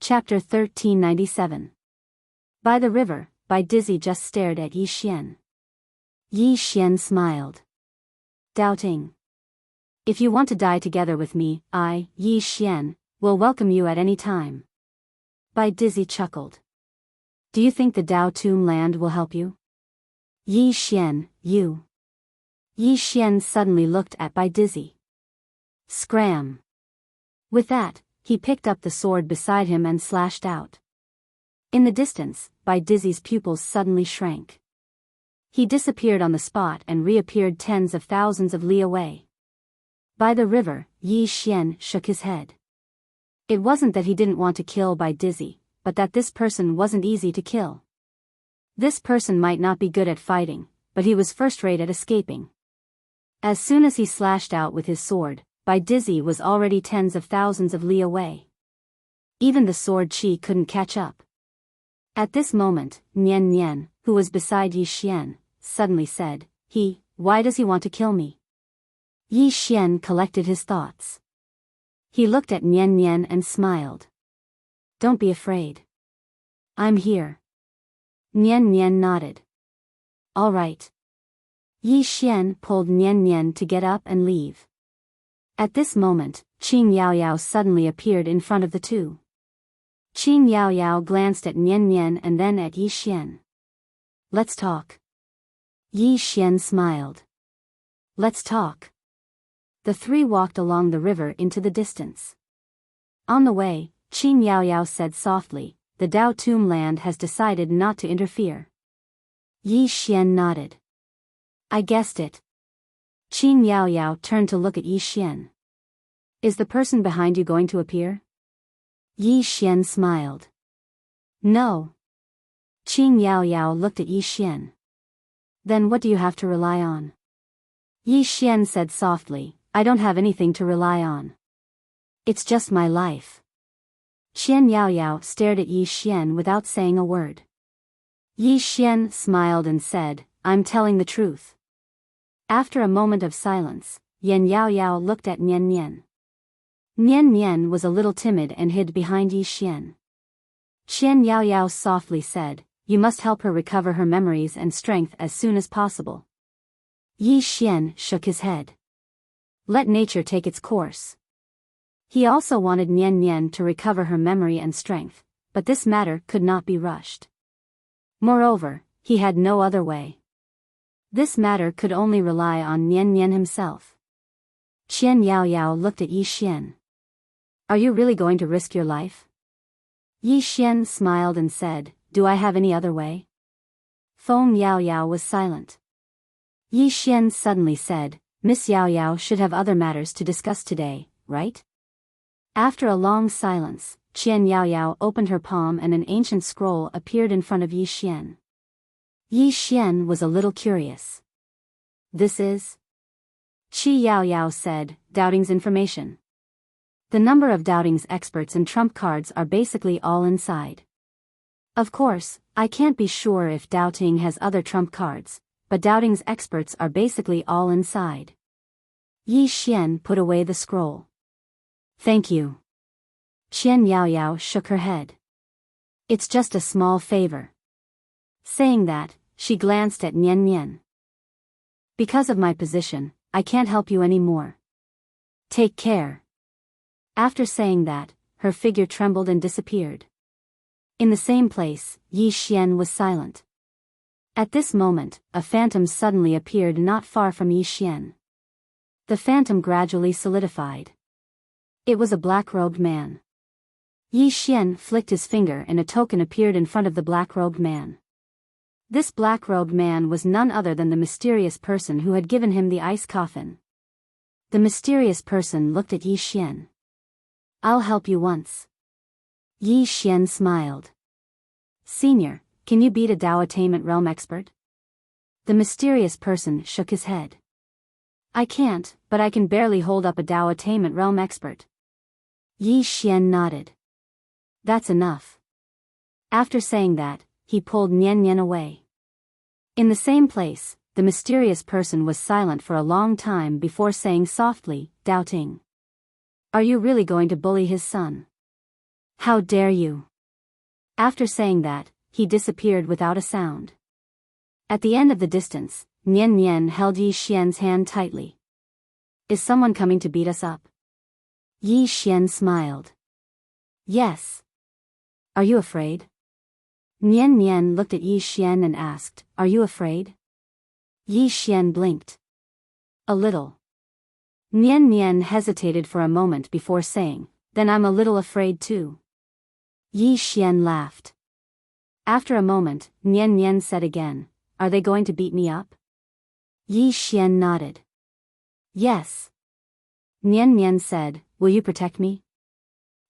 Chapter 1397. By the river, Bai Dizzy just stared at Yi Xian. Yi Xian smiled. Doubting. If you want to die together with me, I, Yi Xian, will welcome you at any time. Bai Dizzy chuckled. Do you think the Dao Tomb land will help you? Yi Xian, you. Yi Xian suddenly looked at Bai Dizzy. Scram. With that, he picked up the sword beside him and slashed out. In the distance, Bai Dizzy's pupils suddenly shrank. He disappeared on the spot and reappeared tens of thousands of li away. By the river, Yi Xian shook his head. It wasn't that he didn't want to kill Bai Dizzy, but that this person wasn't easy to kill. This person might not be good at fighting, but he was first-rate at escaping. As soon as he slashed out with his sword, Bai Dizzy was already tens of thousands of li away. Even the sword chi couldn't catch up. At this moment, Nian Nian, who was beside Yi Xian, suddenly said, Why does he want to kill me? Yi Xian collected his thoughts. He looked at Nian Nian and smiled. Don't be afraid. I'm here. Nian Nian nodded. All right. Yi Xian pulled Nian Nian to get up and leave. At this moment, Qing Yao Yao suddenly appeared in front of the two. Qing Yao Yao glanced at Nian Nian and then at Yi Xian. Let's talk. Yi Xian smiled. Let's talk. The three walked along the river into the distance. On the way, Qing Yao Yao said softly, the Dao Tomb land has decided not to interfere. Yi Xian nodded. I guessed it. Qing Yao Yao turned to look at Yi Xian. Is the person behind you going to appear? Yi Xian smiled. No. Qing Yao Yao looked at Yi Xian. Then what do you have to rely on? Yi Xian said softly, I don't have anything to rely on. It's just my life. Xian Yao Yao stared at Yi Xian without saying a word. Yi Xian smiled and said, I'm telling the truth. After a moment of silence, Yan Yao Yao looked at Nian Nian. Nian Nian was a little timid and hid behind Yi Xian. Xian Yao Yao softly said, You must help her recover her memories and strength as soon as possible. Yi Xian shook his head. Let nature take its course. He also wanted Nian Nian to recover her memory and strength, but this matter could not be rushed. Moreover, he had no other way. This matter could only rely on Nian Nian himself. Xian Yao Yao looked at Yi Xian. Are you really going to risk your life? Yi Xian smiled and said, Do I have any other way? Feng Yao Yao was silent. Yi Xian suddenly said, Miss Yao Yao should have other matters to discuss today, right? After a long silence, Qian Yao Yao opened her palm and an ancient scroll appeared in front of Yi Xian. Yi Xian was a little curious. This is? Qi Yao Yao said, Doubting's information. The number of Doubting's experts and trump cards are basically all inside. Of course, I can't be sure if Doubting has other trump cards, but Doubting's experts are basically all inside. Yi Xian put away the scroll. Thank you. Qian Yao Yao shook her head. It's just a small favor. Saying that, she glanced at Nian Nian. Because of my position, I can't help you any more. Take care. After saying that, her figure trembled and disappeared. In the same place, Yi Xian was silent. At this moment, a phantom suddenly appeared not far from Yi Xian. The phantom gradually solidified. It was a black-robed man. Yi Xian flicked his finger and a token appeared in front of the black-robed man. This black-robed man was none other than the mysterious person who had given him the ice coffin. The mysterious person looked at Yi Xian. I'll help you once. Yi Xian smiled. Senior, can you beat a Dao Attainment Realm expert? The mysterious person shook his head. I can't, but I can barely hold up a Dao Attainment Realm expert. Yi Xian nodded. That's enough. After saying that, he pulled Nian Nian away. In the same place, the mysterious person was silent for a long time before saying softly, Doubting. Are you really going to bully his son? How dare you? After saying that, he disappeared without a sound. At the end of the distance, Nian Nian held Yi Xian's hand tightly. Is someone coming to beat us up? Yi Xian smiled. Yes. Are you afraid? Nian Nian looked at Yi Xian and asked, Are you afraid? Yi Xian blinked. A little. Nian Nian hesitated for a moment before saying, Then I'm a little afraid too. Yi Xian laughed. After a moment, Nian Nian said again, Are they going to beat me up? Yi Xian nodded. Yes. Nian Nian said, Will you protect me?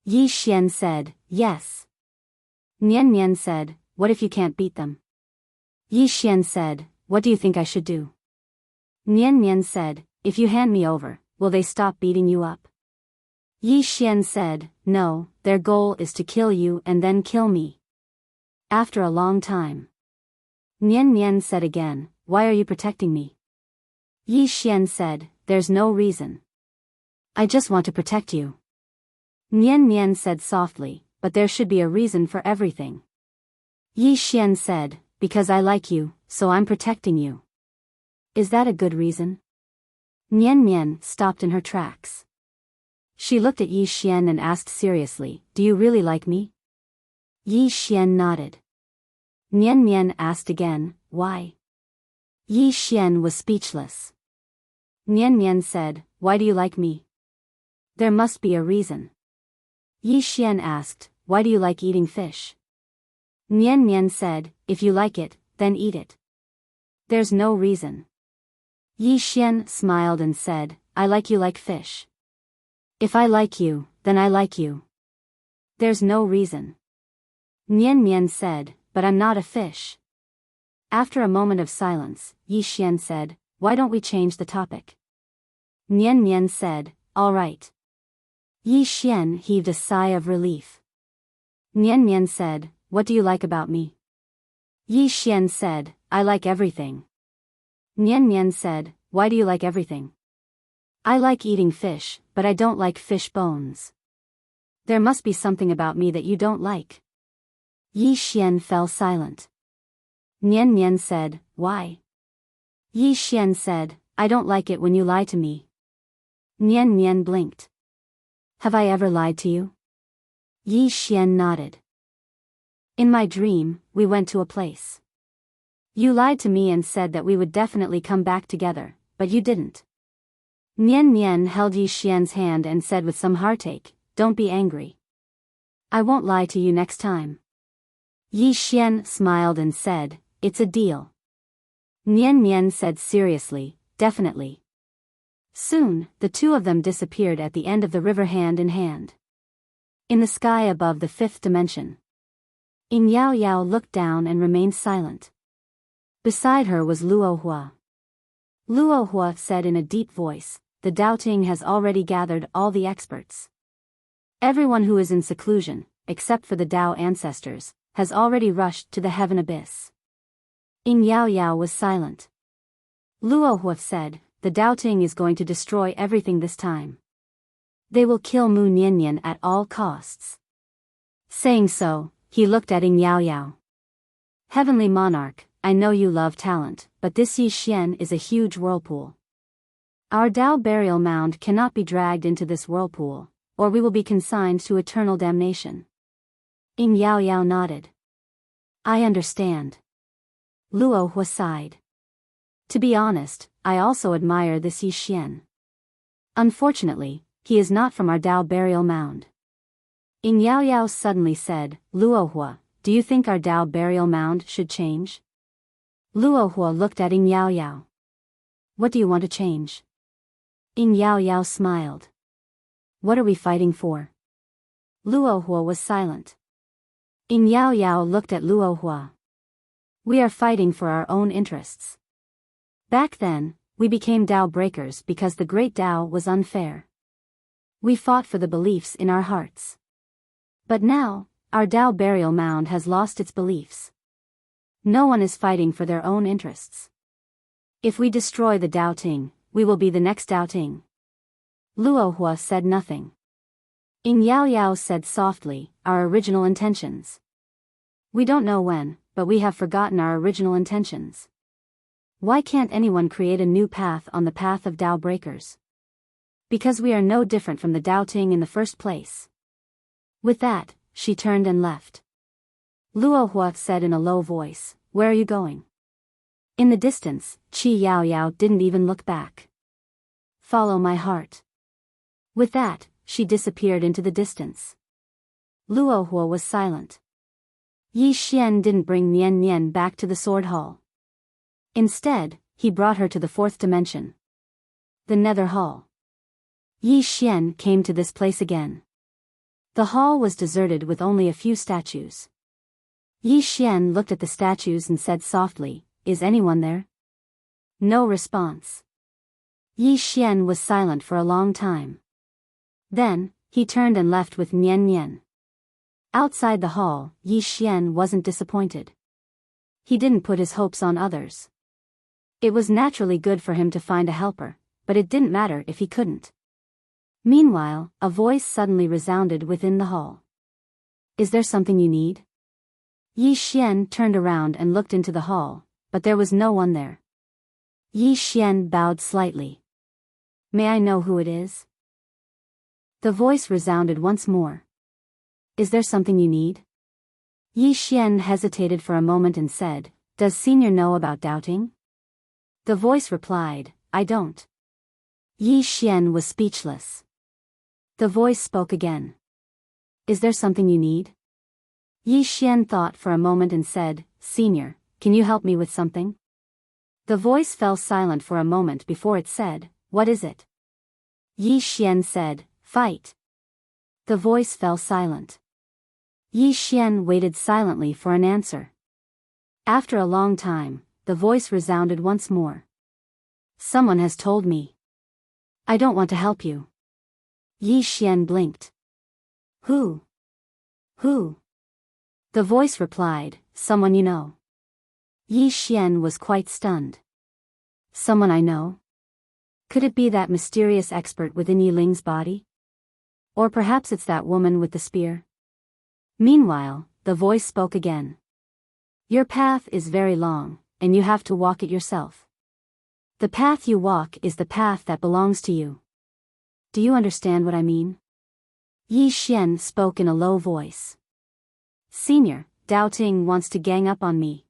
Yi Xian said, Yes. Nian Nian said, What if you can't beat them? Yi Xian said, What do you think I should do? Nian Nian said, If you hand me over, will they stop beating you up? Yi Xian said, No, their goal is to kill you and then kill me. After a long time, Nian Nian said again, Why are you protecting me? Yi Xian said, There's no reason. I just want to protect you. Nian Nian said softly, But there should be a reason for everything. Yi Xian said, Because I like you, so I'm protecting you. Is that a good reason? Nian Nian stopped in her tracks. She looked at Yi Xian and asked seriously, Do you really like me? Yi Xian nodded. Nian Nian asked again, Why? Yi Xian was speechless. Nian Nian said, Why do you like me? There must be a reason. Yi Xian asked, Why do you like eating fish? Nian Nian said, If you like it, then eat it. There's no reason. Yi Xian smiled and said, I like you like fish. If I like you, then I like you. There's no reason. Nian Nian said, But I'm not a fish. After a moment of silence, Yi Xian said, Why don't we change the topic? Nian Nian said, All right. Yi Xian heaved a sigh of relief. Nian Nian said, What do you like about me? Yi Xian said, I like everything. Nian Nian said, Why do you like everything? I like eating fish, but I don't like fish bones. There must be something about me that you don't like. Yi Xian fell silent. Nian Nian said, Why? Yi Xian said, I don't like it when you lie to me. Nian Nian blinked. Have I ever lied to you? Yi Xian nodded. In my dream, we went to a place. You lied to me and said that we would definitely come back together, but you didn't. Nian Nian held Yi Xian's hand and said with some heartache, Don't be angry. I won't lie to you next time. Yi Xian smiled and said, It's a deal. Nian Nian said seriously, Definitely. Soon, the two of them disappeared at the end of the river hand in hand. In the sky above the fifth dimension, Yin Yao Yao looked down and remained silent. Beside her was Luo Hua. Luo Hua said in a deep voice, The doubting has already gathered all the experts. Everyone who is in seclusion, except for the Tao ancestors, has already rushed to the heaven abyss. Yin Yao Yao was silent. Luo Hua said, The doubting is going to destroy everything this time. They will kill Mu Nian Nian at all costs. Saying so, he looked at Yin Yao Yao. Heavenly Monarch, I know you love talent, but this Yi Xian is a huge whirlpool. Our Tao burial mound cannot be dragged into this whirlpool, or we will be consigned to eternal damnation. Yin Yao Yao nodded. I understand. Luo Hua sighed. To be honest, I also admire this Yi Xian. Unfortunately, he is not from our Tao burial mound. Yin Yao Yao suddenly said, Luo Hua, do you think our Tao burial mound should change? Luo Hua looked at Yin Yao Yao. What do you want to change? Yin Yao Yao smiled. What are we fighting for? Luo Hua was silent. Yin Yao Yao looked at Luo Hua. We are fighting for our own interests. Back then, we became Tao breakers because the great Tao was unfair. We fought for the beliefs in our hearts. But now, our Tao burial mound has lost its beliefs. No one is fighting for their own interests. If we destroy the Tao Ting, we will be the next Tao Ting. Luo Hua said nothing. Ing Yao Yao said softly, our original intentions. We don't know when, but we have forgotten our original intentions. Why can't anyone create a new path on the path of Tao breakers? Because we are no different from the Tao Ting in the first place. With that, she turned and left. Luo Hua said in a low voice, where are you going? In the distance, Qi Yao Yao didn't even look back. Follow my heart. With that, she disappeared into the distance. Luo Hua was silent. Yi Xian didn't bring Nian Nian back to the sword hall. Instead, he brought her to the fourth dimension. The Nether Hall. Yi Xian came to this place again. The hall was deserted with only a few statues. Yi Xian looked at the statues and said softly, is anyone there? No response. Yi Xian was silent for a long time. Then, he turned and left with Nian Nian. Outside the hall, Yi Xian wasn't disappointed. He didn't put his hopes on others. It was naturally good for him to find a helper, but it didn't matter if he couldn't. Meanwhile, a voice suddenly resounded within the hall. Is there something you need? Yi Xian turned around and looked into the hall, but there was no one there. Yi Xian bowed slightly. May I know who it is? The voice resounded once more. Is there something you need? Yi Xian hesitated for a moment and said, does Senior know about doubting? The voice replied, I don't. Yi Xian was speechless. The voice spoke again. Is there something you need? Yi Xian thought for a moment and said, Senior, can you help me with something? The voice fell silent for a moment before it said, what is it? Yi Xian said, fight. The voice fell silent. Yi Xian waited silently for an answer. After a long time, the voice resounded once more. Someone has told me. I don't want to help you. Yi Xian blinked. Who? Who? The voice replied, someone you know. Yi Xian was quite stunned. Someone I know? Could it be that mysterious expert within Yi Ling's body? Or perhaps it's that woman with the spear? Meanwhile, the voice spoke again. Your path is very long, and you have to walk it yourself. The path you walk is the path that belongs to you. Do you understand what I mean? Yi Xian spoke in a low voice. Senior, Dao Ting wants to gang up on me.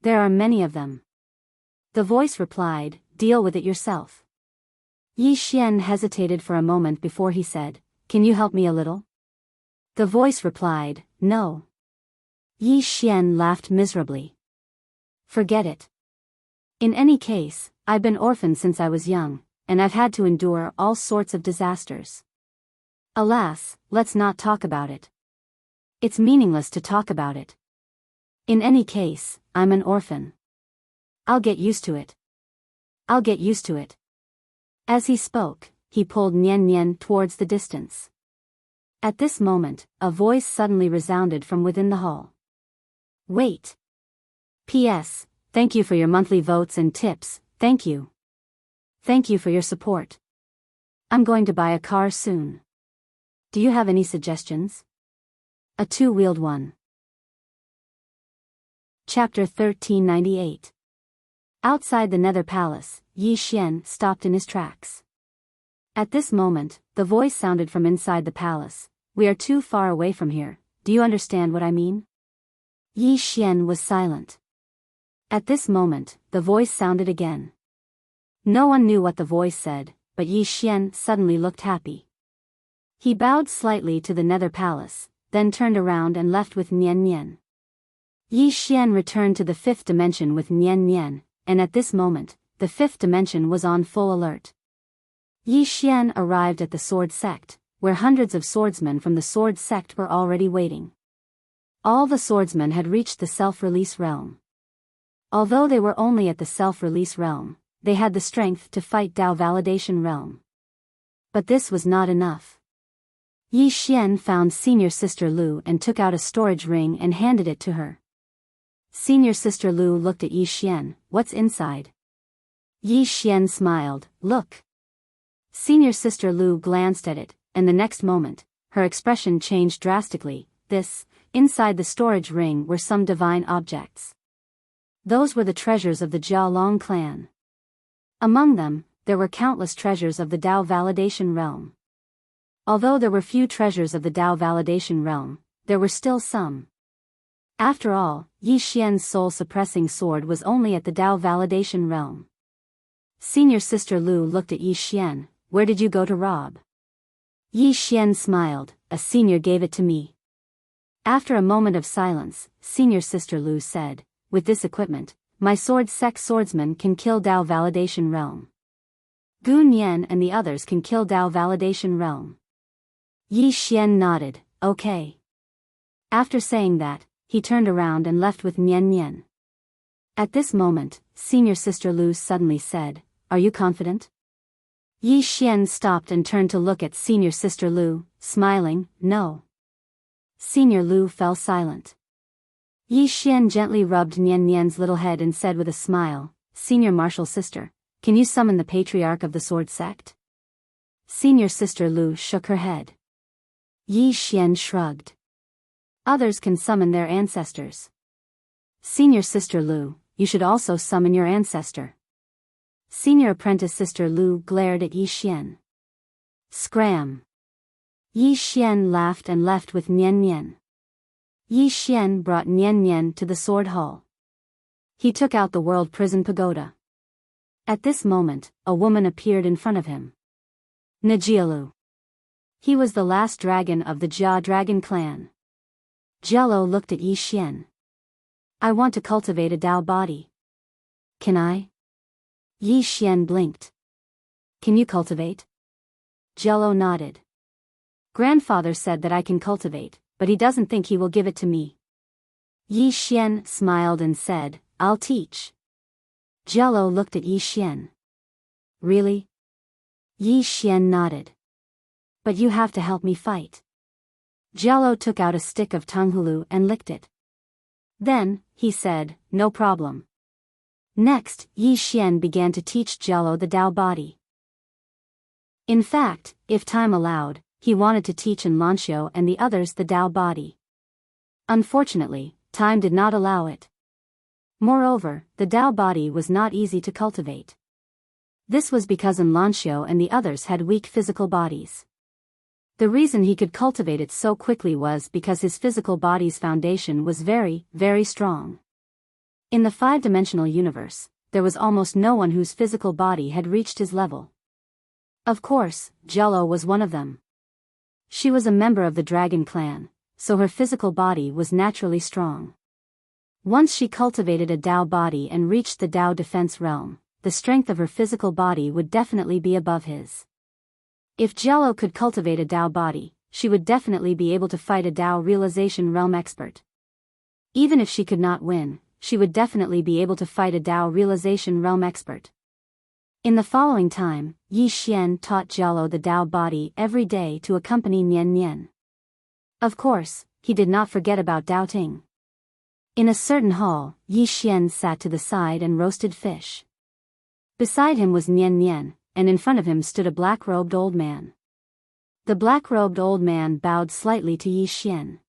There are many of them. The voice replied, deal with it yourself. Yi Xian hesitated for a moment before he said, can you help me a little? The voice replied, no. Yi Xian laughed miserably. Forget it. In any case, I've been orphaned since I was young, and I've had to endure all sorts of disasters. Alas, let's not talk about it. It's meaningless to talk about it. In any case, I'm an orphan. I'll get used to it. I'll get used to it. As he spoke, he pulled Nian Nian towards the distance. At this moment, a voice suddenly resounded from within the hall. Wait. P.S. Thank you for your monthly votes and tips, thank you. Thank you for your support. I'm going to buy a car soon. Do you have any suggestions? A two-wheeled one. Chapter 1398. Outside the Nether Palace, Yi Xian stopped in his tracks. At this moment, the voice sounded from inside the palace. We are too far away from here, do you understand what I mean? Yi Xian was silent. At this moment, the voice sounded again. No one knew what the voice said, but Yi Xian suddenly looked happy. He bowed slightly to the Nether Palace, then turned around and left with Nian Nian. Yi Xian returned to the fifth dimension with Nian Nian, and at this moment, the fifth dimension was on full alert. Yi Xian arrived at the Sword Sect, where hundreds of swordsmen from the Sword Sect were already waiting. All the swordsmen had reached the self-release realm. Although they were only at the self-release realm, they had the strength to fight Dao Validation realm. But this was not enough. Yi Xian found Senior Sister Lu and took out a storage ring and handed it to her. Senior Sister Lu looked at Yi Xian, what's inside? Yi Xian smiled, look. Senior Sister Lu glanced at it, and the next moment, her expression changed drastically. Inside the storage ring were some divine objects. Those were the treasures of the Jialong clan. Among them, there were countless treasures of the Dao Validation Realm. Although there were few treasures of the Dao Validation Realm, there were still some. After all, Yi Xian's soul-suppressing sword was only at the Dao Validation Realm. Senior Sister Lu looked at Yi Xian. Where did you go to rob? Yi Xian smiled. A senior gave it to me. After a moment of silence, Senior Sister Lu said, with this equipment, my swordsman can kill Dao Validation Realm. Gun Yan and the others can kill Dao Validation Realm. Yi Xian nodded, okay. After saying that, he turned around and left with Nian Nian. At this moment, Senior Sister Lu suddenly said, are you confident? Yi Xian stopped and turned to look at Senior Sister Lu, smiling, no. Senior Lu fell silent. Yi Xian gently rubbed Nian Nian's little head and said with a smile, Senior Martial Sister, can you summon the Patriarch of the Sword Sect? Senior Sister Lu shook her head. Yi Xian shrugged. Others can summon their ancestors. Senior Sister Lu, you should also summon your ancestor. Senior Apprentice Sister Lu glared at Yi Xian. Scram. Yi Xian laughed and left with Nian Nian. Yi Xian brought Nian Nian to the sword hall. He took out the World Prison Pagoda. At this moment, a woman appeared in front of him. Najialu. He was the last dragon of the Jia Dragon clan. Jello looked at Yi Xian. I want to cultivate a Dao body. Can I? Yi Xian blinked. Can you cultivate? Jello nodded. Grandfather said that I can cultivate, but he doesn't think he will give it to me. Yi Xian smiled and said, I'll teach. Jello looked at Yi Xian. Really? Yi Xian nodded. But you have to help me fight. Jello took out a stick of Tanghulu and licked it. Then, he said, no problem. Next, Yi Xian began to teach Jello the Dao body. In fact, if time allowed, he wanted to teach Enlancio and the others the Dao body. Unfortunately, time did not allow it. Moreover, the Dao body was not easy to cultivate. This was because Enlancio and the others had weak physical bodies. The reason he could cultivate it so quickly was because his physical body's foundation was very, very strong. In the five-dimensional universe, there was almost no one whose physical body had reached his level. Of course, Jello was one of them. She was a member of the Dragon clan, so her physical body was naturally strong. Once she cultivated a Dao body and reached the Dao defense realm, the strength of her physical body would definitely be above his. If Jello could cultivate a Dao body, she would definitely be able to fight a Dao realization realm expert. Even if she could not win, she would definitely be able to fight a Dao realization realm expert. In the following time, Yi Xian taught Jello the Dao body every day to accompany Nian Nian. Of course, he did not forget about doubting. In a certain hall, Yi Xian sat to the side and roasted fish. Beside him was Nian Nian, and in front of him stood a black-robed old man. The black-robed old man bowed slightly to Yi Xian.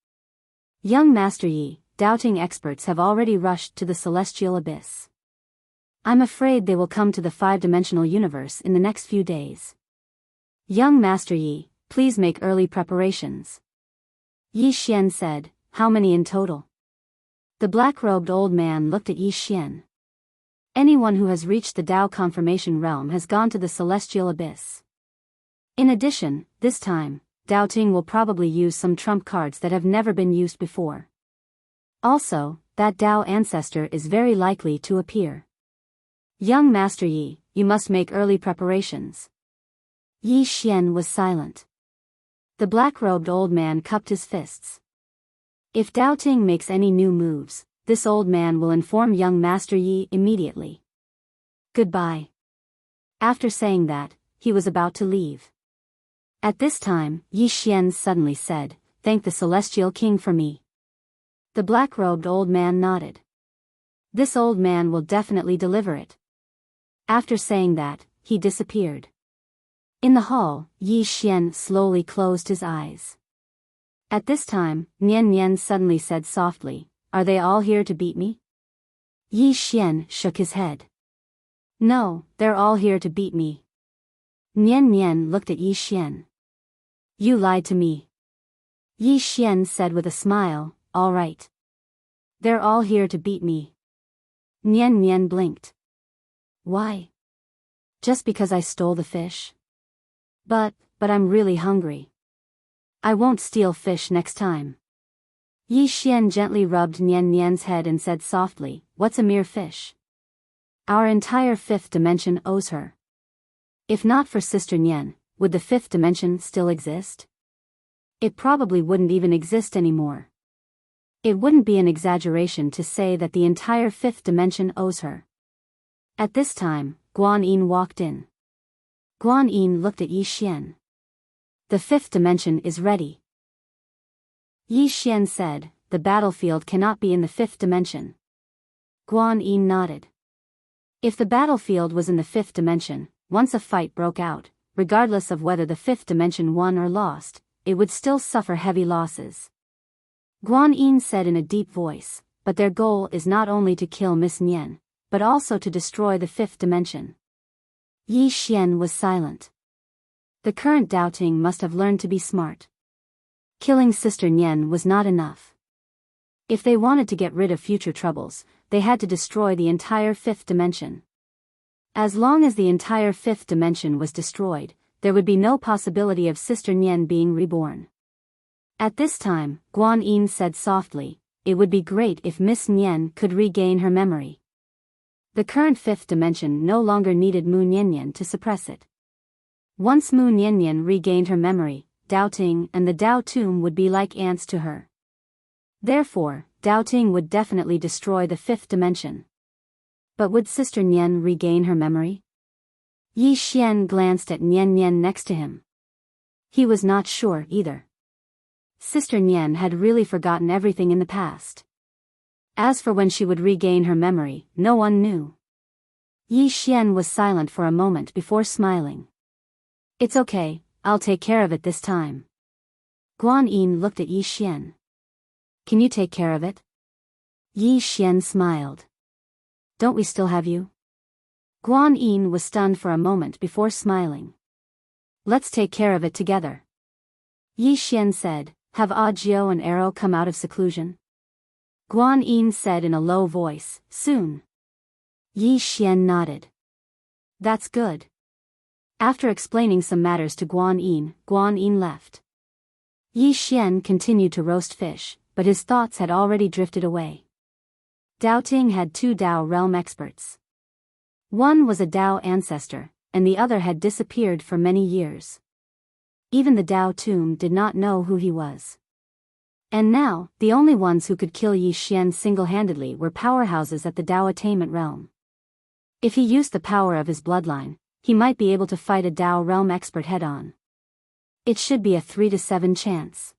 Young Master Yi, doubting experts have already rushed to the celestial abyss. I'm afraid they will come to the five-dimensional universe in the next few days. Young Master Yi, please make early preparations. Yi Xian said, how many in total? The black-robed old man looked at Yi Xian. Anyone who has reached the Dao confirmation realm has gone to the celestial abyss. In addition, this time, Dao Ting will probably use some trump cards that have never been used before. Also, that Dao ancestor is very likely to appear. Young Master Yi, you must make early preparations. Yi Xian was silent. The black-robed old man cupped his fists. If Dao Ting makes any new moves, this old man will inform young Master Yi immediately. Goodbye. After saying that, he was about to leave. At this time, Yi Xian suddenly said, thank the Celestial King for me. The black-robed old man nodded. This old man will definitely deliver it. After saying that, he disappeared. In the hall, Yi Xian slowly closed his eyes. At this time, Nian Nian suddenly said softly, "Are they all here to beat me?" Yi Xian shook his head. "No, they're all here to beat me." Nian Nian looked at Yi Xian. "You lied to me." Yi Xian said with a smile, "All right. They're all here to beat me." Nian Nian blinked. "Why?" "Just because I stole the fish. But I'm really hungry. I won't steal fish next time." Yi Xian gently rubbed Nian Nian's head and said softly, "What's a mere fish? Our entire fifth dimension owes her. If not for Sister Nian, would the fifth dimension still exist? It probably wouldn't even exist anymore. It wouldn't be an exaggeration to say that the entire fifth dimension owes her." At this time, Guan Yin walked in. Guan Yin looked at Yi Xian. "The fifth dimension is ready." Yi Xian said, "The battlefield cannot be in the fifth dimension." Guan Yin nodded. If the battlefield was in the fifth dimension, once a fight broke out, regardless of whether the fifth dimension won or lost, it would still suffer heavy losses. Guan Yin said in a deep voice, "But their goal is not only to kill Miss Nian, but also to destroy the fifth dimension." Yi Xian was silent. The current doubting must have learned to be smart. Killing Sister Nian was not enough. If they wanted to get rid of future troubles, they had to destroy the entire fifth dimension. As long as the entire fifth dimension was destroyed, there would be no possibility of Sister Nian being reborn. At this time, Guan Yin said softly, "It would be great if Miss Nian could regain her memory." The current fifth dimension no longer needed Mu Niannian to suppress it. Once Mu Niannian regained her memory, doubting and the Dao Tomb would be like ants to her. Therefore, doubting would definitely destroy the fifth dimension. But would Sister Nian regain her memory? Yi Xian glanced at Nian Nian next to him. He was not sure either. Sister Nian had really forgotten everything in the past. As for when she would regain her memory, no one knew. Yi Xian was silent for a moment before smiling. "It's okay, I'll take care of it this time." Guan Yin looked at Yi Xian. "Can you take care of it?" Yi Xian smiled. "Don't we still have you?" Guan Yin was stunned for a moment before smiling. "Let's take care of it together." Yi Xian said, "Have Jiao and Arrow come out of seclusion?" Guan Yin said in a low voice, "Soon." Yi Xian nodded. "That's good." After explaining some matters to Guan Yin left. Yi Xian continued to roast fish, but his thoughts had already drifted away. Doubting had two Dao realm experts. One was a Dao ancestor, and the other had disappeared for many years. Even the Dao Tomb did not know who he was. And now, the only ones who could kill Yi Xian single-handedly were powerhouses at the Dao attainment realm. If he used the power of his bloodline, he might be able to fight a Dao realm expert head-on. It should be a 3 to 7 chance.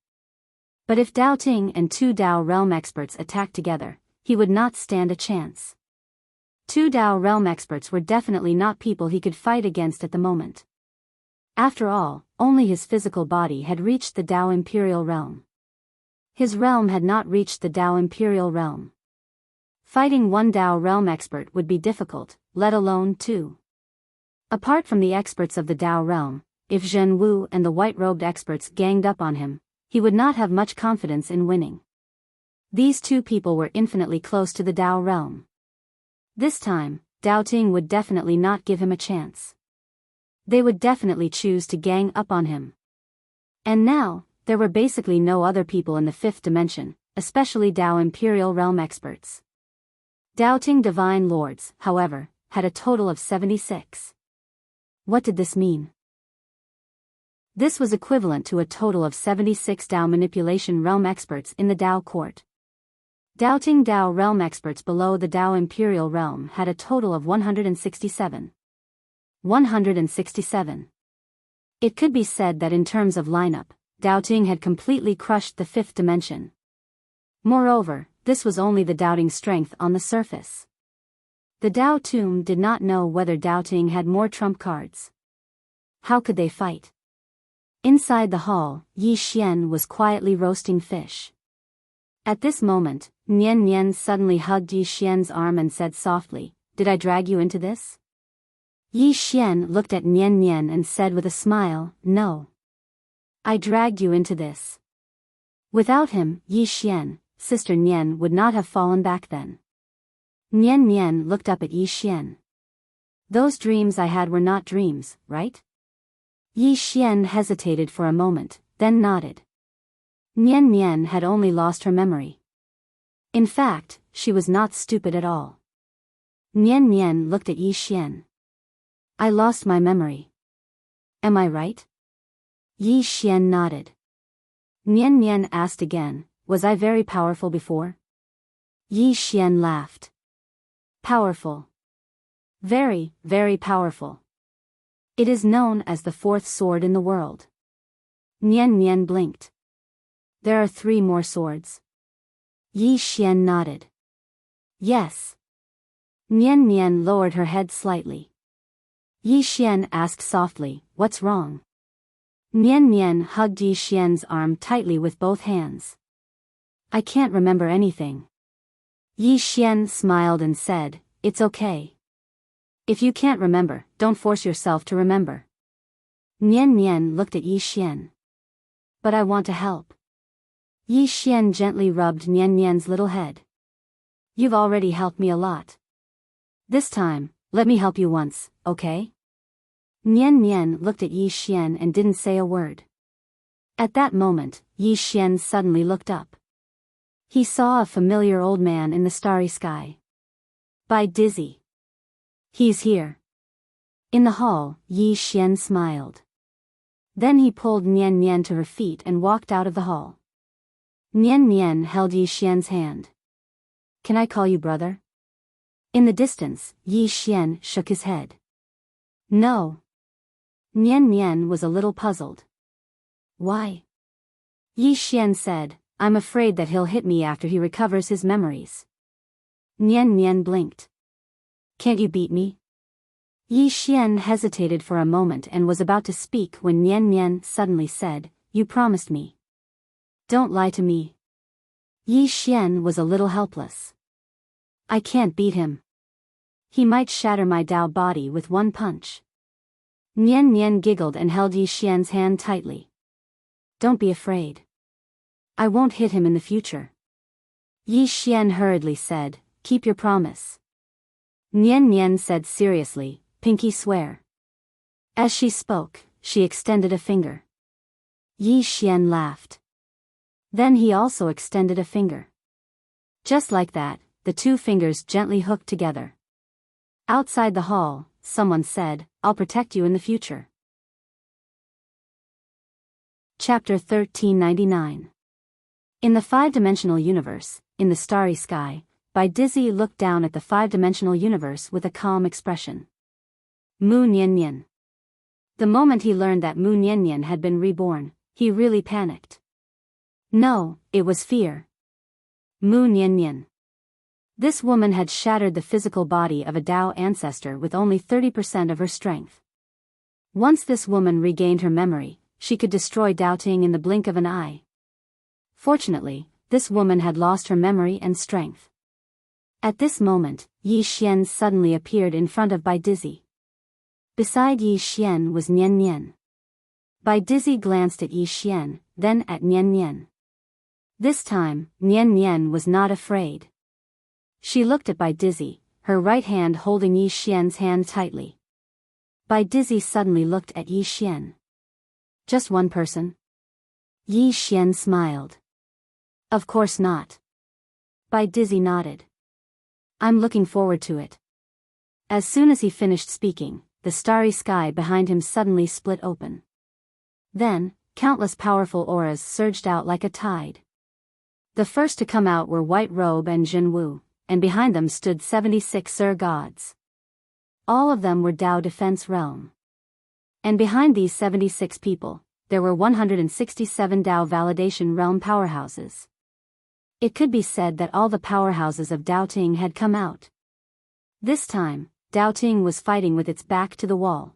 But if Dao Ting and two Dao realm experts attacked together, he would not stand a chance. Two Dao realm experts were definitely not people he could fight against at the moment. After all, only his physical body had reached the Dao Imperial realm. His realm had not reached the Dao Imperial realm. Fighting one Dao realm expert would be difficult, let alone two. Apart from the experts of the Dao realm, if Zhen Wu and the white-robed experts ganged up on him, he would not have much confidence in winning. These two people were infinitely close to the Dao realm. This time, Dao Ting would definitely not give him a chance. They would definitely choose to gang up on him. And now, there were basically no other people in the fifth dimension, especially Dao Imperial realm experts. Dao Ting Divine Lords, however, had a total of 76. What did this mean? This was equivalent to a total of 76 Dao manipulation realm experts in the Dao court. Doubting Dao realm experts below the Dao Imperial realm had a total of 167. 167. It could be said that in terms of lineup, Doubting had completely crushed the fifth dimension. Moreover, this was only the doubting strength on the surface. The Dao Tomb did not know whether Doubting had more trump cards. How could they fight? Inside the hall, Yi Xian was quietly roasting fish. At this moment, Nian Nian suddenly hugged Yi Xian's arm and said softly, "Did I drag you into this?" Yi Xian looked at Nian Nian and said with a smile, "No. I dragged you into this." Without him, Yi Xian, Sister Nian would not have fallen back then. Nian Nian looked up at Yi Xian. "Those dreams I had were not dreams, right?" Yi Xian hesitated for a moment, then nodded. Nian Nian had only lost her memory. In fact, she was not stupid at all. Nian Nian looked at Yi Xian. "I lost my memory. Am I right?" Yi Xian nodded. Nian Nian asked again, "Was I very powerful before?" Yi Xian laughed. "Powerful. Very, very powerful. It is known as the fourth sword in the world." Nian Nian blinked. "There are 3 more swords?" Yi Xian nodded. "Yes." Nian Nian lowered her head slightly. Yi Xian asked softly, "What's wrong?" Nian Nian hugged Yi Xian's arm tightly with both hands. "I can't remember anything." Yi Xian smiled and said, "It's okay. If you can't remember, don't force yourself to remember." Nian Nian looked at Yi Xian. "But I want to help." Yi Xian gently rubbed Nian Nian's little head. "You've already helped me a lot. This time, let me help you once, okay?" Nian Nian looked at Yi Xian and didn't say a word. At that moment, Yi Xian suddenly looked up. He saw a familiar old man in the starry sky. "By Dizzy. He's here." In the hall, Yi Xian smiled. Then he pulled Nian Nian to her feet and walked out of the hall. Nian Nian held Yi Xian's hand. "Can I call you brother?" In the distance, Yi Xian shook his head. "No." Nian Nian was a little puzzled. "Why?" Yi Xian said, "I'm afraid that he'll hit me after he recovers his memories." Nian Nian blinked. "Can't you beat me?" Yi Xian hesitated for a moment and was about to speak when Nian Nian suddenly said, "You promised me. Don't lie to me." Yi Xian was a little helpless. "I can't beat him. He might shatter my Dao body with one punch." Nian Nian giggled and held Yi Xian's hand tightly. "Don't be afraid. I won't hit him in the future." Yi Xian hurriedly said, "Keep your promise." Nian Nian said seriously, "Pinky swear." As she spoke, she extended a finger. Yi Xian laughed. Then he also extended a finger. Just like that, the 2 fingers gently hooked together. Outside the hall, someone said, "I'll protect you in the future." Chapter 1399. In the 5-dimensional universe, in the starry sky, Bai Dizzy looked down at the 5-dimensional universe with a calm expression. Mu Nian Nian. The moment he learned that Mu Nian Nian had been reborn, he really panicked. No, it was fear. Mu Nian Nian. This woman had shattered the physical body of a Dao ancestor with only 30% of her strength. Once this woman regained her memory, she could destroy Daoting in the blink of an eye. Fortunately, this woman had lost her memory and strength. At this moment, Yi Xian suddenly appeared in front of Bai Dizzy. Beside Yi Xian was Nian Nian. Bai Dizzy glanced at Yi Xian, then at Nian Nian. This time, Nian Nian was not afraid. She looked at Bai Dizzy, her right hand holding Yi Xian's hand tightly. Bai Dizzy suddenly looked at Yi Xian. "Just one person?" Yi Xian smiled. "Of course not." Bai Dizzy nodded. "I'm looking forward to it." As soon as he finished speaking, the starry sky behind him suddenly split open. Then, countless powerful auras surged out like a tide. The first to come out were White Robe and Jin Wu, and behind them stood 76 gods. All of them were Dao Defense Realm. And behind these 76 people, there were 167 Dao Validation Realm powerhouses. It could be said that all the powerhouses of Daoting had come out. This time, Daoting was fighting with its back to the wall.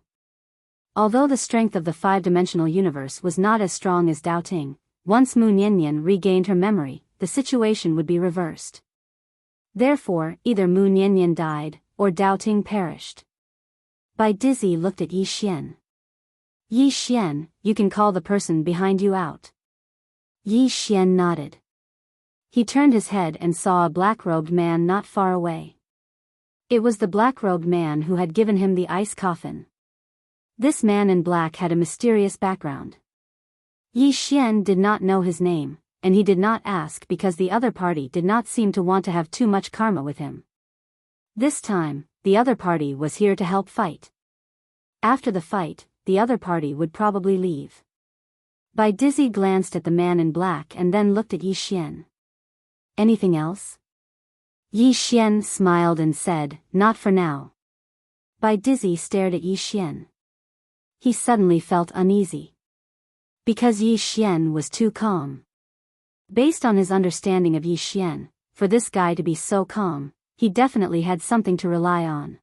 Although the strength of the five-dimensional universe was not as strong as Doubting, once Mu Niannian regained her memory, the situation would be reversed. Therefore, either Mu Niannian died, or Doubting perished. Bai Dizzy looked at Yi Xian. Yi Xian, you can call the person behind you out. Yi Xian nodded. He turned his head and saw a black-robed man not far away. It was the black-robed man who had given him the ice coffin. This man in black had a mysterious background. Yi Xian did not know his name, and he did not ask because the other party did not seem to want to have too much karma with him. This time, the other party was here to help fight. After the fight, the other party would probably leave. Bai Dizzy glanced at the man in black and then looked at Yi Xian. Anything else? Yi Xian smiled and said, not for now. Bai Dizzy stared at Yi Xian. He suddenly felt uneasy. Because Yi Xian was too calm. Based on his understanding of Yi Xian, for this guy to be so calm, he definitely had something to rely on.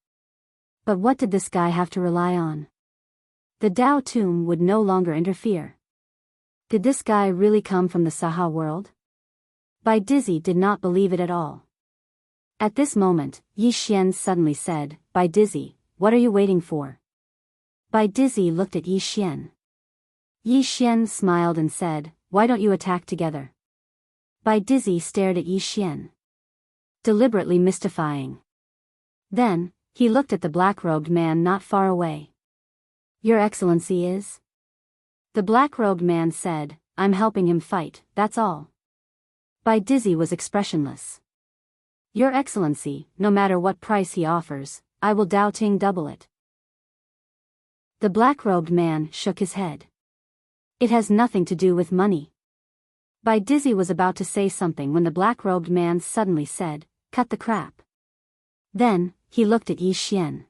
But what did this guy have to rely on? The Dao tomb would no longer interfere. Did this guy really come from the Saha world? Bai Dizzy did not believe it at all. At this moment, Yi Xian suddenly said, Bai Dizzy, what are you waiting for? Bai Dizzy looked at Yi Xian. Yi Xian smiled and said, why don't you attack together? Bai Dizzy stared at Yi Xian. Deliberately mystifying. Then, he looked at the black-robed man not far away. Your Excellency is? The black-robed man said, I'm helping him fight, that's all. Bai Dizzy was expressionless. Your Excellency, no matter what price he offers, I will Doubting double it. The black-robed man shook his head. It has nothing to do with money. Bai Dizzy was about to say something when the black-robed man suddenly said, cut the crap. Then, he looked at Yi Xian.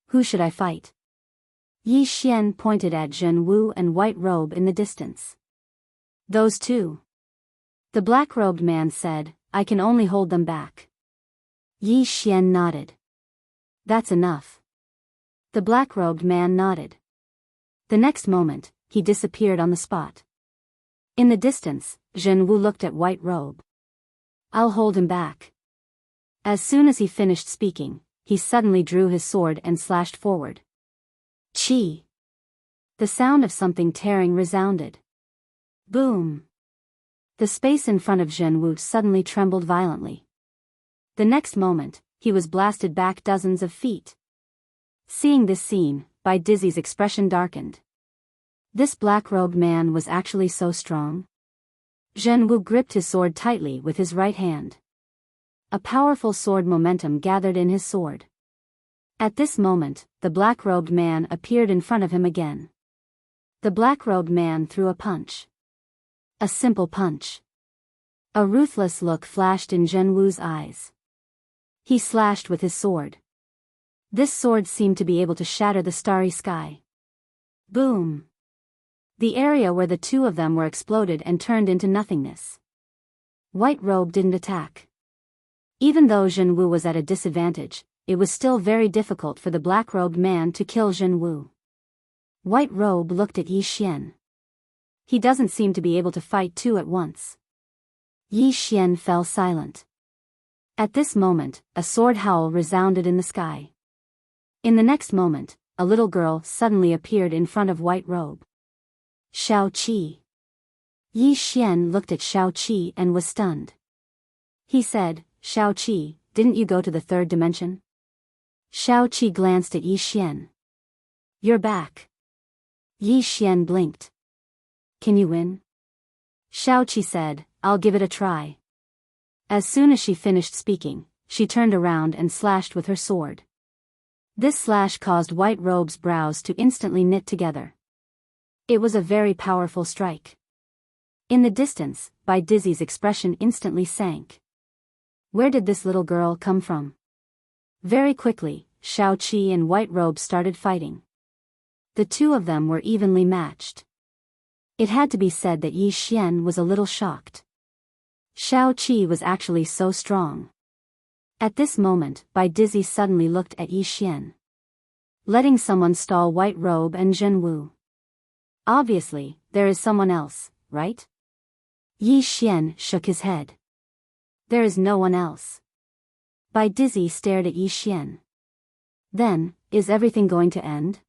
Who should I fight? Yi Xian pointed at Zhen Wu and White Robe in the distance. Those two. The black-robed man said, I can only hold them back. Yi Xian nodded. That's enough. The black-robed man nodded. The next moment, he disappeared on the spot. In the distance, Zhen Wu looked at White Robe. I'll hold him back. As soon as he finished speaking, he suddenly drew his sword and slashed forward. Chi! The sound of something tearing resounded. Boom! The space in front of Zhen Wu suddenly trembled violently. The next moment, he was blasted back dozens of feet. Seeing this scene, Bai Dizzy's expression darkened. This black-robed man was actually so strong? Zhen Wu gripped his sword tightly with his right hand. A powerful sword momentum gathered in his sword. At this moment, the black-robed man appeared in front of him again. The black-robed man threw a punch. A simple punch. A ruthless look flashed in Zhen Wu's eyes. He slashed with his sword. This sword seemed to be able to shatter the starry sky. Boom! The area where the two of them were exploded and turned into nothingness. White Robe didn't attack. Even though Zhen Wu was at a disadvantage, it was still very difficult for the black-robed man to kill Zhen Wu. White Robe looked at Yi Xian. He doesn't seem to be able to fight two at once. Yi Xian fell silent. At this moment, a sword howl resounded in the sky. In the next moment, a little girl suddenly appeared in front of White Robe. Shao Qi. Yi Xian looked at Shao Qi and was stunned. He said, Shao Qi, didn't you go to the third dimension? Shao Qi glanced at Yi Xian. You're back. Yi Xian blinked. Can you win? Shao Qi said, I'll give it a try. As soon as she finished speaking, she turned around and slashed with her sword. This slash caused White Robe's brows to instantly knit together. It was a very powerful strike. In the distance, Bai Dizzy's expression instantly sank. Where did this little girl come from? Very quickly, Shao Qi and White Robe started fighting. The two of them were evenly matched. It had to be said that Yi Xian was a little shocked. Shao Qi was actually so strong. At this moment, Bai Dizzy suddenly looked at Yi Xian. letting someone stall White Robe and Zhenwu. Obviously, there is someone else, right? Yi Xian shook his head. There is no one else. Bai Dizzy stared at Yi Xian. Then, is everything going to end?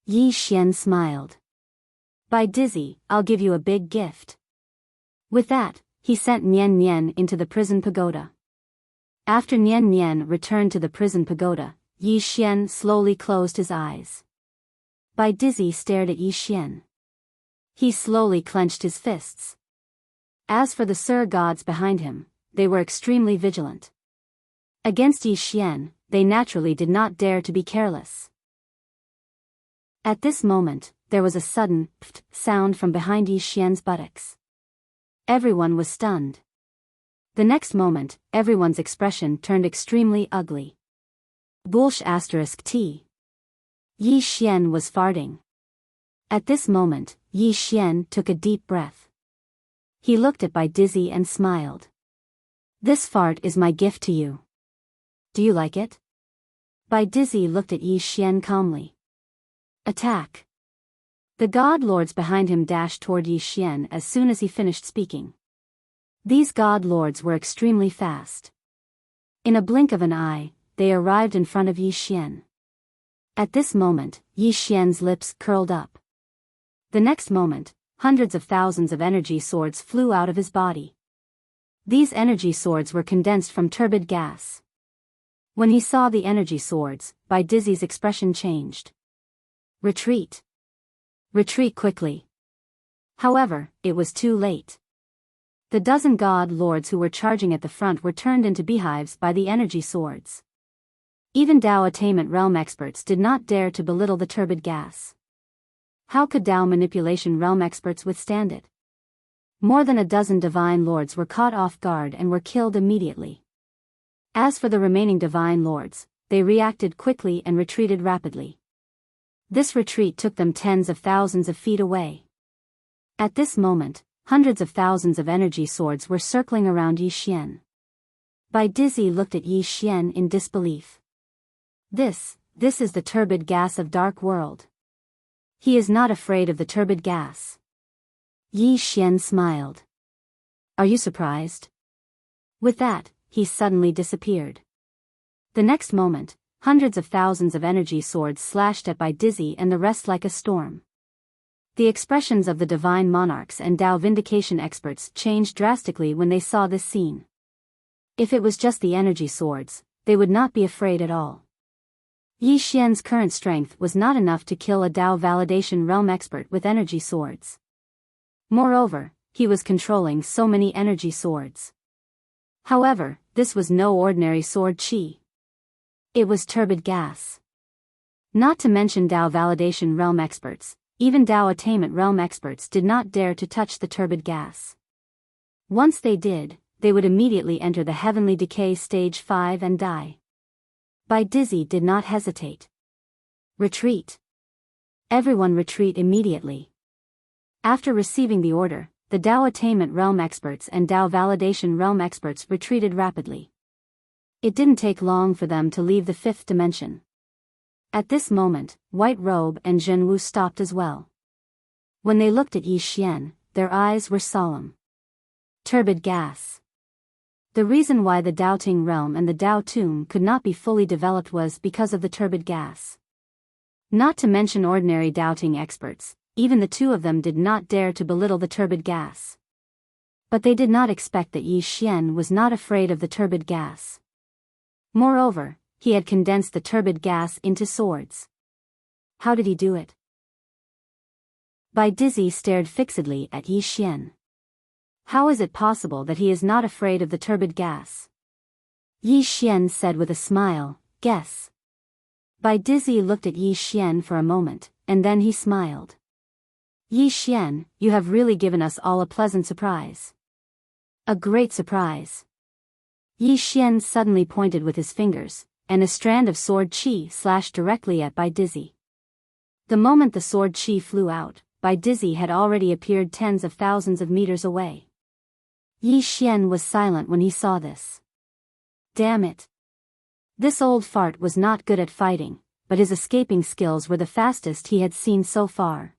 Yi Xian smiled. Bai Dizzy, I'll give you a big gift. With that, he sent Nian Nian into the prison pagoda. After Nian Nian returned to the prison pagoda, Yi Xian slowly closed his eyes. Bai Dizzy stared at Yi Xian. He slowly clenched his fists. As for the Sur gods behind him, they were extremely vigilant. Against Yi Xian, they naturally did not dare to be careless. At this moment, there was a sudden pft sound from behind Yi Xian's buttocks. Everyone was stunned. The next moment, everyone's expression turned extremely ugly. Bullsh *T. Yi Xian was farting. At this moment, Yi Xian took a deep breath. He looked at Bai Dizzy and smiled. This fart is my gift to you. Do you like it? Bai Dizzy looked at Yi Xian calmly. Attack! The god lords behind him dashed toward Yi Xian as soon as he finished speaking. These god lords were extremely fast. In a blink of an eye, they arrived in front of Yi Xian. At this moment, Yi Xian's lips curled up. The next moment, hundreds of thousands of energy swords flew out of his body. These energy swords were condensed from turbid gas. When he saw the energy swords, Bai Dizzy's expression changed. Retreat! Retreat quickly! However, it was too late. The dozen god lords who were charging at the front were turned into beehives by the energy swords. Even Dao Attainment Realm experts did not dare to belittle the turbid gas. How could Dao Manipulation Realm experts withstand it? More than a dozen divine lords were caught off guard and were killed immediately. As for the remaining divine lords, they reacted quickly and retreated rapidly. This retreat took them tens of thousands of feet away. At this moment, hundreds of thousands of energy swords were circling around Yi Xian. Bai Dizzy looked at Yi Xian in disbelief. This is the turbid gas of Dark World. He is not afraid of the turbid gas. Yi Xian smiled. Are you surprised? With that, he suddenly disappeared. The next moment, hundreds of thousands of energy swords slashed at Bai Dizzy and the rest like a storm. The expressions of the divine monarchs and Dao vindication experts changed drastically when they saw this scene. If it was just the energy swords, they would not be afraid at all. Yi Xian's current strength was not enough to kill a Dao validation realm expert with energy swords. Moreover, he was controlling so many energy swords. However, this was no ordinary sword chi. It was turbid gas. Not to mention Dao validation realm experts, even Dao attainment realm experts did not dare to touch the turbid gas. Once they did, they would immediately enter the heavenly decay stage 5 and die. Bai Dizzy did not hesitate. Retreat! Everyone retreat immediately. After receiving the order, the Dao attainment realm experts and Dao validation realm experts retreated rapidly. It didn't take long for them to leave the fifth dimension. At this moment, White Robe and Zhenwu stopped as well. When they looked at Yi Xian, their eyes were solemn. Turbid gas. The reason why the Daoting realm and the Dao tomb could not be fully developed was because of the turbid gas. Not to mention ordinary Daoting experts, even the two of them did not dare to belittle the turbid gas. But they did not expect that Yi Xian was not afraid of the turbid gas. Moreover, he had condensed the turbid gas into swords. How did he do it? Bai Dizzy stared fixedly at Yi Xian. How is it possible that he is not afraid of the turbid gas? Yi Xian said with a smile, guess. Bai Dizzy looked at Yi Xian for a moment, and then he smiled. Yi Xian, you have really given us all a pleasant surprise. A great surprise. Yi Xian suddenly pointed with his fingers, and a strand of sword chi slashed directly at Bai Dizzy. The moment the sword chi flew out, Bai Dizzy had already appeared tens of thousands of meters away. Yi Xian was silent when he saw this. Damn it! This old fart was not good at fighting, but his escaping skills were the fastest he had seen so far.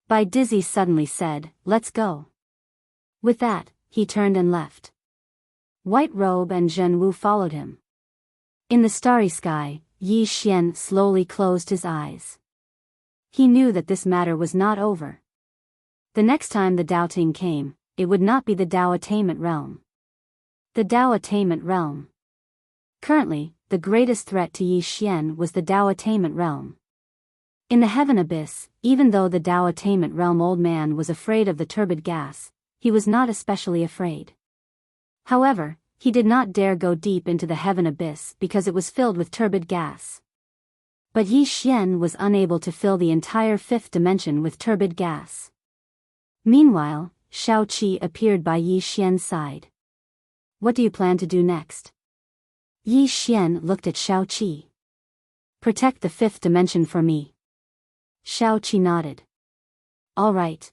Bai Dizzy suddenly said, "Let's go." With that, he turned and left. White Robe and Zhen Wu followed him. In the starry sky, Yi Xian slowly closed his eyes. He knew that this matter was not over. The next time the doubting came, it would not be the Dao Attainment Realm. The Dao Attainment Realm. Currently, the greatest threat to Yi Xian was the Dao Attainment Realm. In the Heaven Abyss, even though the Dao Attainment Realm old man was afraid of the turbid gas, he was not especially afraid. However, he did not dare go deep into the Heaven Abyss because it was filled with turbid gas. But Yi Xian was unable to fill the entire fifth dimension with turbid gas. Meanwhile, Shao Qi appeared by Yi Xian's side. "What do you plan to do next?" Yi Xian looked at Shao Qi. "Protect the fifth dimension for me." Shao Qi nodded. "All right."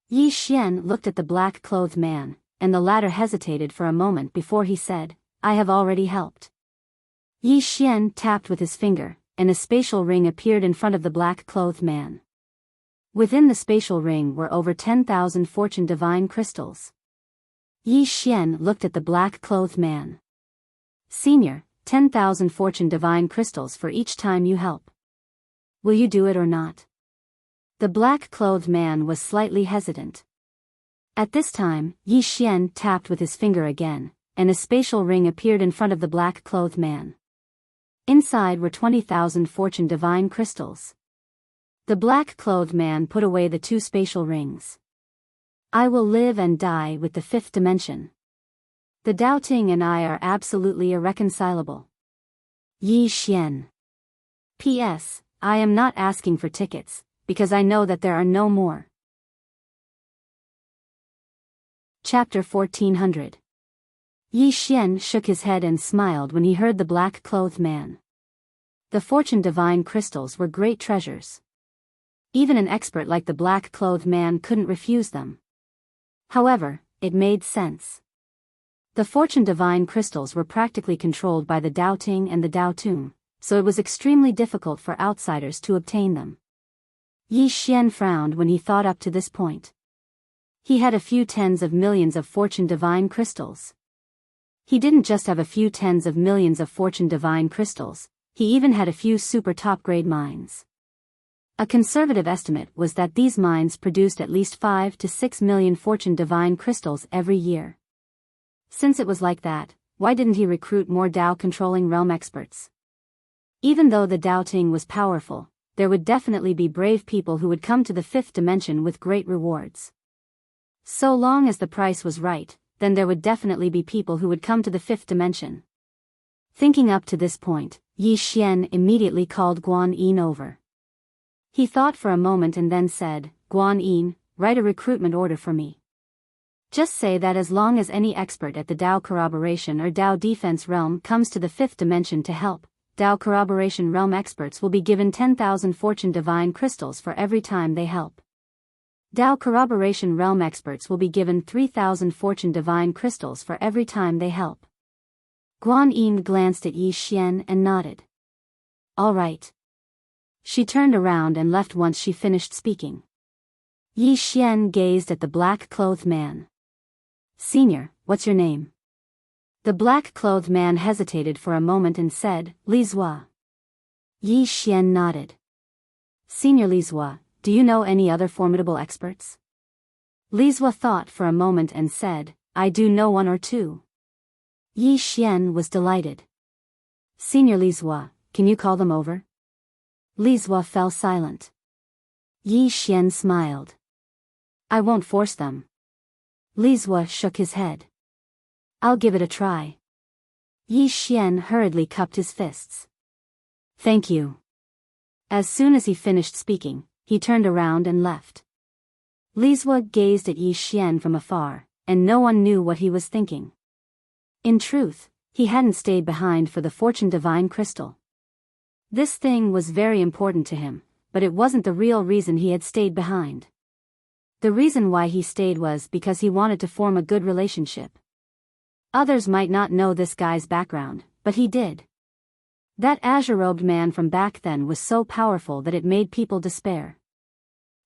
Yi Xian looked at the black-clothed man, and the latter hesitated for a moment before he said, "I have already helped." Yi Xian tapped with his finger, and a spatial ring appeared in front of the black-clothed man. Within the spatial ring were over 10,000 fortune divine crystals. Yi Xian looked at the black-clothed man. "Senior, 10,000 fortune divine crystals for each time you help. Will you do it or not?" The black-clothed man was slightly hesitant. At this time, Yi Xian tapped with his finger again, and a spatial ring appeared in front of the black-clothed man. Inside were 20,000 fortune divine crystals. The black-clothed man put away the two spatial rings. "I will live and die with the fifth dimension. The doubting and I are absolutely irreconcilable." Yi Xian. P.S. I am not asking for tickets, because I know that there are no more. Chapter 1400. Yi Xian shook his head and smiled when he heard the black-clothed man. The fortune divine crystals were great treasures. Even an expert like the black-clothed man couldn't refuse them. However, it made sense. The fortune divine crystals were practically controlled by the doubting and the doubtung, so it was extremely difficult for outsiders to obtain them. Yi Xian frowned when he thought up to this point. He had a few tens of millions of fortune divine crystals. He didn't just have a few tens of millions of fortune divine crystals, he even had a few super top-grade mines. A conservative estimate was that these mines produced at least 5 to 6 million fortune divine crystals every year. Since it was like that, why didn't he recruit more Dao-controlling realm experts? Even though the doubting was powerful, there would definitely be brave people who would come to the fifth dimension with great rewards. So long as the price was right, then there would definitely be people who would come to the fifth dimension. Thinking up to this point, Yi Xian immediately called Guan Yin over. He thought for a moment and then said, "Guan Yin, write a recruitment order for me. Just say that as long as any expert at the Dao Corroboration or Dao Defense Realm comes to the fifth dimension to help, Dao Corroboration Realm experts will be given 10,000 fortune divine crystals for every time they help. Dao Corroboration Realm experts will be given 3,000 fortune divine crystals for every time they help." Guan Yin glanced at Yi Xian and nodded. "All right." She turned around and left once she finished speaking. Yi Xian gazed at the black-clothed man. "Senior, what's your name?" The black-clothed man hesitated for a moment and said, "Li Zua." Yi Xian nodded. "Senior Li Zua, do you know any other formidable experts?" Li Zua thought for a moment and said, "I do know one or two." Yi Xian was delighted. "Senior Li Zua, can you call them over?" Li Zua fell silent. Yi Xian smiled. "I won't force them." Li Zua shook his head. "I'll give it a try." Yi Xian hurriedly cupped his fists. "Thank you." As soon as he finished speaking, he turned around and left. Li Zua gazed at Yi Xian from afar, and no one knew what he was thinking. In truth, he hadn't stayed behind for the fortune divine crystal. This thing was very important to him, but it wasn't the real reason he had stayed behind. The reason why he stayed was because he wanted to form a good relationship. Others might not know this guy's background, but he did. That azure-robed man from back then was so powerful that it made people despair.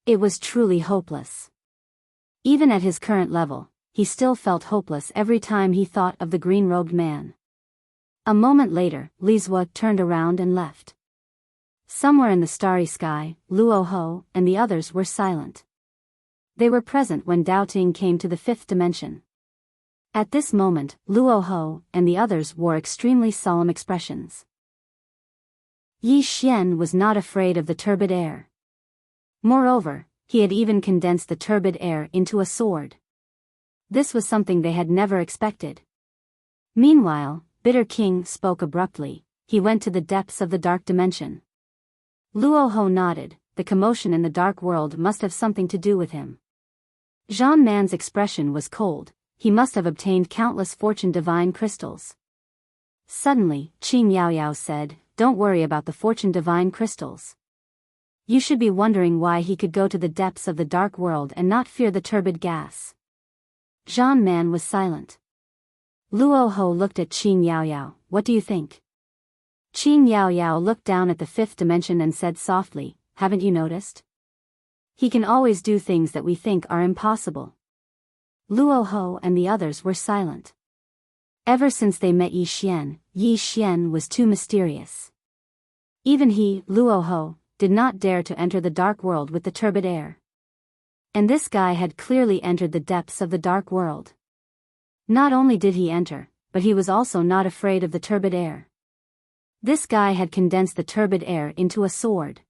It was truly hopeless. Even at his current level, he still felt hopeless every time he thought of the green-robed man. A moment later, Lizwa turned around and left. Somewhere in the starry sky, Luoho and the others were silent. They were present when Doubting came to the fifth dimension. At this moment, Luoho and the others wore extremely solemn expressions. Yi Xian was not afraid of the turbid air. Moreover, he had even condensed the turbid air into a sword. This was something they had never expected. Meanwhile, Bitter King spoke abruptly. He went to the depths of the dark dimension. Luoho nodded. The commotion in the dark world must have something to do with him. Zhang Man's expression was cold. He must have obtained countless fortune divine crystals. Suddenly, Qing Yaoyao said, "Don't worry about the fortune divine crystals. You should be wondering why he could go to the depths of the dark world and not fear the turbid gas." Zhang Man was silent. Luoho looked at Qing Yaoyao. "What do you think?" Qing Yaoyao looked down at the fifth dimension and said softly, "Haven't you noticed? He can always do things that we think are impossible." Luoho and the others were silent. Ever since they met Yi Xian was too mysterious. Even he, Luoho, did not dare to enter the dark world with the turbid air. And this guy had clearly entered the depths of the dark world. Not only did he enter, but he was also not afraid of the turbid air. This guy had condensed the turbid air into a sword.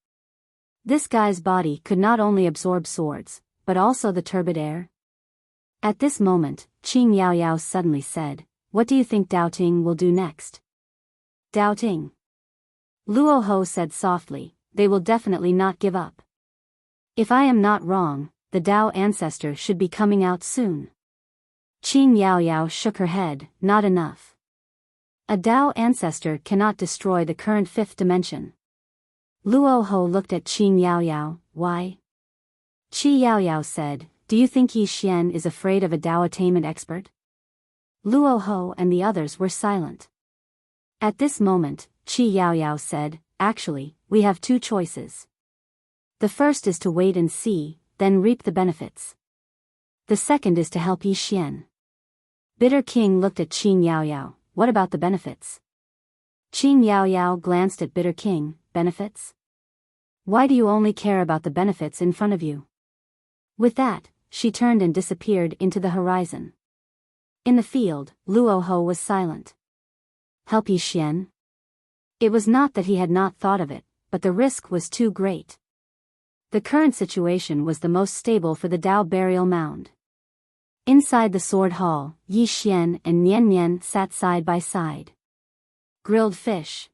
This guy's body could not only absorb swords, but also the turbid air. At this moment, Qing Yaoyao suddenly said, "What do you think Doubting will do next?" "Doubting?" Luoho said softly, "They will definitely not give up. If I am not wrong, the Dao ancestor should be coming out soon." Qing Yaoyao shook her head, "Not enough. A Dao ancestor cannot destroy the current fifth dimension." Luoho looked at Qing Yaoyao. "Why?" Qi Yaoyao said, "Do you think Yi Xian is afraid of a Dao attainment expert?" Luoho and the others were silent. At this moment, Qi Yaoyao said, "Actually, we have two choices. The first is to wait and see, then reap the benefits. The second is to help Yi Xian." Bitter King looked at Qing Yaoyao. "What about the benefits?" Qing Yaoyao glanced at Bitter King. "Benefits? Why do you only care about the benefits in front of you?" With that, she turned and disappeared into the horizon. In the field, Luoho was silent. Help Yi Xian? It was not that he had not thought of it, but the risk was too great. The current situation was the most stable for the Dao burial mound. Inside the sword hall, Yi Xian and Nian Nian sat side by side. Grilled fish.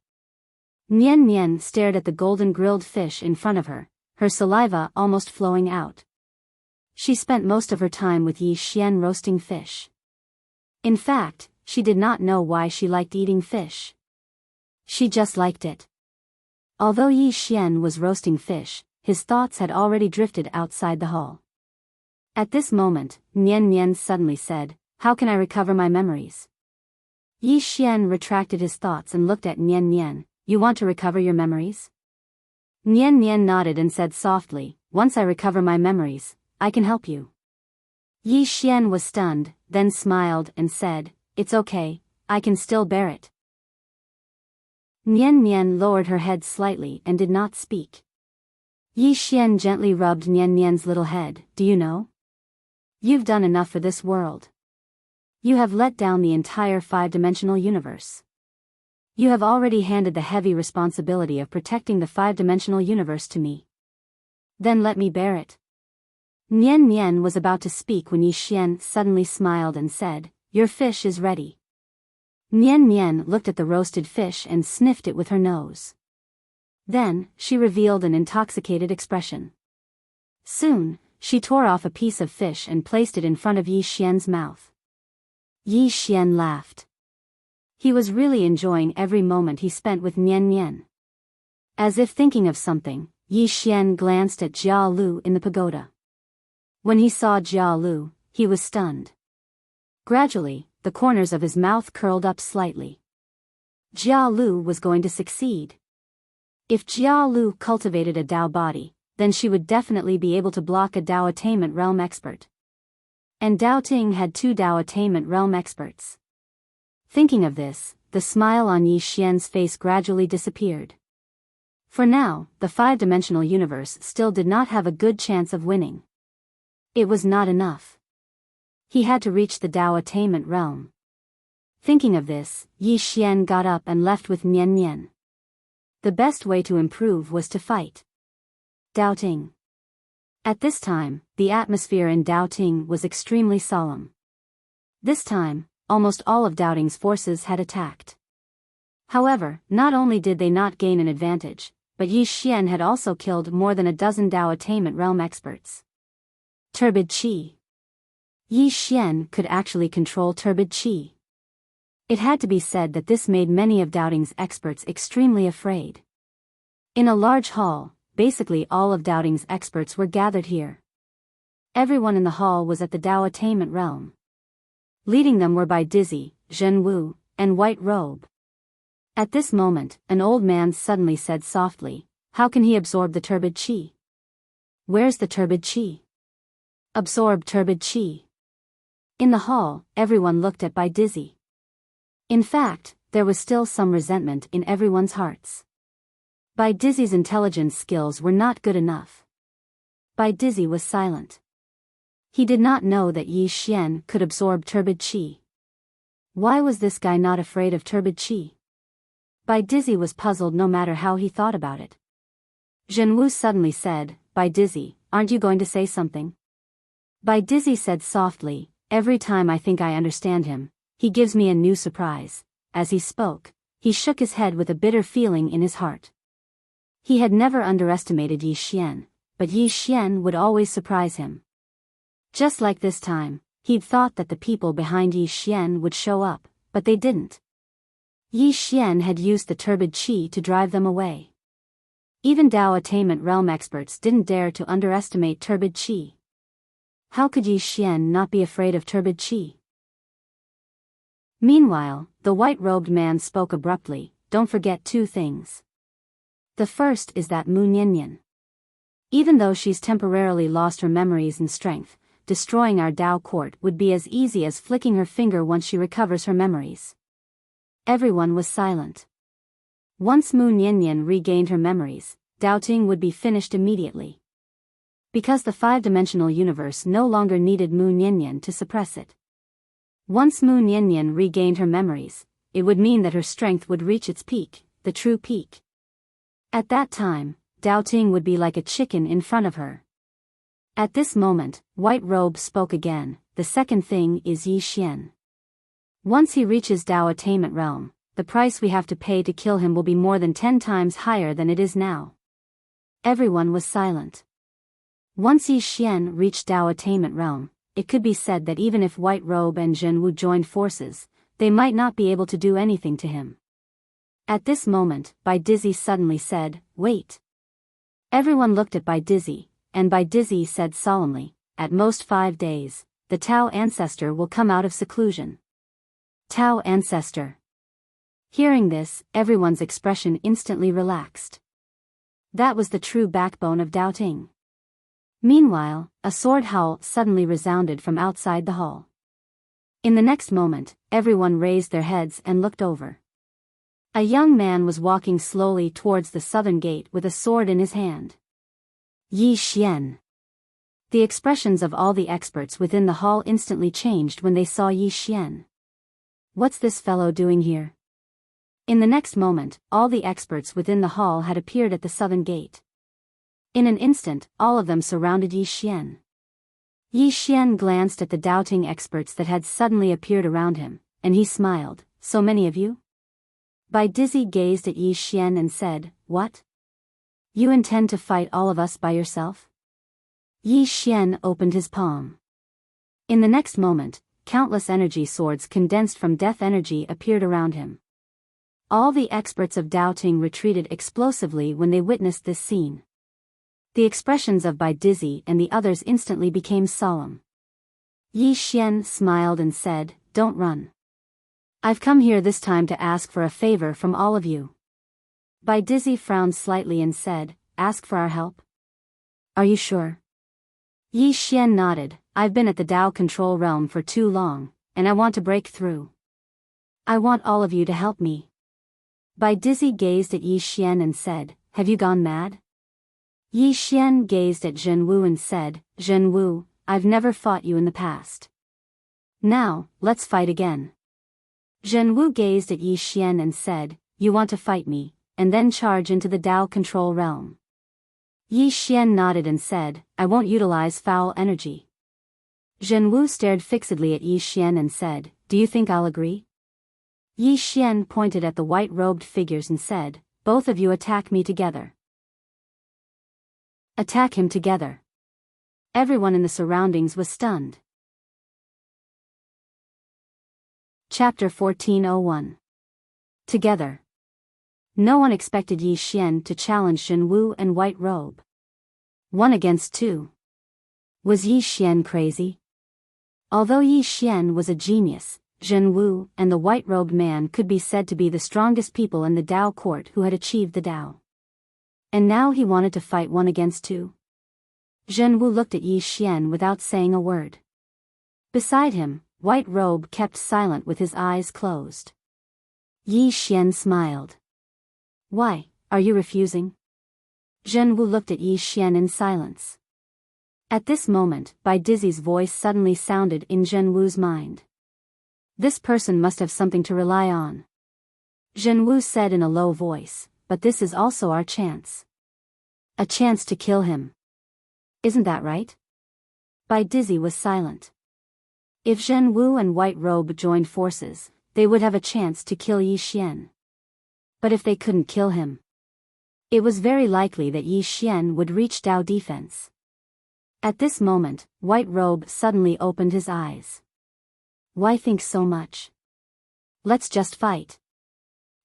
Nian Nian stared at the golden grilled fish in front of her, her saliva almost flowing out. She spent most of her time with Yi Xian roasting fish. In fact, she did not know why she liked eating fish. She just liked it. Although Yi Xian was roasting fish, his thoughts had already drifted outside the hall. At this moment, Nian Nian suddenly said, "How can I recover my memories?" Yi Xian retracted his thoughts and looked at Nian Nian. "You want to recover your memories?" Nian Nian nodded and said softly, "Once I recover my memories, I can help you." Yi Xian was stunned, then smiled and said, "It's okay, I can still bear it." Nian Nian lowered her head slightly and did not speak. Yi Xian gently rubbed Nian Nian's little head. "Do you know? You've done enough for this world. You have let down the entire five-dimensional universe. You have already handed the heavy responsibility of protecting the five-dimensional universe to me. Then let me bear it." Nian Nian was about to speak when Yi Xian suddenly smiled and said, "Your fish is ready." Nian Nian looked at the roasted fish and sniffed it with her nose. Then, she revealed an intoxicated expression. Soon, she tore off a piece of fish and placed it in front of Yi Xian's mouth. Yi Xian laughed. He was really enjoying every moment he spent with Nian Nian. As if thinking of something, Yi Xian glanced at Jia Lu in the pagoda. When he saw Jia Lu, he was stunned. Gradually, the corners of his mouth curled up slightly. Jia Lu was going to succeed. If Jia Lu cultivated a Dao body, then she would definitely be able to block a Dao attainment realm expert. And Dao Ting had 2 Dao attainment realm experts. Thinking of this, the smile on Yi Xian's face gradually disappeared. For now, the 5-dimensional universe still did not have a good chance of winning. It was not enough. He had to reach the Dao attainment realm. Thinking of this, Yi Xian got up and left with Nian Nian. The best way to improve was to fight. Doubting. At this time, the atmosphere in Doubting was extremely solemn. This time, almost all of Doubting's forces had attacked. However, not only did they not gain an advantage, but Yi Xian had also killed more than a dozen Dao attainment realm experts. Turbid Qi. Yi Xian could actually control turbid Qi. It had to be said that this made many of Doubting's experts extremely afraid. In a large hall, basically all of Doubting's experts were gathered here. Everyone in the hall was at the Dao attainment realm. Leading them were Bai Dizzy, Zhen Wu, and White Robe. At this moment, an old man suddenly said softly, "How can he absorb the turbid Qi? Where's the turbid Qi? Absorb turbid Qi." In the hall, everyone looked at Bai Dizzy. In fact, there was still some resentment in everyone's hearts. Bai Dizzy's intelligence skills were not good enough. Bai Dizzy was silent. He did not know that Yi Xian could absorb turbid Qi. Why was this guy not afraid of turbid Qi? Bai Dizzy was puzzled no matter how he thought about it. Zhen Wu suddenly said, "Bai Dizzy, aren't you going to say something?" Bai Dizzy said softly, "Every time I think I understand him, he gives me a new surprise." As he spoke, he shook his head with a bitter feeling in his heart. He had never underestimated Yi Xian, but Yi Xian would always surprise him. Just like this time, he'd thought that the people behind Yi Xian would show up, but they didn't. Yi Xian had used the turbid Qi to drive them away. Even Dao attainment realm experts didn't dare to underestimate turbid Qi. How could Yi Xian not be afraid of turbid Qi? Meanwhile, the white-robed man spoke abruptly, "Don't forget 2 things. The first is that Mu Niannian. Even though she's temporarily lost her memories and strength, destroying our Dao court would be as easy as flicking her finger once she recovers her memories." Everyone was silent. Once Mu Niannian regained her memories, Doubting would be finished immediately. Because the 5-dimensional universe no longer needed Mu Niannian to suppress it. Once Mu Niannian regained her memories, it would mean that her strength would reach its peak, the true peak. At that time, Doubting would be like a chicken in front of her. At this moment, White Robe spoke again, "The second thing is Yi Xian. Once he reaches Dao attainment realm, the price we have to pay to kill him will be more than 10 times higher than it is now." Everyone was silent. Once Yi Xian reached Dao attainment realm, it could be said that even if White Robe and Zhen Wu joined forces, they might not be able to do anything to him. At this moment, Bai Dizzy suddenly said, "Wait." Everyone looked at Bai Dizzy, and Bai Dizzy said solemnly, "At most 5 days, the Tao ancestor will come out of seclusion." Tao ancestor. Hearing this, everyone's expression instantly relaxed. That was the true backbone of Doubting. Meanwhile, a sword howl suddenly resounded from outside the hall. In the next moment, everyone raised their heads and looked over. A young man was walking slowly towards the southern gate with a sword in his hand. Yi Xian. The expressions of all the experts within the hall instantly changed when they saw Yi Xian. What's this fellow doing here? In the next moment, all the experts within the hall had appeared at the southern gate. In an instant, all of them surrounded Yi Xian. Yi Xian glanced at the doubting experts that had suddenly appeared around him, and he smiled. "So many of you?" Bai Dizzy gazed at Yi Xian and said, "What? You intend to fight all of us by yourself?" Yi Xian opened his palm. In the next moment, countless energy swords condensed from death energy appeared around him. All the experts of doubting retreated explosively when they witnessed this scene. The expressions of Bai Dizzy and the others instantly became solemn. Yi Xian smiled and said, "Don't run. I've come here this time to ask for a favor from all of you. Bai Dizzy frowned slightly and said, ask for our help? Are you sure? Yi Xian nodded, I've been at the Dao control realm for too long, and I want to break through. I want all of you to help me. Bai Dizzy gazed at Yi Xian and said, have you gone mad? Yi Xian gazed at Zhen Wu and said, Zhen Wu, I've never fought you in the past. Now, let's fight again. Zhen Wu gazed at Yi Xian and said, you want to fight me, and then charge into the Dao control realm. Yi Xian nodded and said, I won't utilize foul energy. Zhen Wu stared fixedly at Yi Xian and said, do you think I'll agree? Yi Xian pointed at the white-robed figures and said, both of you attack me together. Attack him together. Everyone in the surroundings was stunned. Chapter 1401. Together. No one expected Yi Xian to challenge Zhen Wu and White Robe. 1 against 2. Was Yi Xian crazy? Although Yi Xian was a genius, Zhen Wu and the white-robed man could be said to be the strongest people in the Dao court who had achieved the Dao. And now he wanted to fight 1 against 2. Zhen Wu looked at Yi Xian without saying a word. Beside him, White Robe kept silent with his eyes closed. Yi Xian smiled. Why, are you refusing? Zhen Wu looked at Yi Xian in silence. At this moment, Bai Dizzy's voice suddenly sounded in Zhen Wu's mind. This person must have something to rely on. Zhen Wu said in a low voice, but this is also our chance. A chance to kill him. Isn't that right? Bai Dizzy was silent. If Zhen Wu and White Robe joined forces, they would have a chance to kill Yi Xian. But if they couldn't kill him, it was very likely that Yi Xian would reach Dao defense. At this moment, White Robe suddenly opened his eyes. Why think so much? Let's just fight.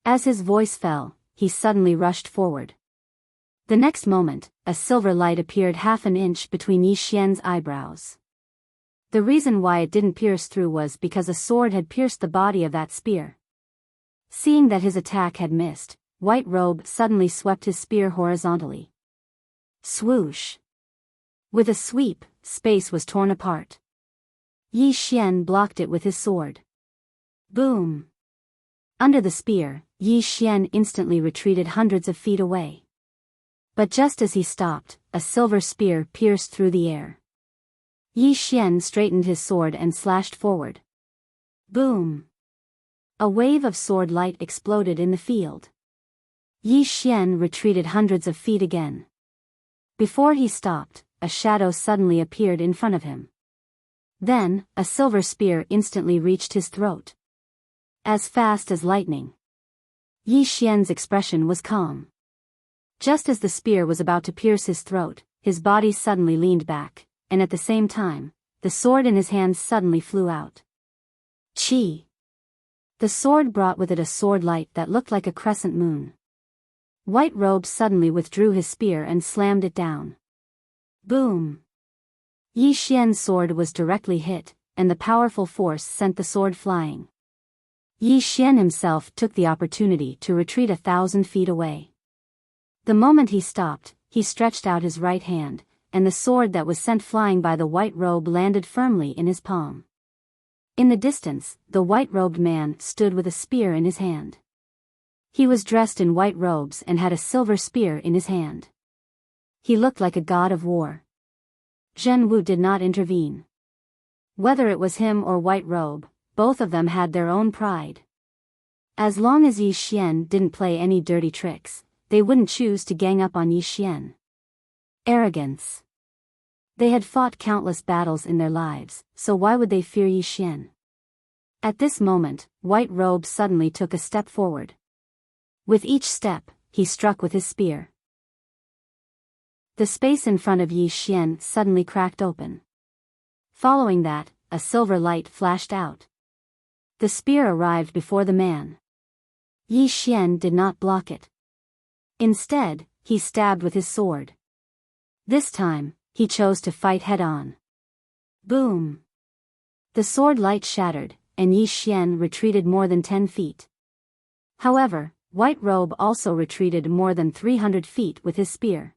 As his voice fell, he suddenly rushed forward. The next moment, a silver light appeared half an inch between Yi Xian's eyebrows. The reason why it didn't pierce through was because a sword had pierced the body of that spear. Seeing that his attack had missed, White Robe suddenly swept his spear horizontally. Swoosh! With a sweep, space was torn apart. Yi Xian blocked it with his sword. Boom! Under the spear, Yi Xian instantly retreated hundreds of feet away. But just as he stopped, a silver spear pierced through the air. Yi Xian straightened his sword and slashed forward. Boom! A wave of sword light exploded in the field. Yi Xian retreated hundreds of feet again. Before he stopped, a shadow suddenly appeared in front of him. Then, a silver spear instantly reached his throat. As fast as lightning. Yi Xian's expression was calm. Just as the spear was about to pierce his throat, his body suddenly leaned back, and at the same time, the sword in his hands suddenly flew out. Chi! The sword brought with it a sword light that looked like a crescent moon. White Robe suddenly withdrew his spear and slammed it down. Boom! Yi Xian's sword was directly hit, and the powerful force sent the sword flying. Yi Xian himself took the opportunity to retreat 1,000 feet away. The moment he stopped, he stretched out his right hand, and the sword that was sent flying by the White Robe landed firmly in his palm. In the distance, the white-robed man stood with a spear in his hand. He was dressed in white robes and had a silver spear in his hand. He looked like a god of war. Zhen Wu did not intervene. Whether it was him or White Robe, both of them had their own pride. As long as Yi Xian didn't play any dirty tricks, they wouldn't choose to gang up on Yi Xian. Arrogance. They had fought countless battles in their lives, so why would they fear Yi Xian? At this moment, White Robe suddenly took a step forward. With each step, he struck with his spear. The space in front of Yi Xian suddenly cracked open. Following that, a silver light flashed out. The spear arrived before the man. Yi Xian did not block it. Instead, he stabbed with his sword. This time, he chose to fight head-on. Boom! The sword light shattered, and Yi Xian retreated more than 10 feet. However, White Robe also retreated more than 300 feet with his spear.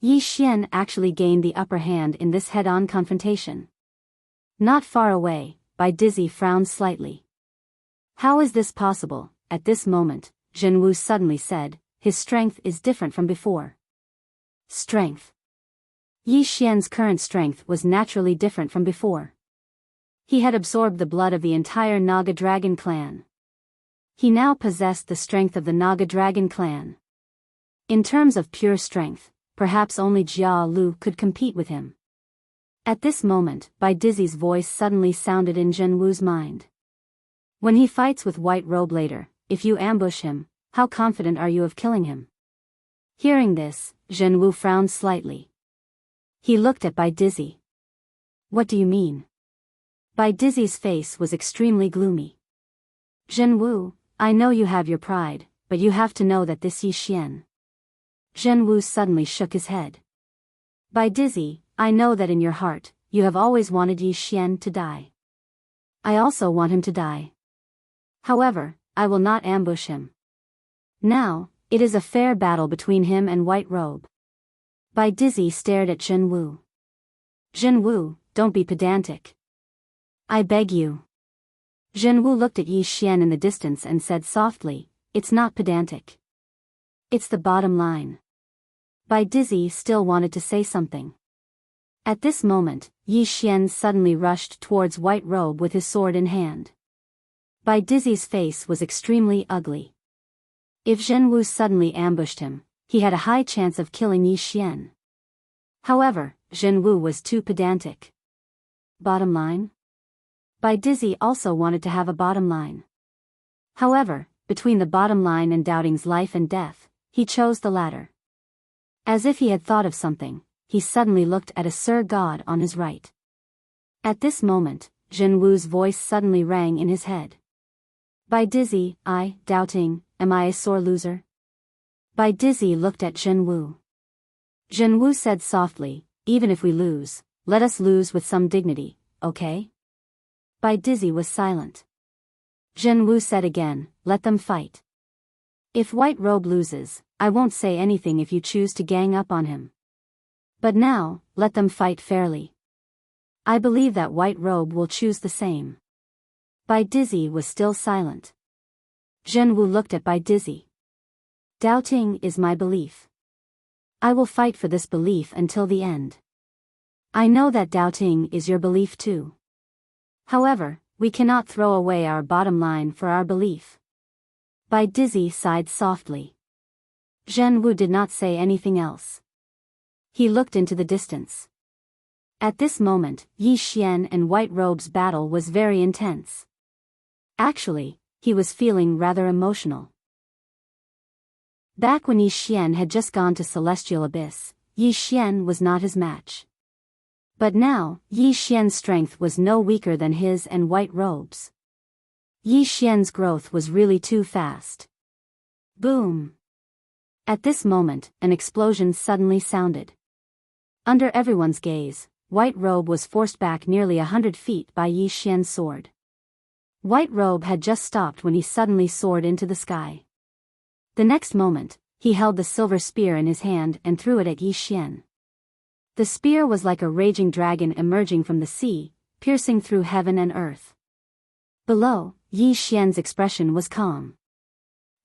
Yi Xian actually gained the upper hand in this head-on confrontation. Not far away, Bai Dizzy frowned slightly. How is this possible? At this moment, Zhenwu suddenly said, his strength is different from before. Strength. Yi Xian's current strength was naturally different from before. He had absorbed the blood of the entire Naga Dragon clan. He now possessed the strength of the Naga Dragon clan. In terms of pure strength, perhaps only Jia Lu could compete with him. At this moment, Bai Dizzy's voice suddenly sounded in Zhenwu's mind. When he fights with White Robe later, if you ambush him, how confident are you of killing him? Hearing this, Zhenwu frowned slightly. He looked at Bai Dizzy. What do you mean? Bai Dizzy's face was extremely gloomy. Zhenwu, I know you have your pride, but you have to know that this Yi Xian. Zhenwu suddenly shook his head. Bai Dizzy, I know that in your heart, you have always wanted Yi Xian to die. I also want him to die. However, I will not ambush him. Now, it is a fair battle between him and White Robe. Bai Dizzy stared at Zhenwu. Zhenwu, don't be pedantic. I beg you. Zhenwu looked at Yi Xian in the distance and said softly, it's not pedantic. It's the bottom line. Bai Dizzy still wanted to say something. At this moment, Yi Xian suddenly rushed towards White Robe with his sword in hand. Bai Dizzy's face was extremely ugly. If Zhenwu suddenly ambushed him, he had a high chance of killing Yi Xian. However, Zhenwu was too pedantic. Bottom line? Bai Dizzy also wanted to have a bottom line. However, between the bottom line and Doubting's life and death, he chose the latter. As if he had thought of something, he suddenly looked at a Sir God on his right. At this moment, Zhenwu's voice suddenly rang in his head. Bai Dizzy, Doubting, am I a sore loser? Bai Dizzy looked at Zhenwu. Zhenwu said softly, even if we lose, let us lose with some dignity, okay? Bai Dizzy was silent. Zhenwu said again, let them fight. If White Robe loses, I won't say anything if you choose to gang up on him. But now, let them fight fairly. I believe that White Robe will choose the same. Bai Dizzy was still silent. Zhenwu looked at Bai Dizzy. Doubting is my belief. I will fight for this belief until the end. I know that doubting is your belief too. However, we cannot throw away our bottom line for our belief. Bai Dizzy sighed softly. Zhenwu did not say anything else. He looked into the distance. At this moment, Yi Xian and White Robe's battle was very intense. Actually, he was feeling rather emotional. Back when Yi Xian had just gone to Celestial Abyss, Yi Xian was not his match. But now, Yi Xian's strength was no weaker than his and White Robe's. Yi Xian's growth was really too fast. Boom! At this moment, an explosion suddenly sounded. Under everyone's gaze, White Robe was forced back nearly 100 feet by Yi Xian's sword. White Robe had just stopped when he suddenly soared into the sky. The next moment, he held the silver spear in his hand and threw it at Yi Xian. The spear was like a raging dragon emerging from the sea, piercing through heaven and earth. Below, Yi Xian's expression was calm.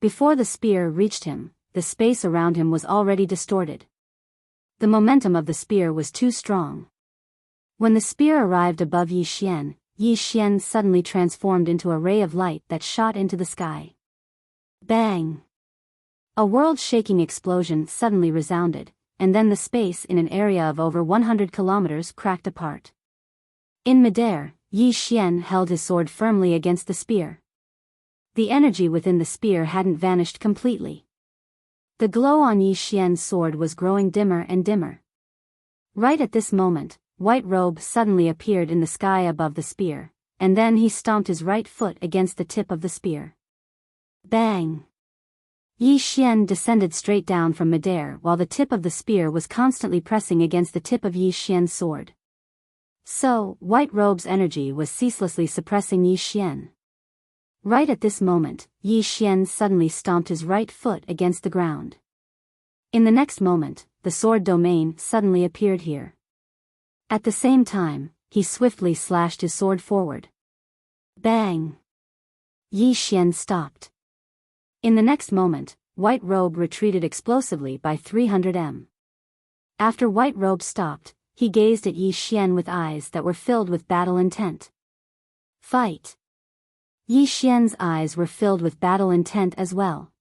Before the spear reached him, the space around him was already distorted. The momentum of the spear was too strong. When the spear arrived above Yi Xian suddenly transformed into a ray of light that shot into the sky. Bang! A world-shaking explosion suddenly resounded, and then the space in an area of over 100 kilometers cracked apart. In midair, Yi Xian held his sword firmly against the spear. The energy within the spear hadn't vanished completely. The glow on Yi Xian's sword was growing dimmer and dimmer. Right at this moment, White Robe suddenly appeared in the sky above the spear, and then he stomped his right foot against the tip of the spear. Bang! Yi Xian descended straight down from midair while the tip of the spear was constantly pressing against the tip of Yi Xian's sword. So, White Robe's energy was ceaselessly suppressing Yi Xian. Right at this moment, Yi Xian suddenly stomped his right foot against the ground. In the next moment, the sword domain suddenly appeared here. At the same time, he swiftly slashed his sword forward. Bang! Yi Xian stopped. In the next moment, White Robe retreated explosively by 300 m. After White Robe stopped, he gazed at Yi Xian with eyes that were filled with battle intent. Fight! Yi Xian's eyes were filled with battle intent as well.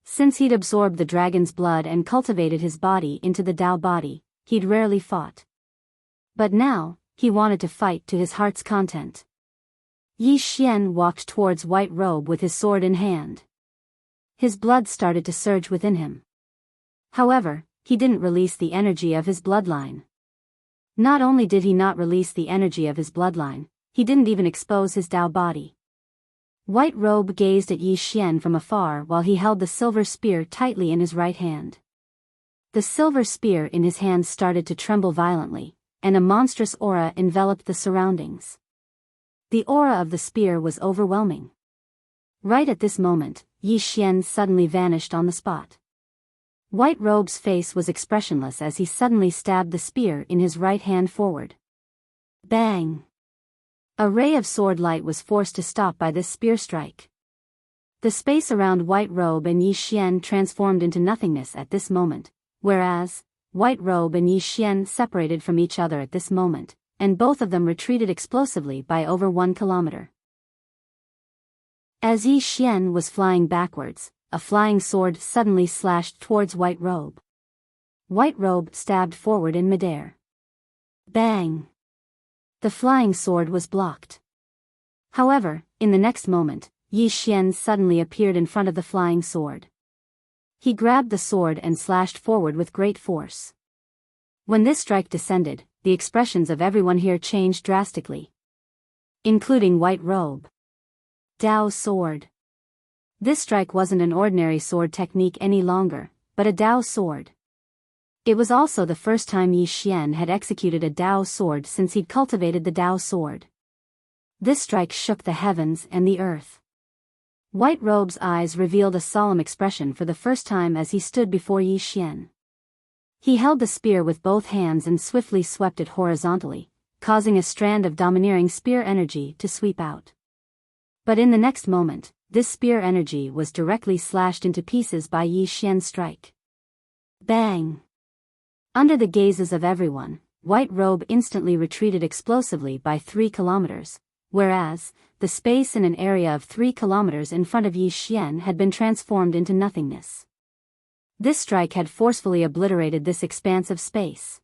Since he'd absorbed the dragon's blood and cultivated his body into the Tao body, he'd rarely fought. But now, he wanted to fight to his heart's content. Yi Xian walked towards White Robe with his sword in hand. His blood started to surge within him. However, he didn't release the energy of his bloodline. Not only did he not release the energy of his bloodline, he didn't even expose his Tao body. White Robe gazed at Yi Xian from afar while he held the silver spear tightly in his right hand. The silver spear in his hand started to tremble violently, and a monstrous aura enveloped the surroundings. The aura of the spear was overwhelming. Right at this moment, Yi Xian suddenly vanished on the spot. White Robe's face was expressionless as he suddenly stabbed the spear in his right hand forward. Bang! A ray of sword light was forced to stop by this spear strike. The space around White Robe and Yi Xian transformed into nothingness at this moment, whereas, White Robe and Yi Xian separated from each other at this moment, and both of them retreated explosively by over 1 kilometer. As Yi Xian was flying backwards, a flying sword suddenly slashed towards White Robe. White Robe stabbed forward in midair. Bang! The flying sword was blocked. However, in the next moment, Yi Xian suddenly appeared in front of the flying sword. He grabbed the sword and slashed forward with great force. When this strike descended, the expressions of everyone here changed drastically. Including White Robe. Tao sword. This strike wasn't an ordinary sword technique any longer, but a Tao sword. It was also the first time Yi Xian had executed a Tao sword since he'd cultivated the Tao sword. This strike shook the heavens and the earth. White Robe's eyes revealed a solemn expression for the first time as he stood before Yi Xian. He held the spear with both hands and swiftly swept it horizontally, causing a strand of domineering spear energy to sweep out. But in the next moment, this spear energy was directly slashed into pieces by Yi Xian's strike. Bang! Under the gazes of everyone, White Robe instantly retreated explosively by 3 kilometers, whereas, the space in an area of 3 kilometers in front of Yi Xian had been transformed into nothingness. This strike had forcefully obliterated this expanse of space.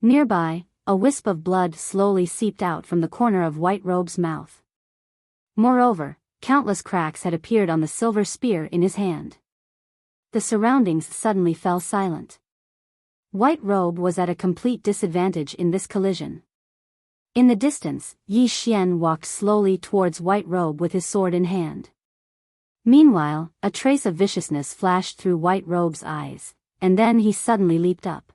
Nearby, a wisp of blood slowly seeped out from the corner of White Robe's mouth. Moreover, countless cracks had appeared on the silver spear in his hand. The surroundings suddenly fell silent. White Robe was at a complete disadvantage in this collision. In the distance, Yi Xian walked slowly towards White Robe with his sword in hand. Meanwhile, a trace of viciousness flashed through White Robe's eyes, and then he suddenly leaped up.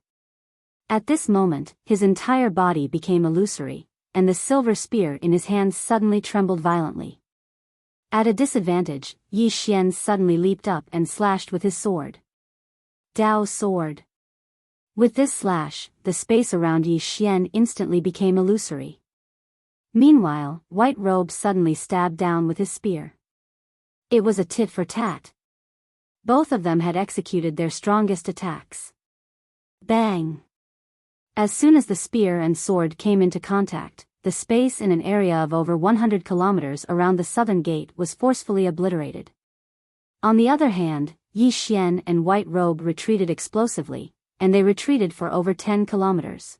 At this moment, his entire body became illusory, and the silver spear in his hand suddenly trembled violently. At a disadvantage, Yi Xian suddenly leaped up and slashed with his sword. Tao sword. With this slash, the space around Yi Xian instantly became illusory. Meanwhile, White Robe suddenly stabbed down with his spear. It was a tit for tat. Both of them had executed their strongest attacks. Bang! As soon as the spear and sword came into contact, the space in an area of over 100 kilometers around the southern gate was forcefully obliterated. On the other hand, Yi Xian and White Robe retreated explosively, and they retreated for over 10 kilometers.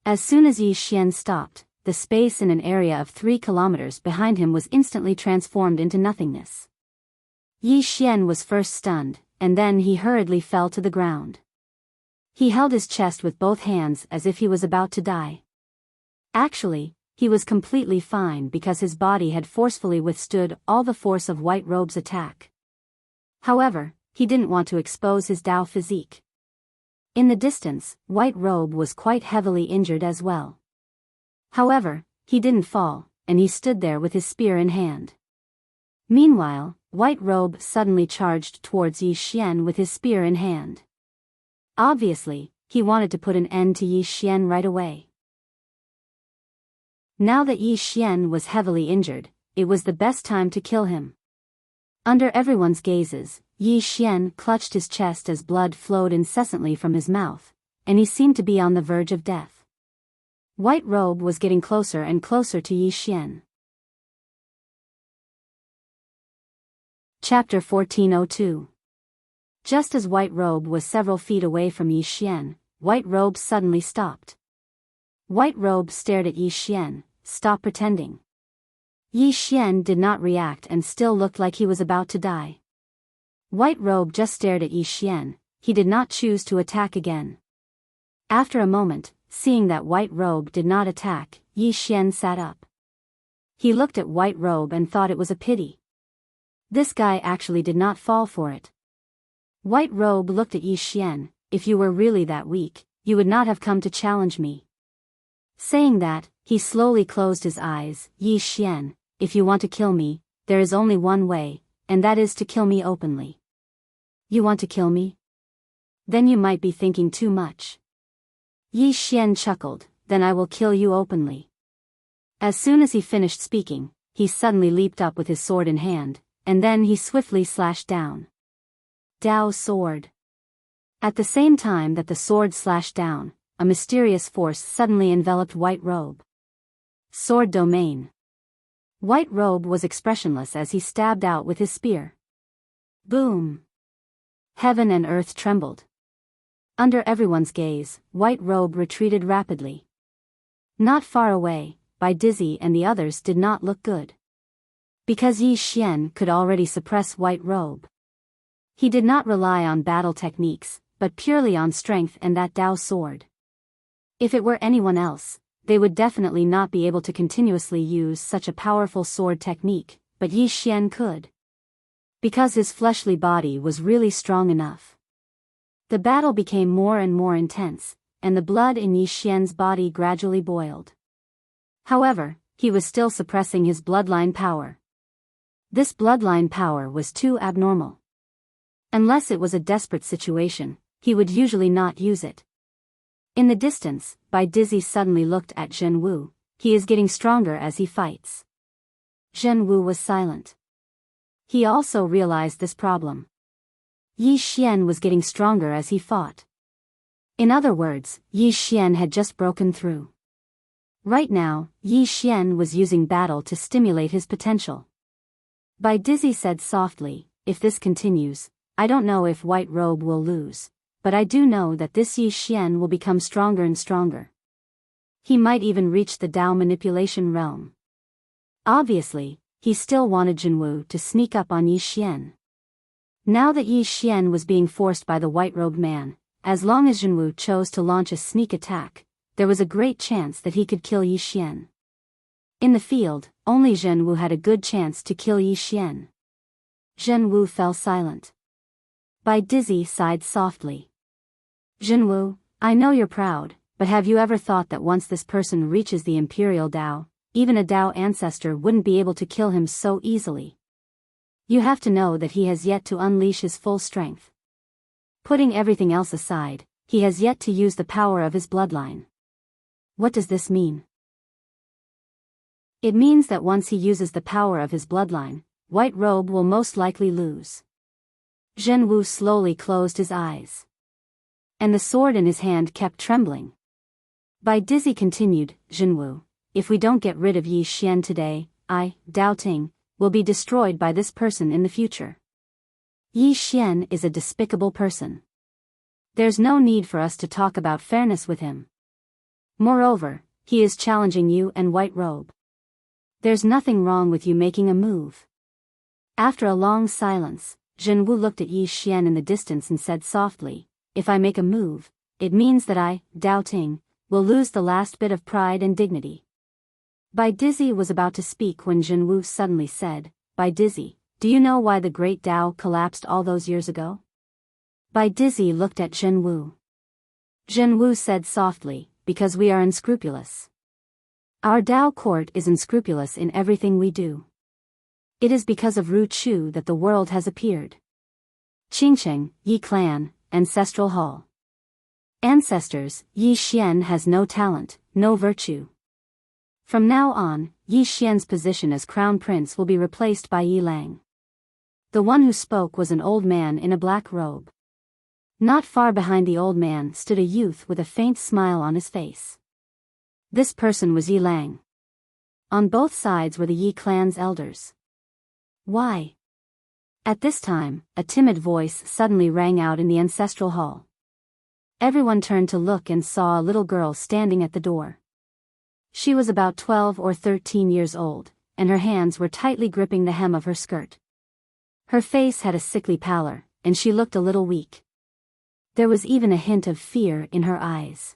As soon as Yi Xian stopped, the space in an area of 3 kilometers behind him was instantly transformed into nothingness. Yi Xian was first stunned, and then he hurriedly fell to the ground. He held his chest with both hands as if he was about to die. Actually, he was completely fine because his body had forcefully withstood all the force of White Robe's attack. However, he didn't want to expose his Tao physique. In the distance, White Robe was quite heavily injured as well. However, he didn't fall, and he stood there with his spear in hand. Meanwhile, White Robe suddenly charged towards Yi Xian with his spear in hand. Obviously, he wanted to put an end to Yi Xian right away. Now that Yi Xian was heavily injured, it was the best time to kill him. Under everyone's gazes, Yi Xian clutched his chest as blood flowed incessantly from his mouth, and he seemed to be on the verge of death. White Robe was getting closer and closer to Yi Xian. Chapter 1402. Just as White Robe was several feet away from Yi Xian, White Robe suddenly stopped. White Robe stared at Yi Xian. "Stop pretending." Yi Xian did not react and still looked like he was about to die. White Robe just stared at Yi Xian. He did not choose to attack again. After a moment, seeing that White Robe did not attack, Yi Xian sat up. He looked at White Robe and thought it was a pity. This guy actually did not fall for it. White Robe looked at Yi Xian. "If you were really that weak, you would not have come to challenge me." Saying that, he slowly closed his eyes. "Yi Xian, if you want to kill me, there is only one way, and that is to kill me openly." "You want to kill me? Then you might be thinking too much." Yi Xian chuckled. "Then I will kill you openly." As soon as he finished speaking, he suddenly leaped up with his sword in hand, and then he swiftly slashed down. Dao sword. At the same time that the sword slashed down, a mysterious force suddenly enveloped White Robe. Sword domain. White Robe was expressionless as he stabbed out with his spear. Boom! Heaven and earth trembled. Under everyone's gaze, White Robe retreated rapidly. Not far away, Bai Dizzy and the others did not look good. Because Yi Xian could already suppress White Robe. He did not rely on battle techniques, but purely on strength and that Dao sword. If it were anyone else, they would definitely not be able to continuously use such a powerful sword technique, but Yi Xian could. Because his fleshly body was really strong enough. The battle became more and more intense, and the blood in Yi Xian's body gradually boiled. However, he was still suppressing his bloodline power. This bloodline power was too abnormal. Unless it was a desperate situation, he would usually not use it. In the distance, Bai Dizzy suddenly looked at Zhen Wu. He is getting stronger as he fights. Zhen Wu was silent. He also realized this problem. Yi Xian was getting stronger as he fought. In other words, Yi Xian had just broken through. Right now, Yi Xian was using battle to stimulate his potential. Bai Dizzy said softly, "If this continues, I don't know if White Robe will lose, but I do know that this Yi Xian will become stronger and stronger. He might even reach the Dao manipulation realm." Obviously, he still wanted Jinwu to sneak up on Yi Xian. Now that Yi Xian was being forced by the white-robed man, as long as Jinwu chose to launch a sneak attack, there was a great chance that he could kill Yi Xian. In the field, only Zhenwu had a good chance to kill Yi Xian. Zhenwu fell silent. Bai Dizzy sighed softly. "Zhenwu, I know you're proud, but have you ever thought that once this person reaches the Imperial Dao, even a Dao ancestor wouldn't be able to kill him so easily? You have to know that he has yet to unleash his full strength. Putting everything else aside, he has yet to use the power of his bloodline." What does this mean? It means that once he uses the power of his bloodline, White Robe will most likely lose. Zhenwu slowly closed his eyes. And the sword in his hand kept trembling. Bai Dizzy continued, "Zhenwu, if we don't get rid of Yi Xian today, Doubting, will be destroyed by this person in the future. Yi Xian is a despicable person. There's no need for us to talk about fairness with him. Moreover, he is challenging you and White Robe. There's nothing wrong with you making a move." After a long silence, Zhenwu looked at Yi Xian in the distance and said softly, "If I make a move, it means that Doubting, will lose the last bit of pride and dignity." Bai Dizzy was about to speak when Zhenwu suddenly said, "Bai Dizzy, do you know why the Great Dao collapsed all those years ago?" Bai Dizzy looked at Zhenwu. Zhenwu said softly, "Because we are unscrupulous." Our Tao court is unscrupulous in everything we do. It is because of Ru Chu that the world has appeared. Qingcheng, Yi Clan, Ancestral Hall. Ancestors, Yi Xian has no talent, no virtue. From now on, Yi Xian's position as crown prince will be replaced by Yi Lang. The one who spoke was an old man in a black robe. Not far behind the old man stood a youth with a faint smile on his face. This person was Yi Lang. On both sides were the Yi clan's elders. Why? At this time, a timid voice suddenly rang out in the ancestral hall. Everyone turned to look and saw a little girl standing at the door. She was about 12 or 13 years old, and her hands were tightly gripping the hem of her skirt. Her face had a sickly pallor, and she looked a little weak. There was even a hint of fear in her eyes.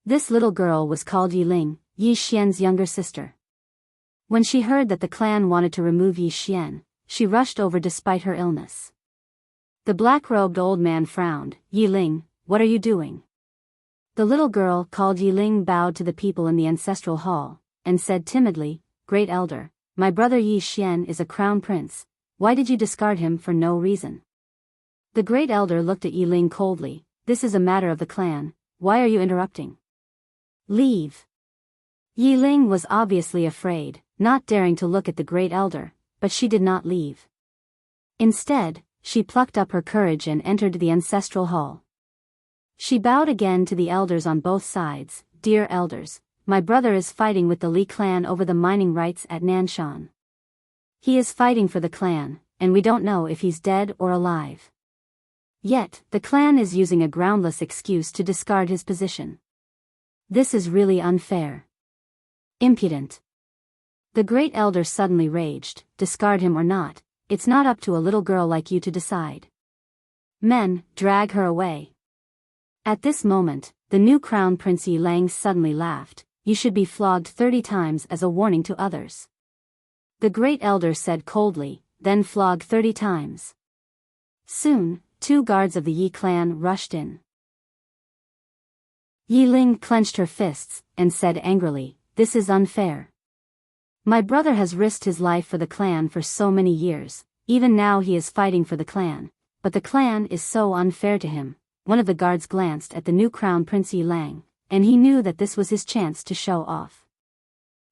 This little girl was called Yi Ling, Yi Xian's younger sister. When she heard that the clan wanted to remove Yi Xian, she rushed over despite her illness. The black-robed old man frowned. Yi Ling, what are you doing? The little girl called Yi Ling bowed to the people in the ancestral hall, and said timidly, Great Elder, my brother Yi Xian is a crown prince. Why did you discard him for no reason? The Great Elder looked at Yi Ling coldly. This is a matter of the clan. Why are you interrupting? Leave. Yi Ling was obviously afraid, not daring to look at the Great Elder, but she did not leave. Instead, she plucked up her courage and entered the ancestral hall. She bowed again to the elders on both sides. Dear elders, my brother is fighting with the Li clan over the mining rights at Nanshan. He is fighting for the clan, and we don't know if he's dead or alive. Yet, the clan is using a groundless excuse to discard his position. This is really unfair. Impudent. The Great Elder suddenly raged. Discard him or not, it's not up to a little girl like you to decide. Men, drag her away. At this moment, the new crown prince Yi Lang suddenly laughed. You should be flogged 30 times as a warning to others. The Great Elder said coldly, then flog 30 times. Soon, 2 guards of the Yi clan rushed in. Yi Ling clenched her fists, and said angrily, This is unfair. My brother has risked his life for the clan for so many years, even now he is fighting for the clan, but the clan is so unfair to him. One of the guards glanced at the new crown prince Yi Lang, and he knew that this was his chance to show off.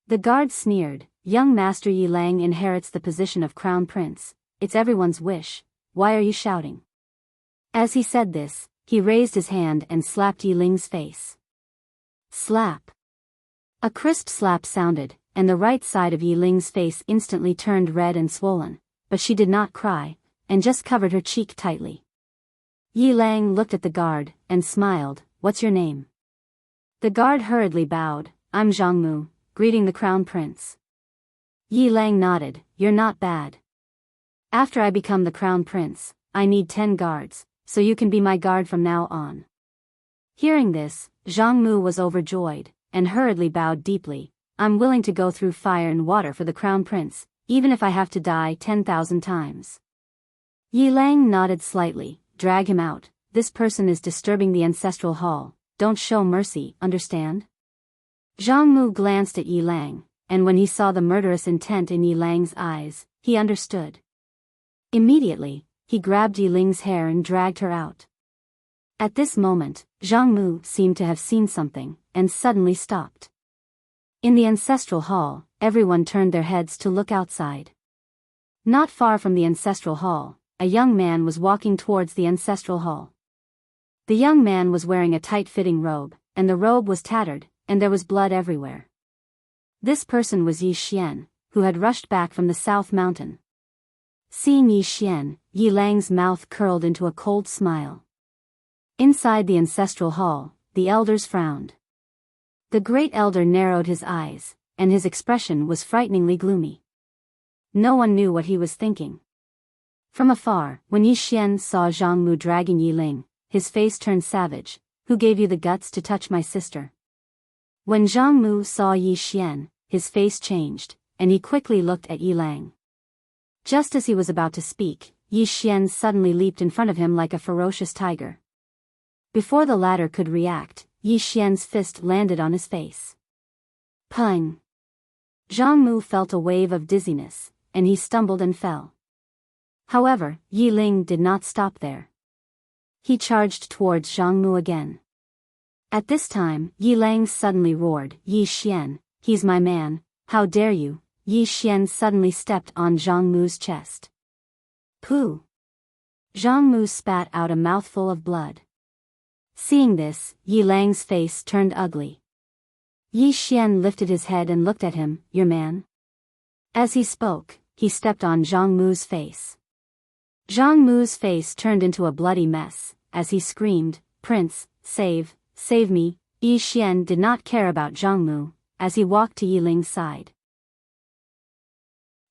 The guard sneered, Young Master Yi Lang inherits the position of crown prince, it's everyone's wish, why are you shouting? As he said this, he raised his hand and slapped Yi Ling's face. Slap. A crisp slap sounded, and the right side of Yi Ling's face instantly turned red and swollen, but she did not cry, and just covered her cheek tightly. Yi Lang looked at the guard, and smiled, What's your name? The guard hurriedly bowed, I'm Zhang Mu, greeting the crown prince. Yi Lang nodded, You're not bad. After I become the crown prince, I need 10 guards, so you can be my guard from now on. Hearing this, Zhang Mu was overjoyed, and hurriedly bowed deeply, I'm willing to go through fire and water for the crown prince, even if I have to die 10,000 times. Yi Lang nodded slightly, Drag him out, this person is disturbing the ancestral hall, don't show mercy, understand? Zhang Mu glanced at Yi Lang, and when he saw the murderous intent in Yi Lang's eyes, he understood. Immediately, he grabbed Yi Ling's hair and dragged her out. At this moment, Zhang Mu seemed to have seen something, and suddenly stopped. In the ancestral hall, everyone turned their heads to look outside. Not far from the ancestral hall, a young man was walking towards the ancestral hall. The young man was wearing a tight-fitting robe, and the robe was tattered, and there was blood everywhere. This person was Yi Xian, who had rushed back from the South Mountain. Seeing Yi Xian, Yi Lang's mouth curled into a cold smile. Inside the ancestral hall, the elders frowned. The Great Elder narrowed his eyes, and his expression was frighteningly gloomy. No one knew what he was thinking. From afar, when Yi Xian saw Zhang Mu dragging Yi Ling, his face turned savage. Who gave you the guts to touch my sister? When Zhang Mu saw Yi Xian, his face changed, and he quickly looked at Yi Lang. Just as he was about to speak, Yi Xian suddenly leaped in front of him like a ferocious tiger. Before the latter could react, Yi Xian's fist landed on his face. Pung! Zhang Mu felt a wave of dizziness, and he stumbled and fell. However, Yi Ling did not stop there. He charged towards Zhang Mu again. At this time, Yi Lang suddenly roared, "Yi Xian, he's my man, how dare you!" Yi Xian suddenly stepped on Zhang Mu's chest. Pooh! Zhang Mu spat out a mouthful of blood. Seeing this, Yi Lang's face turned ugly. Yi Xian lifted his head and looked at him, "Your man?" As he spoke, he stepped on Zhang Mu's face. Zhang Mu's face turned into a bloody mess, as he screamed, "Prince, save me!" Yi Xian did not care about Zhang Mu, as he walked to Yi Ling's side.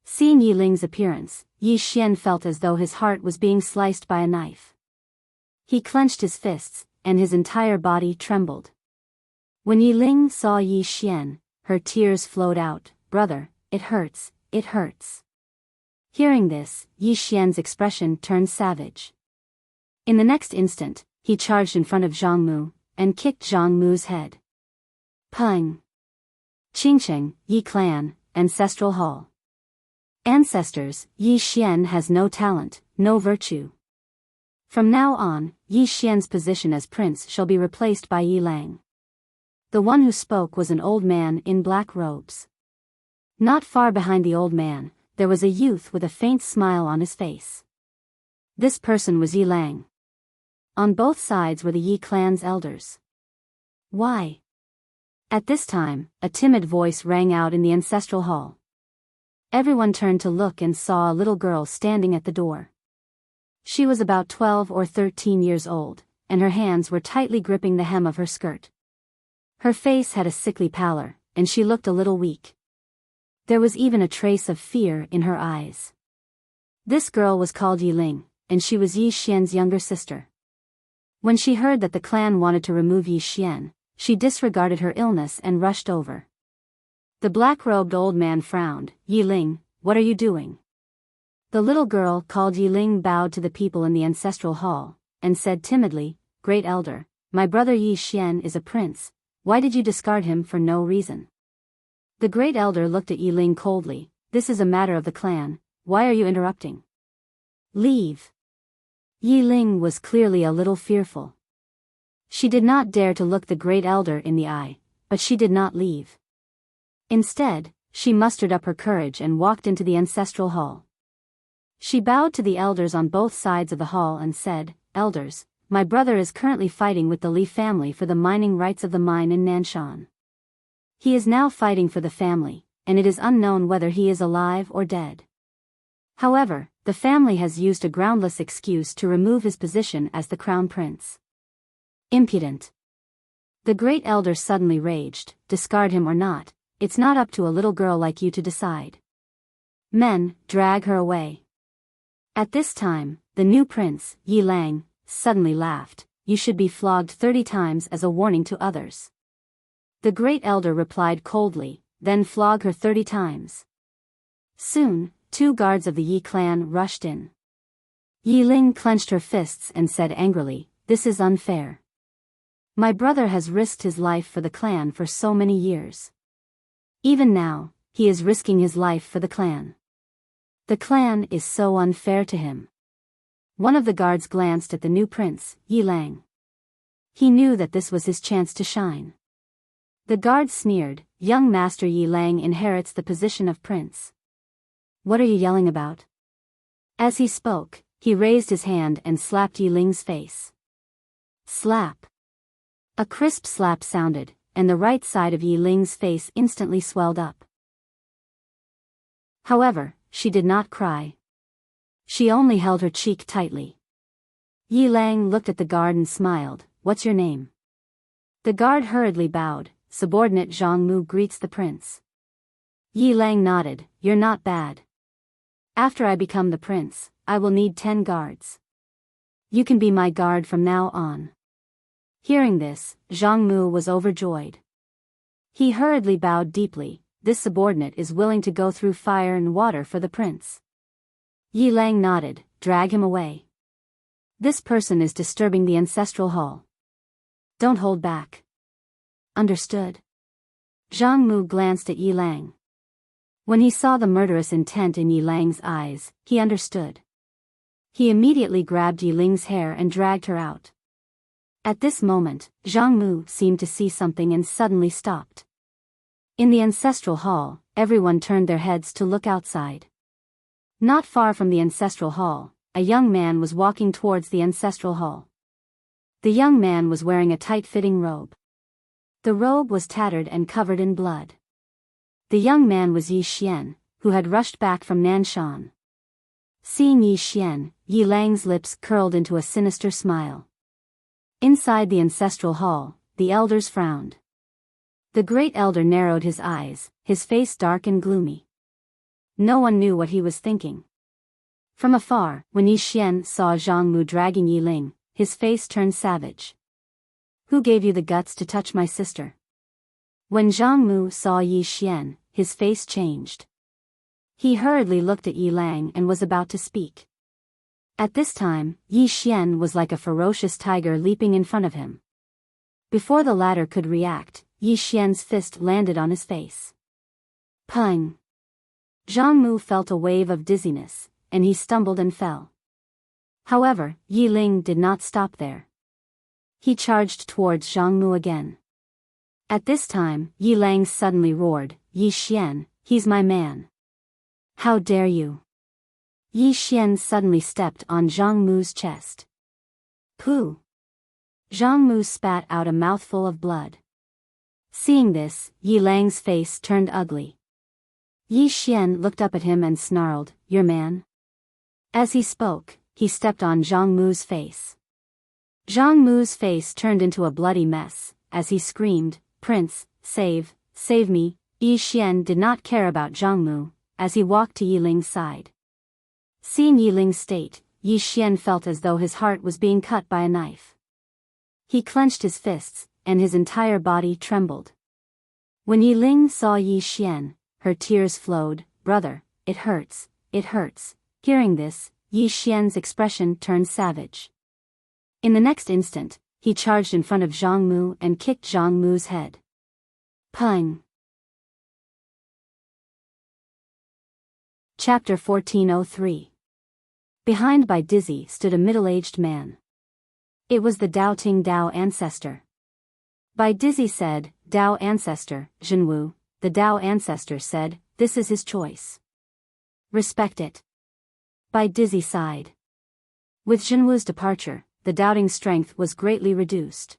Seeing Yi Ling's appearance, Yi Xian felt as though his heart was being sliced by a knife. He clenched his fists, and his entire body trembled. When Yi Ling saw Yi Xian, her tears flowed out, "Brother, it hurts, it hurts." Hearing this, Yi Xian's expression turned savage. In the next instant, he charged in front of Zhang Mu, and kicked Zhang Mu's head. Pung! Qingcheng, Yi Clan, Ancestral Hall. Ancestors, Yi Xian has no talent, no virtue. From now on, Yi Xian's position as prince shall be replaced by Yi Lang. The one who spoke was an old man in black robes. Not far behind the old man, there was a youth with a faint smile on his face. This person was Yi Lang. On both sides were the Yi clan's elders. Why? At this time, a timid voice rang out in the ancestral hall. Everyone turned to look and saw a little girl standing at the door. She was about 12 or 13 years old, and her hands were tightly gripping the hem of her skirt. Her face had a sickly pallor, and she looked a little weak. There was even a trace of fear in her eyes. This girl was called Yi Ling, and she was Yi Xian's younger sister. When she heard that the clan wanted to remove Yi Xian, she disregarded her illness and rushed over. The black-robed old man frowned. "Yi Ling, what are you doing?" The little girl called Yi Ling bowed to the people in the ancestral hall, and said timidly, "Great elder, my brother Yi Xian is a prince. Why did you discard him for no reason?" The great elder looked at Yi Ling coldly. "This is a matter of the clan, why are you interrupting? Leave." Yi Ling was clearly a little fearful. She did not dare to look the great elder in the eye, but she did not leave. Instead, she mustered up her courage and walked into the ancestral hall. She bowed to the elders on both sides of the hall and said, "Elders, my brother is currently fighting with the Li family for the mining rights of the mine in Nanshan. He is now fighting for the family, and it is unknown whether he is alive or dead. However, the family has used a groundless excuse to remove his position as the crown prince. Impudent." The great elder suddenly raged, "Discard him or not, it's not up to a little girl like you to decide. Men, drag her away." At this time, the new prince, Yi Lang, suddenly laughed. "You should be flogged 30 times as a warning to others." The great elder replied coldly, "Then flog her 30 times. Soon, 2 guards of the Yi clan rushed in. Yi Ling clenched her fists and said angrily, "This is unfair. My brother has risked his life for the clan for so many years. Even now, he is risking his life for the clan. The clan is so unfair to him." One of the guards glanced at the new prince, Yi Lang. He knew that this was his chance to shine. The guard sneered, "Young Master Yi Lang inherits the position of prince. What are you yelling about?" As he spoke, he raised his hand and slapped Yi Ling's face. Slap! A crisp slap sounded, and the right side of Yi Ling's face instantly swelled up. However, she did not cry. She only held her cheek tightly. Yi Lang looked at the guard and smiled, "What's your name?" The guard hurriedly bowed. "Subordinate Zhang Mu greets the prince." Yi Lang nodded, "You're not bad. After I become the prince, I will need 10 guards. You can be my guard from now on." Hearing this, Zhang Mu was overjoyed. He hurriedly bowed deeply. This subordinate is willing to go through fire and water for the prince. Yi Lang nodded, "Drag him away. This person is disturbing the ancestral hall. Don't hold back. Understood?" Zhang Mu glanced at Yi Lang. When he saw the murderous intent in Yi Lang's eyes, he understood. He immediately grabbed Yi Ling's hair and dragged her out. At this moment, Zhang Mu seemed to see something and suddenly stopped. In the ancestral hall, everyone turned their heads to look outside. Not far from the ancestral hall, a young man was walking towards the ancestral hall. The young man was wearing a tight-fitting robe. The robe was tattered and covered in blood. The young man was Yi Xian, who had rushed back from Nanshan. Seeing Yi Xian, Yi Lang's lips curled into a sinister smile. Inside the ancestral hall, the elders frowned. The great elder narrowed his eyes, his face dark and gloomy. No one knew what he was thinking. From afar, when Yi Xian saw Zhang Mu dragging Yi Ling, his face turned savage. "Who gave you the guts to touch my sister?" When Zhang Mu saw Yi Xian, his face changed. He hurriedly looked at Yi Lang and was about to speak. At this time, Yi Xian was like a ferocious tiger leaping in front of him. Before the latter could react, Yi Xian's fist landed on his face. Pung! Zhang Mu felt a wave of dizziness, and he stumbled and fell. However, Yi Ling did not stop there. He charged towards Zhang Mu again. At this time, Yi Lang suddenly roared, "Yi Xian, he's my man. How dare you!" Yi Xian suddenly stepped on Zhang Mu's chest. Pooh! Zhang Mu spat out a mouthful of blood. Seeing this, Yi Lang's face turned ugly. Yi Xian looked up at him and snarled, "Your man?" As he spoke, he stepped on Zhang Mu's face. Zhang Mu's face turned into a bloody mess, as he screamed, "Prince, save me." Yi Xian did not care about Zhang Mu, as he walked to Yi Ling's side. Seeing Yi Ling's state, Yi Xian felt as though his heart was being cut by a knife. He clenched his fists, and his entire body trembled. When Yi Ling saw Yi Xian, her tears flowed. "Brother, it hurts, it hurts." Hearing this, Yi Xian's expression turned savage. In the next instant, he charged in front of Zhang Mu and kicked Zhang Mu's head. Pung! Chapter 1403. Behind Bai Dizzy stood a middle-aged man. It was the Dao ancestor. Bai Dizzy said, "Dao ancestor, Zhenwu." The Dao ancestor said, "This is his choice. Respect it." Bai Dizzy sighed. With Zhenwu's departure, the doubting strength was greatly reduced.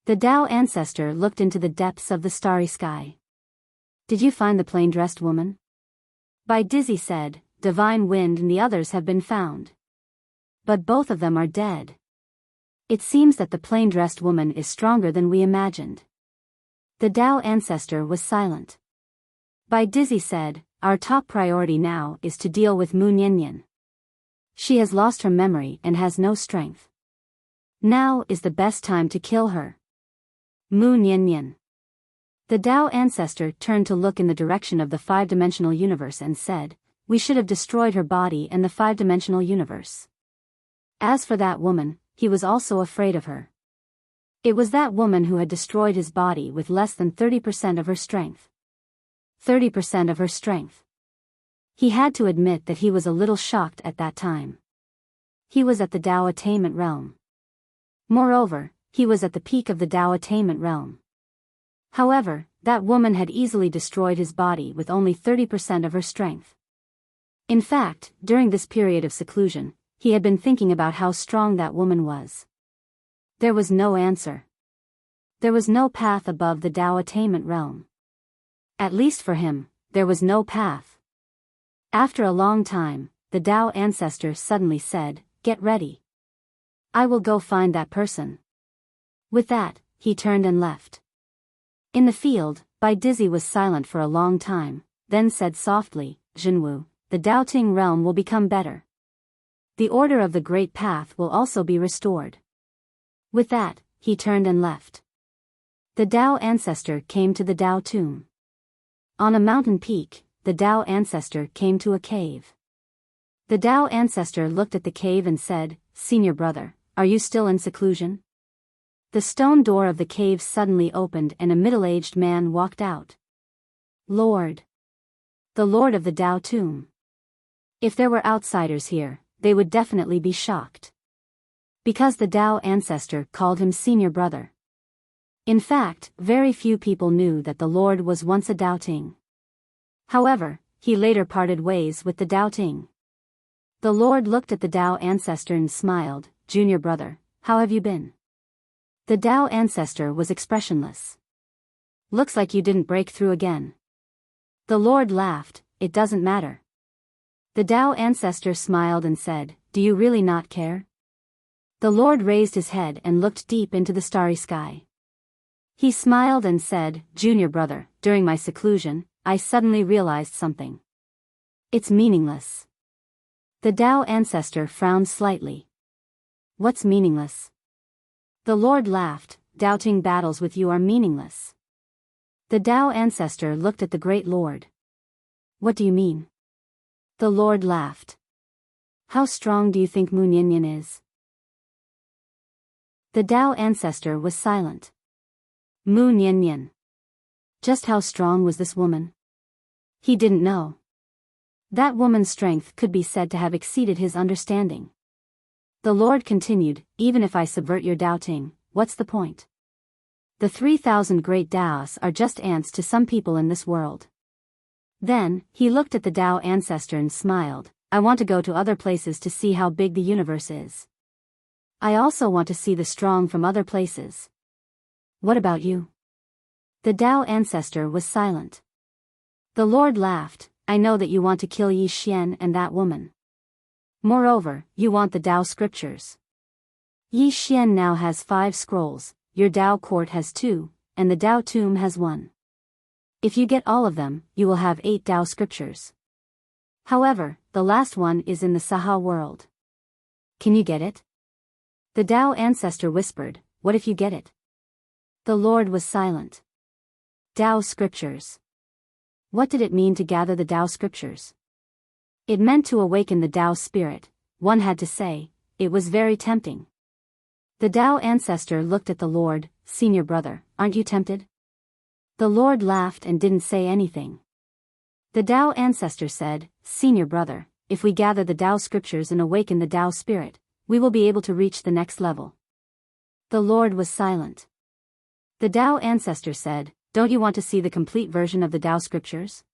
The Dao ancestor looked into the depths of the starry sky. "Did you find the plain-dressed woman?" Bai Dizzy said, "Divine Wind and the others have been found. But both of them are dead. It seems that the plain-dressed woman is stronger than we imagined." The Dao ancestor was silent. Bai Dizzy said, "Our top priority now is to deal with Mu Niannian. She has lost her memory and has no strength. Now is the best time to kill her." Mu Niannian. The Dao ancestor turned to look in the direction of the five-dimensional universe and said, "We should have destroyed her body and the five-dimensional universe." As for that woman, he was also afraid of her. It was that woman who had destroyed his body with less than 30% of her strength. 30% of her strength. He had to admit that he was a little shocked at that time. He was at the Dao attainment realm. Moreover, he was at the peak of the Dao attainment realm. However, that woman had easily destroyed his body with only 30% of her strength. In fact, during this period of seclusion, he had been thinking about how strong that woman was. There was no answer. There was no path above the Dao attainment realm. At least for him, there was no path. After a long time, the Dao ancestor suddenly said, "Get ready. I will go find that person." With that, he turned and left. In the field, Bai Dizzy was silent for a long time, then said softly, "Zhenwu, the Daoting realm will become better. The order of the Great Path will also be restored." With that, he turned and left. The Dao ancestor came to the Dao tomb. On a mountain peak, the Dao ancestor came to a cave. The Dao ancestor looked at the cave and said, "Senior brother, are you still in seclusion?" The stone door of the cave suddenly opened and a middle-aged man walked out. Lord. The Lord of the Tao Tomb. If there were outsiders here, they would definitely be shocked. Because the Tao ancestor called him senior brother. In fact, very few people knew that the Lord was once a doubting. However, he later parted ways with the doubting. The Lord looked at the Tao ancestor and smiled, "Junior brother, how have you been?" The Tao ancestor was expressionless. "Looks like you didn't break through again." The Lord laughed, "It doesn't matter." The Tao ancestor smiled and said, "Do you really not care?" The Lord raised his head and looked deep into the starry sky. He smiled and said, "Junior brother, during my seclusion, I suddenly realized something. It's meaningless." The Tao ancestor frowned slightly. "What's meaningless?" The Lord laughed, "Doubting battles with you are meaningless." The Tao ancestor looked at the great Lord. "What do you mean?" The Lord laughed. "How strong do you think Mu Nyanyan is?" The Tao ancestor was silent. Mu Nyanyan. Just how strong was this woman? He didn't know. That woman's strength could be said to have exceeded his understanding. The Lord continued, "Even if I subvert your doubting, what's the point? The 3,000 great Taos are just ants to some people in this world." Then, he looked at the Tao ancestor and smiled, "I want to go to other places to see how big the universe is. I also want to see the strong from other places. What about you?" The Tao ancestor was silent. The Lord laughed, "I know that you want to kill Yi Xian and that woman. Moreover, you want the Tao scriptures. Yi Xian now has 5 scrolls, your Tao court has 2, and the Tao tomb has 1. If you get all of them, you will have 8 Tao scriptures. However, the last one is in the Saha world. Can you get it?" The Tao ancestor whispered, "What if you get it?" The Lord was silent. Tao scriptures. What did it mean to gather the Tao scriptures? It meant to awaken the Tao spirit, one had to say. It was very tempting. The Tao ancestor looked at the Lord, "Senior brother, aren't you tempted?" The Lord laughed and didn't say anything. The Tao ancestor said, "Senior brother, if we gather the Tao scriptures and awaken the Tao spirit, we will be able to reach the next level." The Lord was silent. The Tao ancestor said, "Don't you want to see the complete version of the Tao scriptures?"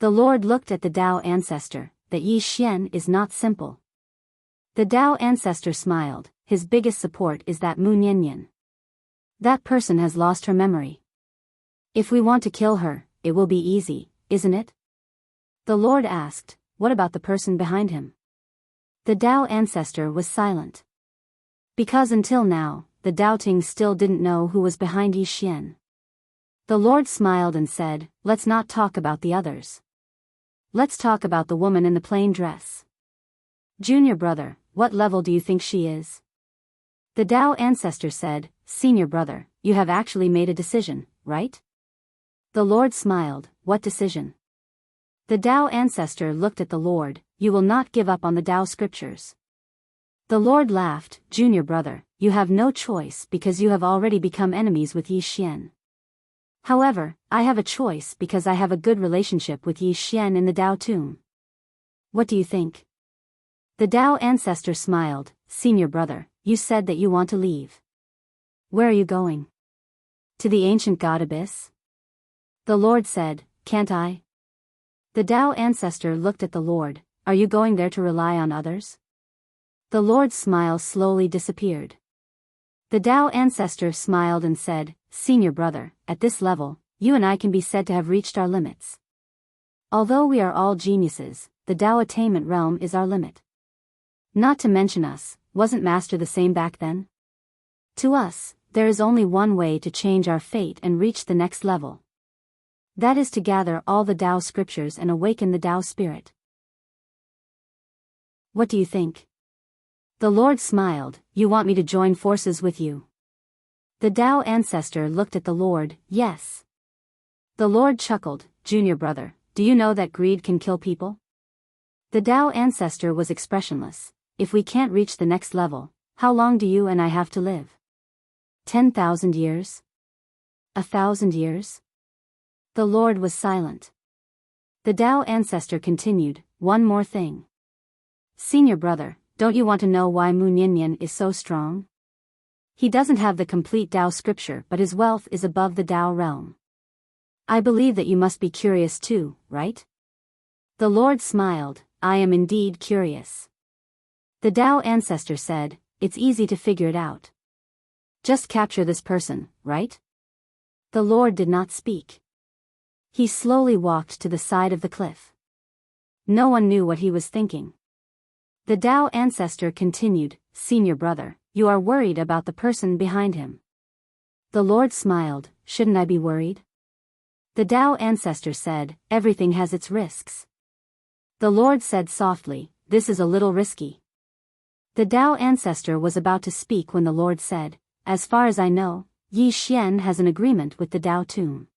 The Lord looked at the Tao ancestor, "That Yi Xian is not simple." The Tao ancestor smiled, "His biggest support is that Mu Nyanyan. That person has lost her memory. If we want to kill her, it will be easy, isn't it?" The Lord asked, "What about the person behind him?" The Tao ancestor was silent. Because until now, the doubting still didn't know who was behind Yi Xian. The Lord smiled and said, "Let's not talk about the others. Let's talk about the woman in the plain dress. Junior brother, what level do you think she is?" The Tao ancestor said, "Senior brother, you have actually made a decision, right?" The Lord smiled, "What decision?" The Tao ancestor looked at the Lord, "You will not give up on the Tao scriptures." The Lord laughed, "Junior brother, you have no choice because you have already become enemies with Yi Xian. However, I have a choice because I have a good relationship with Yi Xian in the Tao tomb. What do you think?" The Tao ancestor smiled, "Senior brother, you said that you want to leave. Where are you going? To the ancient god abyss?" The Lord said, "Can't I?" The Tao ancestor looked at the Lord, "Are you going there to rely on others?" The Lord's smile slowly disappeared. The Tao ancestor smiled and said, "Senior brother, at this level, you and I can be said to have reached our limits. Although we are all geniuses, the Tao attainment realm is our limit. Not to mention us, wasn't Master the same back then? To us, there is only one way to change our fate and reach the next level. That is to gather all the Tao scriptures and awaken the Tao spirit. What do you think?" The Lord smiled, "You want me to join forces with you?" The Tao ancestor looked at the Lord, "Yes." The Lord chuckled, "Junior brother, do you know that greed can kill people?" The Tao ancestor was expressionless. "If we can't reach the next level, how long do you and I have to live?" 10,000 years? 1,000 years? The Lord was silent. The Tao ancestor continued, one more thing. Senior brother, don't you want to know why Mu Niannian is so strong? He doesn't have the complete Tao scripture, but his wealth is above the Tao realm. I believe that you must be curious too, right? The Lord smiled, I am indeed curious. The Tao ancestor said, it's easy to figure it out. Just capture this person, right? The Lord did not speak. He slowly walked to the side of the cliff. No one knew what he was thinking. The Tao ancestor continued, Senior brother, you are worried about the person behind him. The Lord smiled, shouldn't I be worried? The Tao ancestor said, everything has its risks. The Lord said softly, this is a little risky. The Tao ancestor was about to speak when the Lord said, as far as I know, Yi Xian has an agreement with the Tao tomb.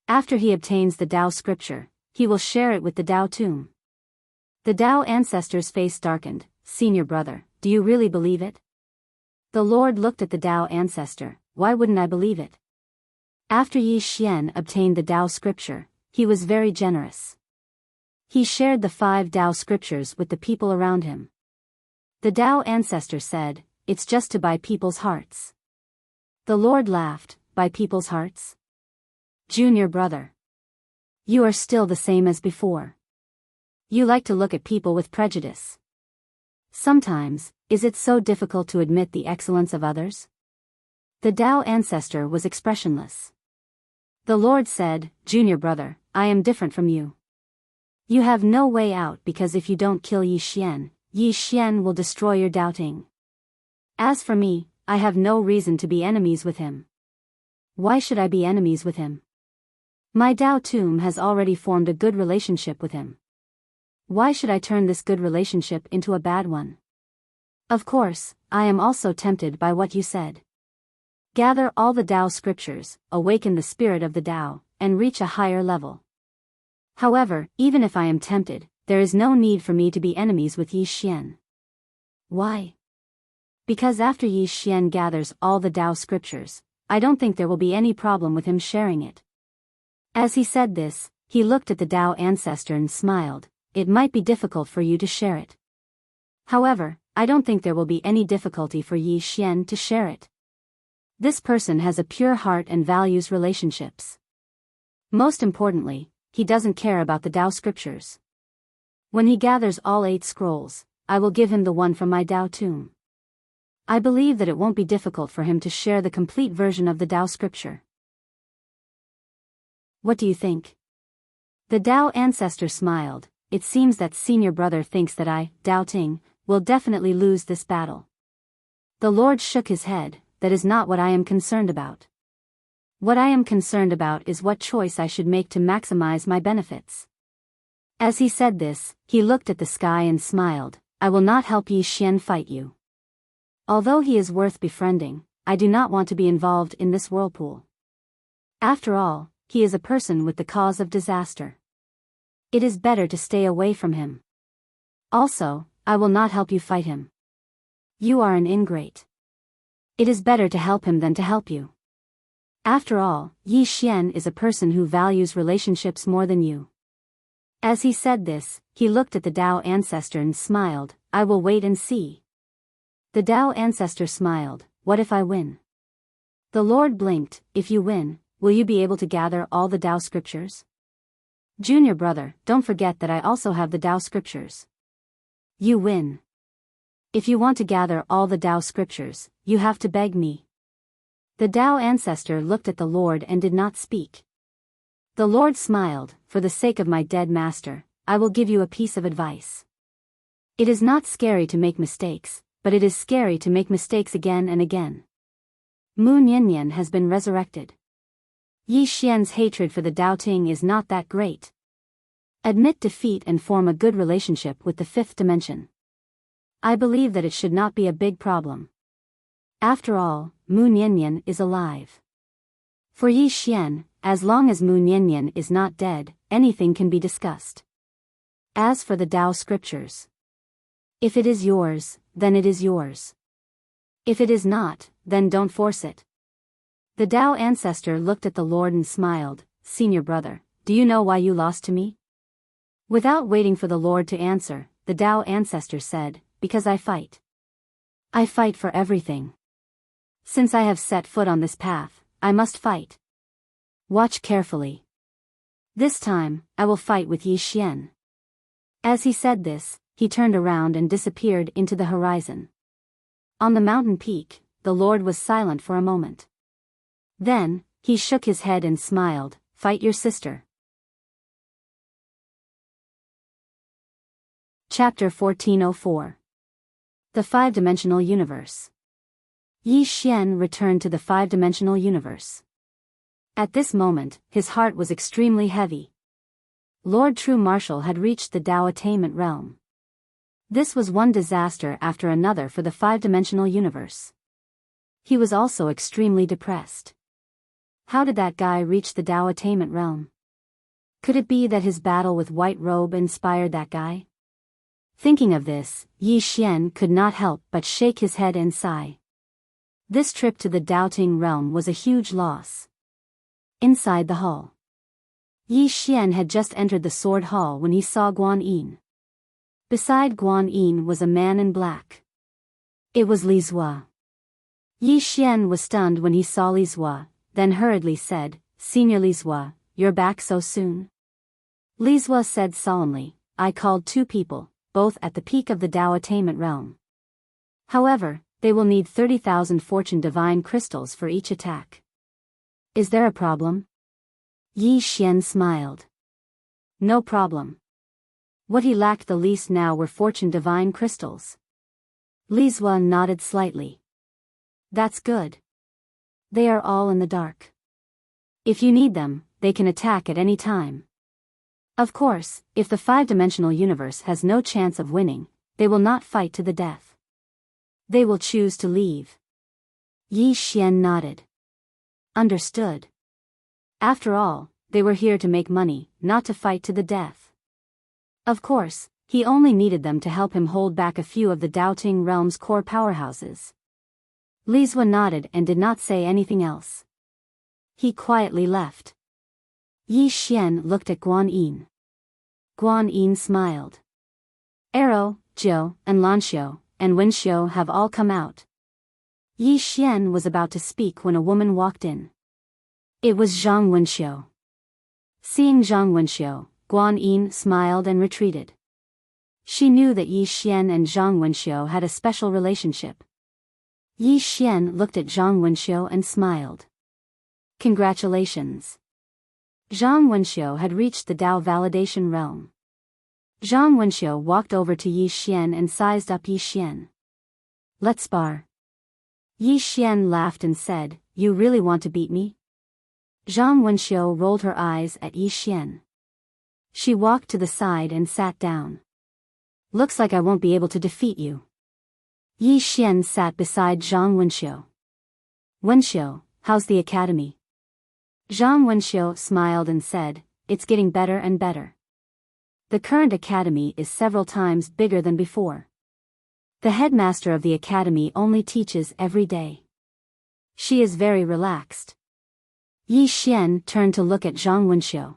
After he obtains the Tao scripture, he will share it with the Tao tomb. The Tao ancestor's face darkened, Senior brother, do you really believe it? The Lord looked at the Tao ancestor, why wouldn't I believe it? After Yi Xian obtained the Tao scripture, he was very generous. He shared the 5 Tao scriptures with the people around him. The Tao ancestor said, it's just to buy people's hearts. The Lord laughed, buy people's hearts? Junior brother. You are still the same as before. You like to look at people with prejudice. Sometimes, is it so difficult to admit the excellence of others? The Tao ancestor was expressionless. The Lord said, Junior brother, I am different from you. You have no way out because if you don't kill Yi Xian will destroy your doubting. As for me, I have no reason to be enemies with him. Why should I be enemies with him? My Tao tomb has already formed a good relationship with him. Why should I turn this good relationship into a bad one? Of course, I am also tempted by what you said. Gather all the Tao scriptures, awaken the spirit of the Tao, and reach a higher level. However, even if I am tempted, there is no need for me to be enemies with Yi Xian. Why? Because after Yi Xian gathers all the Tao scriptures, I don't think there will be any problem with him sharing it. As he said this, he looked at the Tao ancestor and smiled, it might be difficult for you to share it. However, I don't think there will be any difficulty for Yi Xian to share it. This person has a pure heart and values relationships. Most importantly, he doesn't care about the Tao scriptures. When he gathers all 8 scrolls, I will give him the one from my Tao tomb. I believe that it won't be difficult for him to share the complete version of the Tao scripture. What do you think? The Tao ancestor smiled, it seems that senior brother thinks that I, Tao Ting, will definitely lose this battle. The Lord shook his head, that is not what I am concerned about. What I am concerned about is what choice I should make to maximize my benefits. As he said this, he looked at the sky and smiled, I will not help Yi Xian fight you. Although he is worth befriending, I do not want to be involved in this whirlpool. After all, he is a person with the cause of disaster. It is better to stay away from him. Also, I will not help you fight him. You are an ingrate. It is better to help him than to help you. After all, Yi Xian is a person who values relationships more than you. As he said this, he looked at the Tao ancestor and smiled, I will wait and see. The Tao ancestor smiled, what if I win? The Lord blinked, if you win, will you be able to gather all the Tao scriptures? Junior brother, don't forget that I also have the Tao scriptures. You win. If you want to gather all the Tao scriptures, you have to beg me. The Tao ancestor looked at the Lord and did not speak. The Lord smiled, for the sake of my dead master, I will give you a piece of advice. It is not scary to make mistakes, but it is scary to make mistakes again and again. Mu Niannian has been resurrected. Yi Xian's hatred for the Tao Ting is not that great. Admit defeat and form a good relationship with the 5th dimension. I believe that it should not be a big problem. After all, Mu Niannian is alive. For Yi Xian, as long as Mu Niannian is not dead, anything can be discussed. As for the Tao scriptures, if it is yours, then it is yours. If it is not, then don't force it. The Tao ancestor looked at the Lord and smiled. Senior brother, do you know why you lost to me? Without waiting for the Lord to answer, the Tao ancestor said, because I fight. I fight for everything. Since I have set foot on this path, I must fight. Watch carefully. This time, I will fight with Yi Xian. As he said this, he turned around and disappeared into the horizon. On the mountain peak, the Lord was silent for a moment. Then, he shook his head and smiled. Fight your sister. Chapter 1404. The Five-Dimensional Universe. Yi Xian returned to the five-dimensional universe. At this moment, his heart was extremely heavy. Lord True Marshal had reached the Tao attainment realm. This was one disaster after another for the five-dimensional universe. He was also extremely depressed. How did that guy reach the Tao attainment realm? Could it be that his battle with White Robe inspired that guy? Thinking of this, Yi Xian could not help but shake his head and sigh. This trip to the Doubting realm was a huge loss. Inside the hall. Yi Xian had just entered the sword hall when he saw Guan Yin. Beside Guan Yin was a man in black. It was Li Zua. Yi Xian was stunned when he saw Li Zua, then hurriedly said, Senior Li Zua, you're back so soon? Li Zua said solemnly, I called two people, both at the peak of the Tao attainment realm. However, they will need 30,000 fortune divine crystals for each attack. Is there a problem? Yi Xian smiled. No problem. What he lacked the least now were fortune divine crystals. Li Zua nodded slightly. That's good. They are all in the dark. If you need them, they can attack at any time. Of course, if the five-dimensional universe has no chance of winning, they will not fight to the death. They will choose to leave. Yi Xian nodded. Understood. After all, they were here to make money, not to fight to the death. Of course, he only needed them to help him hold back a few of the Doubting realm's core powerhouses. Li Zua nodded and did not say anything else. He quietly left. Yi Xian looked at Guan Yin. Guan Yin smiled. Arrow, Zhou, and Lanxiu, and Wenxiu have all come out. Yi Xian was about to speak when a woman walked in. It was Zhang Wenxiu. Seeing Zhang Wenxiu, Guan Yin smiled and retreated. She knew that Yi Xian and Zhang Wenxiu had a special relationship. Yi Xian looked at Zhang Wenxiu and smiled. Congratulations. Zhang Wenxiu had reached the Tao validation realm. Zhang Wenxiu walked over to Yi Xian and sized up Yi Xian. Let's spar. Yi Xian laughed and said, You really want to beat me? Zhang Wenxiu rolled her eyes at Yi Xian. She walked to the side and sat down. Looks like I won't be able to defeat you. Yi Xian sat beside Zhang Wenxiu. Wenxiu, how's the academy? Zhang Wenxiu smiled and said, It's getting better and better. The current academy is several times bigger than before. The headmaster of the academy only teaches every day. She is very relaxed. Yi Xian turned to look at Zhang Wenxiu.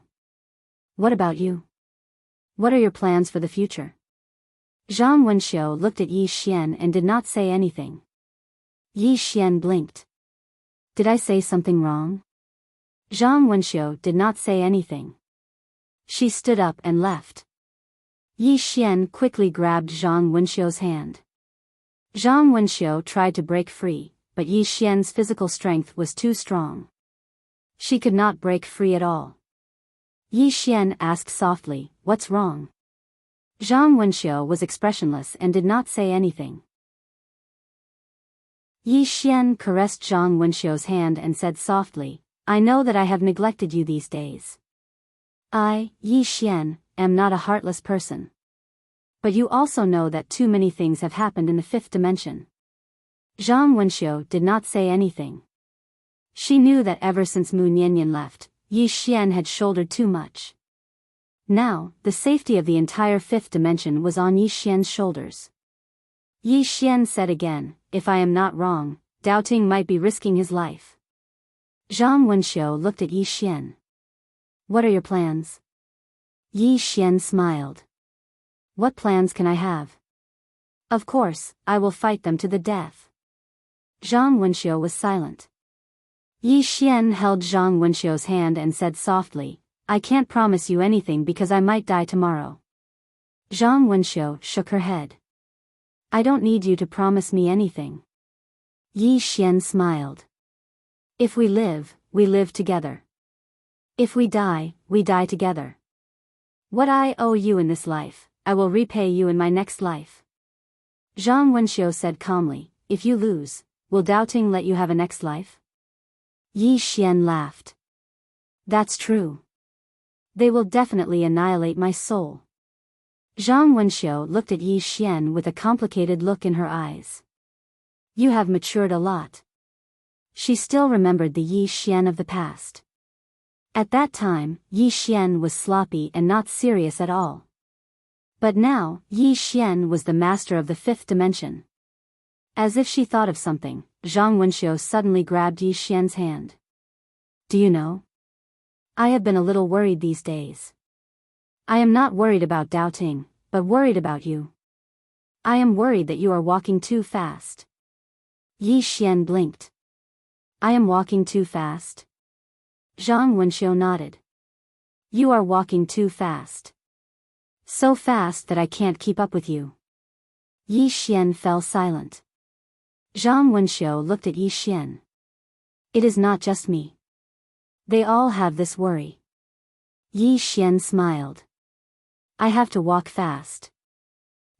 What about you? What are your plans for the future? Zhang Wenxiu looked at Yi Xian and did not say anything. Yi Xian blinked. Did I say something wrong? Zhang Wenxiu did not say anything. She stood up and left. Yi Xian quickly grabbed Zhang Wenxiu's hand. Zhang Wenxiu tried to break free, but Yi Xian's physical strength was too strong. She could not break free at all. Yi Xian asked softly, What's wrong? Zhang Wenxiu was expressionless and did not say anything. Yi Xian caressed Zhang Wenxiu's hand and said softly, I know that I have neglected you these days. I, Yi Xian, am not a heartless person. But you also know that too many things have happened in the fifth dimension. Zhang Wenxiu did not say anything. She knew that ever since Mu Nianyan left, Yi Xian had shouldered too much. Now, the safety of the entire fifth dimension was on Yi Xian's shoulders. Yi Xian said again, If I am not wrong, Doubting might be risking his life. Zhang Wenxiu looked at Yi Xian. What are your plans? Yi Xian smiled. What plans can I have? Of course, I will fight them to the death. Zhang Wenxiu was silent. Yi Xian held Zhang Wenxiu's hand and said softly, I can't promise you anything because I might die tomorrow. Zhang Wenxiu shook her head. I don't need you to promise me anything. Yi Xian smiled. If we live together. If we die together. What I owe you in this life, I will repay you in my next life. Zhang Wenxiu said calmly, if you lose, will doubting let you have a next life? Yi Xian laughed. That's true. They will definitely annihilate my soul. Zhang Wenxiu looked at Yi Xian with a complicated look in her eyes. You have matured a lot. She still remembered the Yi Xian of the past. At that time, Yi Xian was sloppy and not serious at all. But now, Yi Xian was the master of the fifth dimension. As if she thought of something, Zhang Wenxiu suddenly grabbed Yi Xian's hand. Do you know? I have been a little worried these days. I am not worried about doubting, but worried about you. I am worried that you are walking too fast. Yi Xian blinked. I am walking too fast? Zhang Wenxiu nodded. You are walking too fast. So fast that I can't keep up with you. Yi Xian fell silent. Zhang Wenxiu looked at Yi Xian. It is not just me. They all have this worry. Yi Xian smiled. I have to walk fast.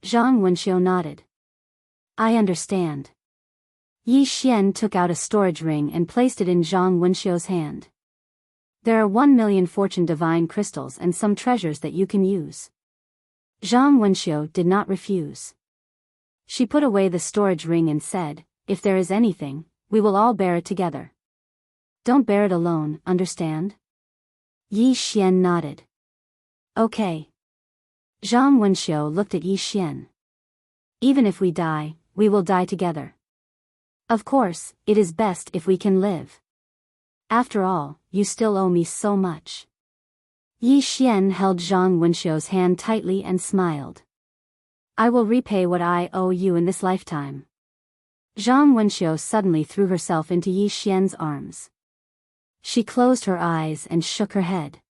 Zhang Wenxiu nodded. I understand. Yi Xian took out a storage ring and placed it in Zhang Wenxiu's hand. There are 1,000,000 fortune divine crystals and some treasures that you can use. Zhang Wenxiu did not refuse. She put away the storage ring and said, if there is anything, we will all bear it together. Don't bear it alone, understand? Yi Xian nodded. Okay. Zhang Wenxiu looked at Yi Xian. Even if we die, we will die together. Of course, it is best if we can live. After all, you still owe me so much. Yi Xian held Zhang Wenxiu's hand tightly and smiled. I will repay what I owe you in this lifetime. Zhang Wenxiu suddenly threw herself into Yi Xian's arms. She closed her eyes and shook her head.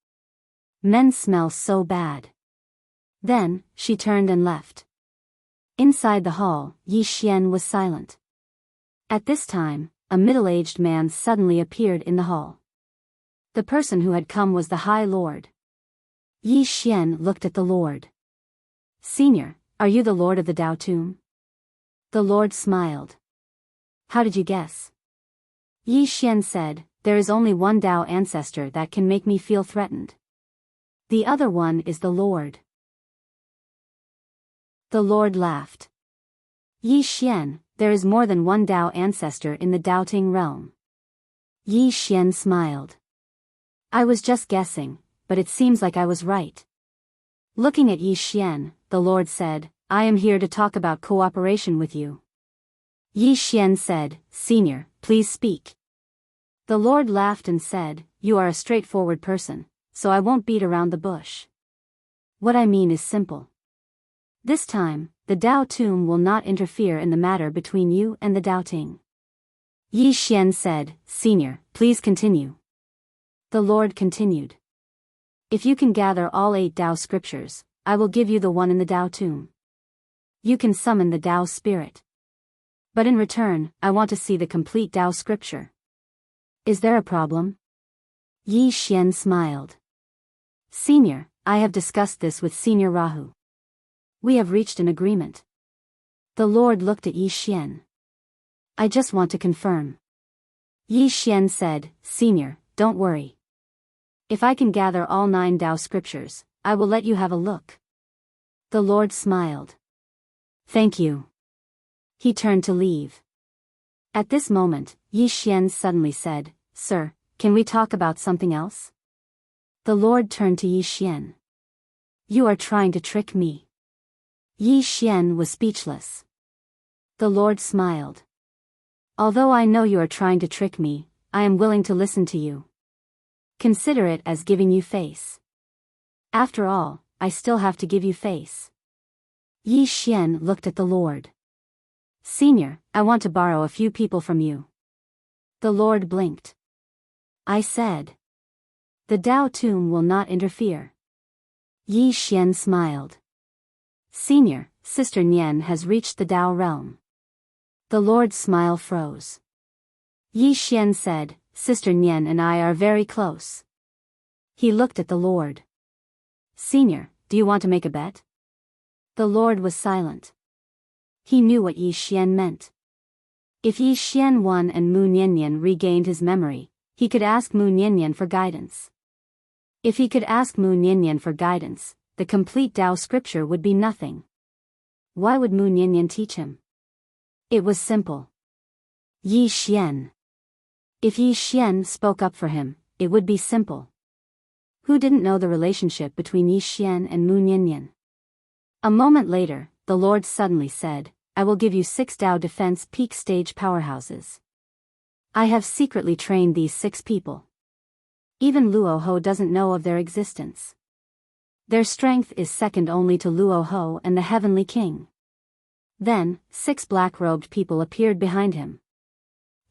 Men smell so bad. Then, she turned and left. Inside the hall, Yi Xian was silent. At this time, a middle-aged man suddenly appeared in the hall. The person who had come was the High Lord. Yi Xian looked at the Lord. Senior, are you the Lord of the Dao Tomb? The Lord smiled. How did you guess? Yi Xian said, there is only one Dao ancestor that can make me feel threatened. The other one is the Lord. The Lord laughed. Yi Xian, there is more than one Dao ancestor in the Daoting realm. Yi Xian smiled. I was just guessing, but it seems like I was right. Looking at Yi Xian, the Lord said, I am here to talk about cooperation with you. Yi Xian said, Senior, please speak. The Lord laughed and said, you are a straightforward person, so I won't beat around the bush. What I mean is simple. This time, the Dao Tomb will not interfere in the matter between you and the Daoting. Yi Xian said, Senior, please continue. The Lord continued. If you can gather all 8 Dao scriptures, I will give you the one in the Dao Tomb. You can summon the Dao spirit. But in return, I want to see the complete Dao scripture. Is there a problem? Yi Xian smiled. Senior, I have discussed this with Senior Rahu. We have reached an agreement. The Lord looked at Yi Xian. I just want to confirm. Yi Xian said, Senior, don't worry. If I can gather all 9 Dao scriptures, I will let you have a look. The Lord smiled. Thank you. He turned to leave. At this moment, Yi Xian suddenly said, Sir, can we talk about something else? The Lord turned to Yi Xian. You are trying to trick me. Yi Xian was speechless. The Lord smiled. Although I know you are trying to trick me, I am willing to listen to you. Consider it as giving you face. After all, I still have to give you face. Yi Xian looked at the Lord. Senior, I want to borrow a few people from you. The Lord blinked. I said. The Dao tomb will not interfere. Yi Xian smiled. Senior, Sister Nian has reached the Dao realm. The Lord's smile froze. Yi Xian said, Sister Nian and I are very close. He looked at the Lord. Senior, do you want to make a bet? The Lord was silent. He knew what Yi Xian meant. If Yi Xian won and Mu Niannian regained his memory, he could ask Mu Niannian for guidance. If he could ask Mu Niannian for guidance, the complete Dao scripture would be nothing. Why would Mu Niannian teach him? It was simple. Yi Xian. If Yi Xian spoke up for him, it would be simple. Who didn't know the relationship between Yi Xian and Mu Niannian? A moment later, the Lord suddenly said, I will give you 6 Dao Defense Peak Stage powerhouses. I have secretly trained these 6 people. Even Luo Ho doesn't know of their existence. Their strength is second only to Luo Ho and the Heavenly King. Then, 6 black-robed people appeared behind him.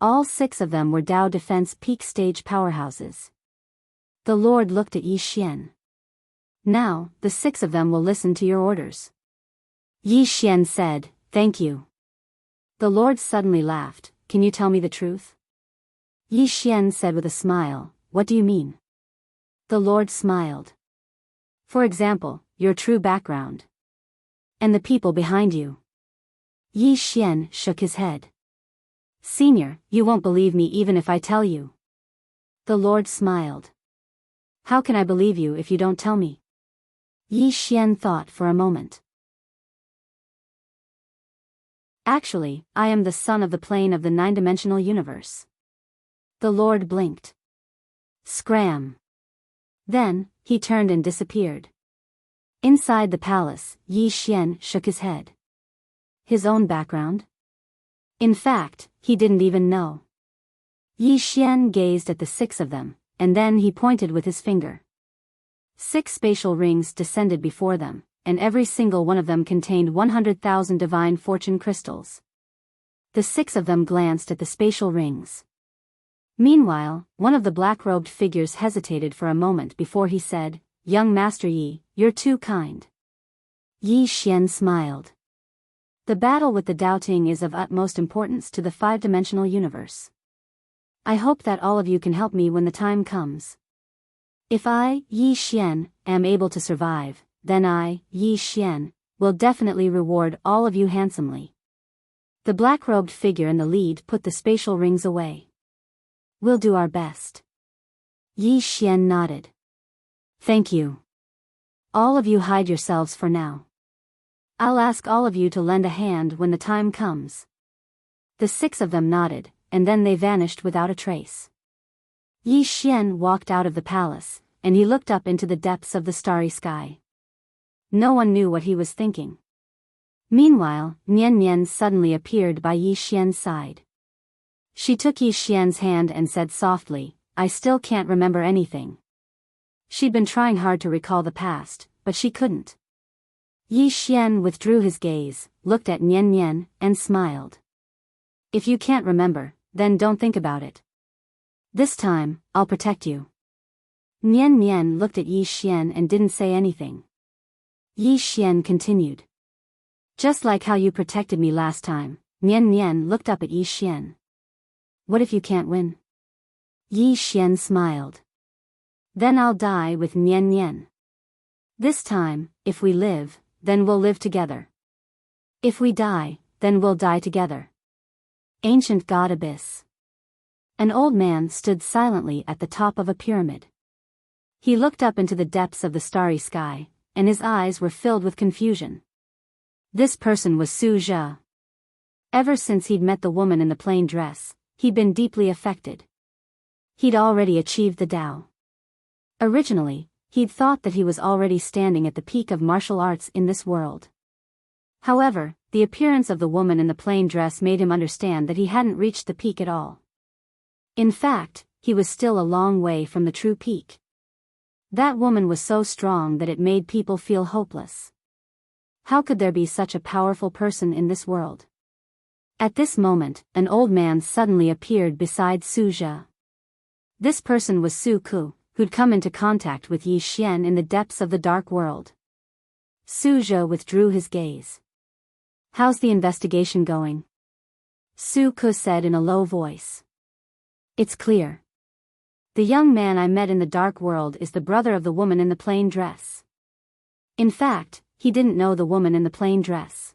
All 6 of them were Dao Defense Peak Stage powerhouses. The Lord looked at Yi Xian. Now, the 6 of them will listen to your orders. Yi Xian said, Thank you. The Lord suddenly laughed, Can you tell me the truth? Yi Xian said with a smile, What do you mean? The Lord smiled. For example, your true background. And the people behind you. Yi Xian shook his head. Senior, you won't believe me even if I tell you. The Lord smiled. How can I believe you if you don't tell me? Yi Xian thought for a moment. Actually, I am the son of the plane of the 9-dimensional universe. The Lord blinked. Scram. Then, he turned and disappeared. Inside the palace, Yi Xian shook his head. His own background? In fact, he didn't even know. Yi Xian gazed at the 6 of them, and then he pointed with his finger. 6 spatial rings descended before them, and every single one of them contained 100,000 divine fortune crystals. The 6 of them glanced at the spatial rings. Meanwhile, one of the black-robed figures hesitated for a moment before he said, Young Master Yi, you're too kind. Yi Xian smiled. The battle with the Doubting is of utmost importance to the 5-dimensional universe. I hope that all of you can help me when the time comes. If I, Yi Xian, am able to survive, then I, Yi Xian, will definitely reward all of you handsomely. The black-robed figure in the lead put the spatial rings away. We'll do our best. Yi Xian nodded. Thank you. All of you hide yourselves for now. I'll ask all of you to lend a hand when the time comes. The 6 of them nodded, and then they vanished without a trace. Yi Xian walked out of the palace, and he looked up into the depths of the starry sky. No one knew what he was thinking. Meanwhile, Nian Nian suddenly appeared by Yi Xian's side. She took Yi Xian's hand and said softly, I still can't remember anything. She'd been trying hard to recall the past, but she couldn't. Yi Xian withdrew his gaze, looked at Nian Nian, and smiled. If you can't remember, then don't think about it. This time, I'll protect you. Nian Nian looked at Yi Xian and didn't say anything. Yi Xian continued. Just like how you protected me last time, Nian Nian looked up at Yi Xian. What if you can't win? Yi Xian smiled. Then I'll die with Nian Nian. This time, if we live, then we'll live together. If we die, then we'll die together. Ancient God Abyss. An old man stood silently at the top of a pyramid. He looked up into the depths of the starry sky, and his eyes were filled with confusion. This person was Su Zhe. Ever since he'd met the woman in the plain dress, he'd been deeply affected. He'd already achieved the Tao. Originally, he'd thought that he was already standing at the peak of martial arts in this world. However, the appearance of the woman in the plain dress made him understand that he hadn't reached the peak at all. In fact, he was still a long way from the true peak. That woman was so strong that it made people feel hopeless. How could there be such a powerful person in this world? At this moment, an old man suddenly appeared beside Suja. This person was Su Ku, who'd come into contact with Yi Xian in the depths of the dark world. Suja withdrew his gaze. "How's the investigation going?" Su Ku said in a low voice. "It's clear. The young man I met in the dark world is the brother of the woman in the plain dress." In fact, he didn't know the woman in the plain dress.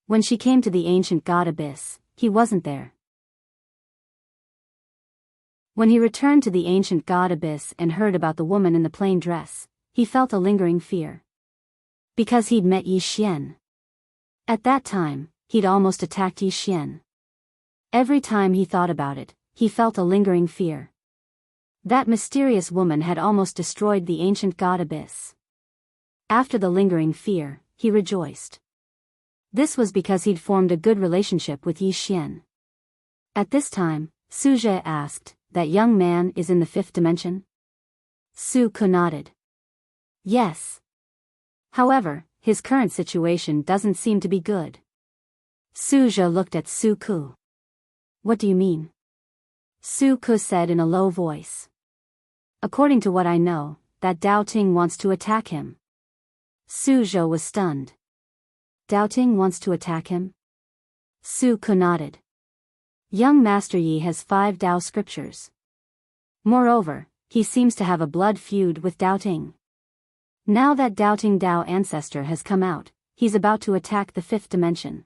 When she came to the ancient god abyss, he wasn't there. When he returned to the ancient god abyss and heard about the woman in the plain dress, he felt a lingering fear. Because he'd met Yi Xian. At that time, he'd almost attacked Yi Xian. Every time he thought about it, he felt a lingering fear. That mysterious woman had almost destroyed the ancient god abyss. After the lingering fear, he rejoiced. This was because he'd formed a good relationship with Yi Xian. At this time, Suja asked, "That young man is in the fifth dimension?" Su Ku nodded. "Yes. However, his current situation doesn't seem to be good." Suja looked at Su Ku. "What do you mean?" Su Ku said in a low voice. "According to what I know, that Dao Ting wants to attack him." Suja was stunned. "Dao Ting wants to attack him?" Su Ku nodded. "Young Master Yi has 5 Dao scriptures. Moreover, he seems to have a blood feud with Dao Ting. Now that Dao Ting Dao ancestor has come out, he's about to attack the 5th dimension."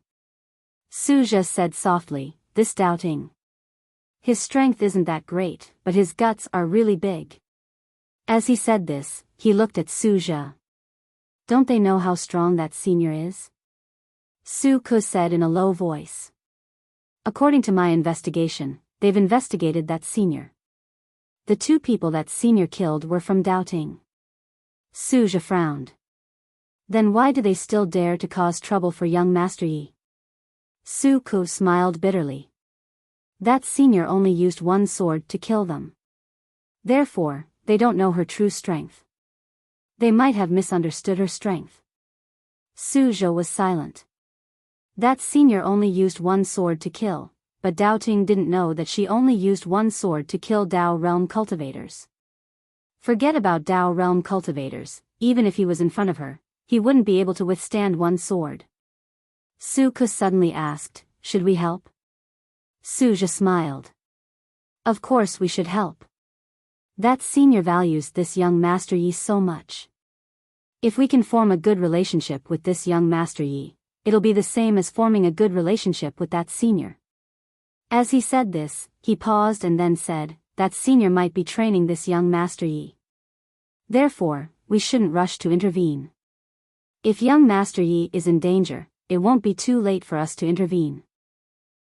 Suja said softly, "This Dao Ting. His strength isn't that great, but his guts are really big." As he said this, he looked at Suja. "Don't they know how strong that senior is?" Su Ku said in a low voice. "According to my investigation, they've investigated that senior. The 2 people that senior killed were from Dao Ting." Suja frowned. "Then why do they still dare to cause trouble for young Master Yi?" Su Ku smiled bitterly. "That senior only used 1 sword to kill them. Therefore, they don't know her true strength. They might have misunderstood her strength." Suja was silent. That senior only used 1 sword to kill, but Dao Ting didn't know that she only used 1 sword to kill Dao realm cultivators. Forget about Dao realm cultivators, even if he was in front of her, he wouldn't be able to withstand 1 sword. Su Ku suddenly asked, "Should we help?" Suja smiled. "Of course we should help. That senior values this young Master Yi so much. If we can form a good relationship with this young Master Yi, it'll be the same as forming a good relationship with that senior." As he said this, he paused and then said, "That senior might be training this young Master Yi. Therefore, we shouldn't rush to intervene. If young Master Yi is in danger, it won't be too late for us to intervene."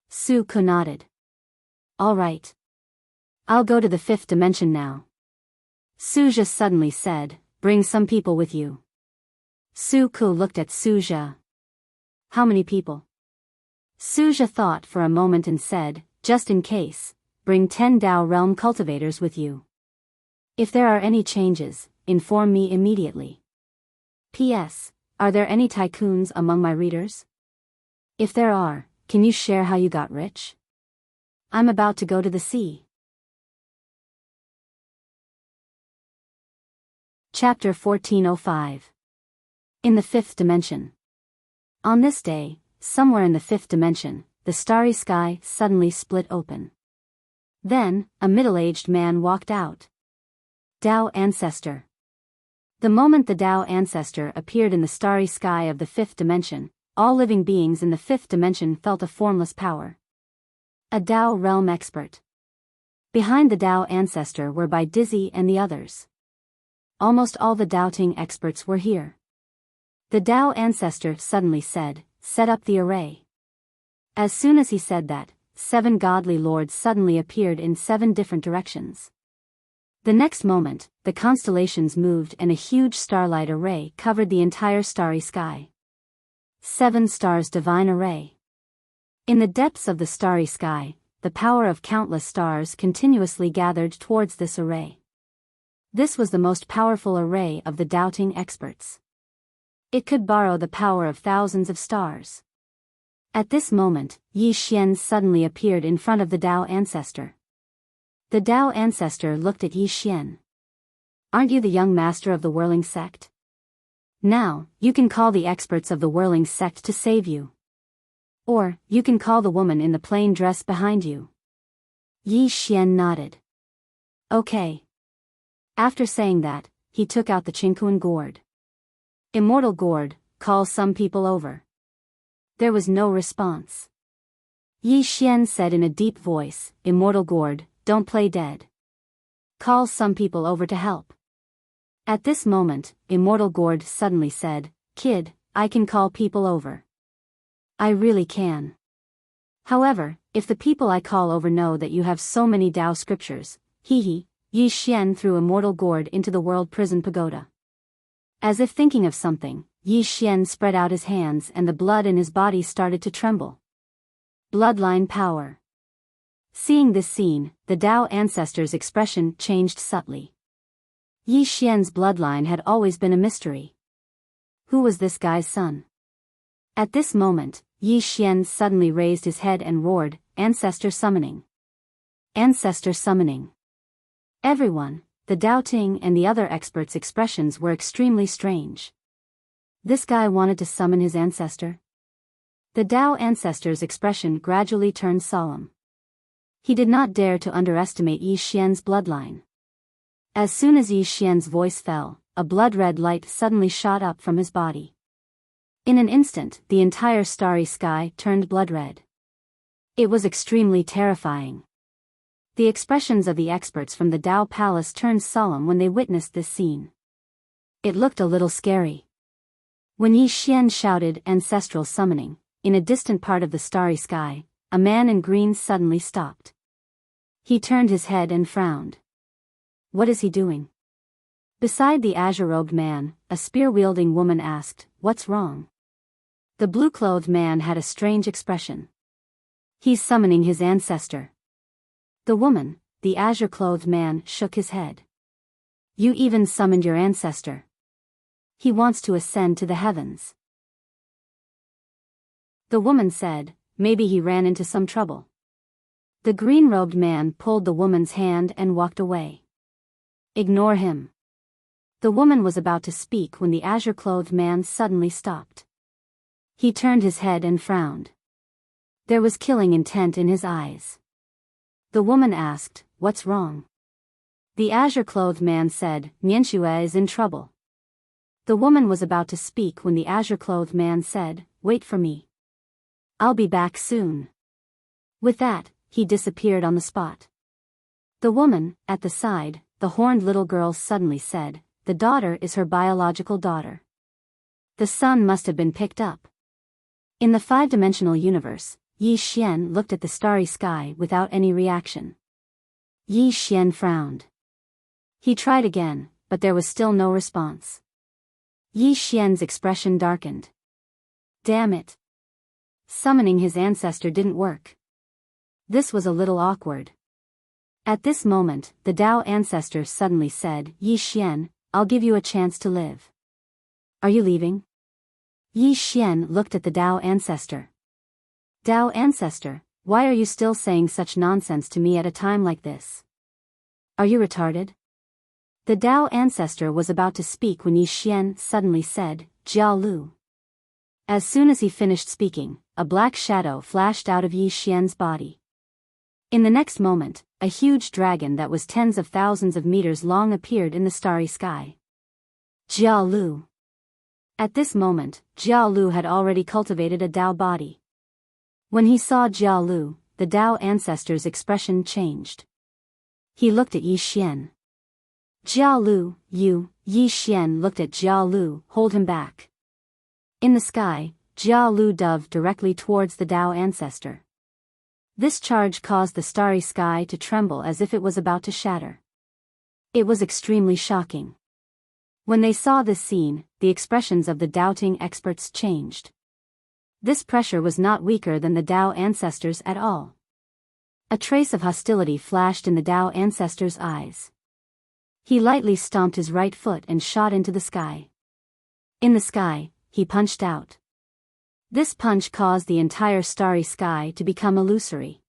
Su Ku nodded. "All right. I'll go to the 5th dimension now." Suja suddenly said, "Bring some people with you." Su Ku looked at Suja. "How many people?" Suja thought for a moment and said, "Just in case, bring 10 Dao realm cultivators with you. If there are any changes, inform me immediately. P.S. Are there any tycoons among my readers? If there are, can you share how you got rich? I'm about to go to the sea." Chapter 1405. In the 5th dimension. On this day, somewhere in the 5th dimension, the starry sky suddenly split open. Then, a middle-aged man walked out. Dao Ancestor. The moment the Dao Ancestor appeared in the starry sky of the 5th dimension, all living beings in the 5th dimension felt a formless power. A Dao realm expert. Behind the Dao Ancestor were Bai Dizzy and the others. Almost all the Dao Ting experts were here. The Dao Ancestor suddenly said, "Set up the array." As soon as he said that, 7 godly lords suddenly appeared in 7 different directions. The next moment, the constellations moved and a huge starlight array covered the entire starry sky. 7 stars divine array. In the depths of the starry sky, the power of countless stars continuously gathered towards this array. This was the most powerful array of the doubting experts. It could borrow the power of thousands of stars. At this moment, Yi Xian suddenly appeared in front of the Dao ancestor. The Dao ancestor looked at Yi Xian. "Aren't you the young master of the whirling sect? Now, you can call the experts of the whirling sect to save you. Or, you can call the woman in the plain dress behind you." Yi Xian nodded. "Okay." After saying that, he took out the Qingquan gourd. "Immortal gourd, call some people over." There was no response. Yi Xian said in a deep voice, "Immortal gourd, don't play dead. Call some people over to help." At this moment, Immortal gourd suddenly said, "Kid, I can call people over. I really can. However, if the people I call over know that you have so many Dao scriptures, Yi Xian threw Immortal gourd into the world prison pagoda. As if thinking of something, Yi Xian spread out his hands and the blood in his body started to tremble. Bloodline power. Seeing this scene, the Dao ancestor's expression changed subtly. Yi Xian's bloodline had always been a mystery. Who was this guy's son? At this moment, Yi Xian suddenly raised his head and roared, "Ancestor summoning! Ancestor summoning!" Everyone, the doubting and the other experts' expressions were extremely strange. This guy wanted to summon his ancestor? The Dao ancestor's expression gradually turned solemn. He did not dare to underestimate Yi Xian's bloodline. As soon as Yi Xian's voice fell, a blood-red light suddenly shot up from his body. In an instant, the entire starry sky turned blood-red. It was extremely terrifying. The expressions of the experts from the Dao Palace turned solemn when they witnessed this scene. It looked a little scary. When Yi Xian shouted ancestral summoning, in a distant part of the starry sky, a man in green suddenly stopped. He turned his head and frowned. What is he doing? Beside the azure-robed man, a spear-wielding woman asked, "What's wrong?" The blue-clothed man had a strange expression. "He's summoning his ancestor." The woman, the azure-clothed man, shook his head. "You even summoned your ancestor. He wants to ascend to the heavens." The woman said, "Maybe he ran into some trouble." The green-robed man pulled the woman's hand and walked away. "Ignore him." The woman was about to speak when the azure-clothed man suddenly stopped. He turned his head and frowned. There was killing intent in his eyes. The woman asked, "What's wrong?" The azure-clothed man said, "Nianxue is in trouble." The woman was about to speak when the azure-clothed man said, "Wait for me. I'll be back soon." With that, he disappeared on the spot. The woman, at the side, the horned little girl suddenly said, "The daughter is her biological daughter. The son must have been picked up." In the five-dimensional universe, Yi Xian looked at the starry sky without any reaction. Yi Xian frowned. He tried again, but there was still no response. Yi Xian's expression darkened. Damn it. Summoning his ancestor didn't work. This was a little awkward. At this moment, the Dao ancestor suddenly said, "Yi Xian, I'll give you a chance to live. Are you leaving?" Yi Xian looked at the Dao ancestor. "Dao ancestor, why are you still saying such nonsense to me at a time like this? Are you retarded?" The Dao ancestor was about to speak when Yi Xian suddenly said, "Jiao Lu." As soon as he finished speaking, a black shadow flashed out of Yi Xian's body. In the next moment, a huge dragon that was tens of thousands of meters long appeared in the starry sky. Jiao Lu. At this moment, Jiao Lu had already cultivated a Dao body. When he saw Jiao Lu, the Dao ancestor's expression changed. He looked at Yi Xian. "Jiao Lu, you," Yi Xian looked at Jiao Lu, "hold him back." In the sky, Jiao Lu dove directly towards the Dao ancestor. This charge caused the starry sky to tremble as if it was about to shatter. It was extremely shocking. When they saw this scene, the expressions of the doubting experts changed. This pressure was not weaker than the Dao ancestors at all. A trace of hostility flashed in the Tao ancestor's eyes. He lightly stomped his right foot and shot into the sky. In the sky, he punched out. This punch caused the entire starry sky to become illusory.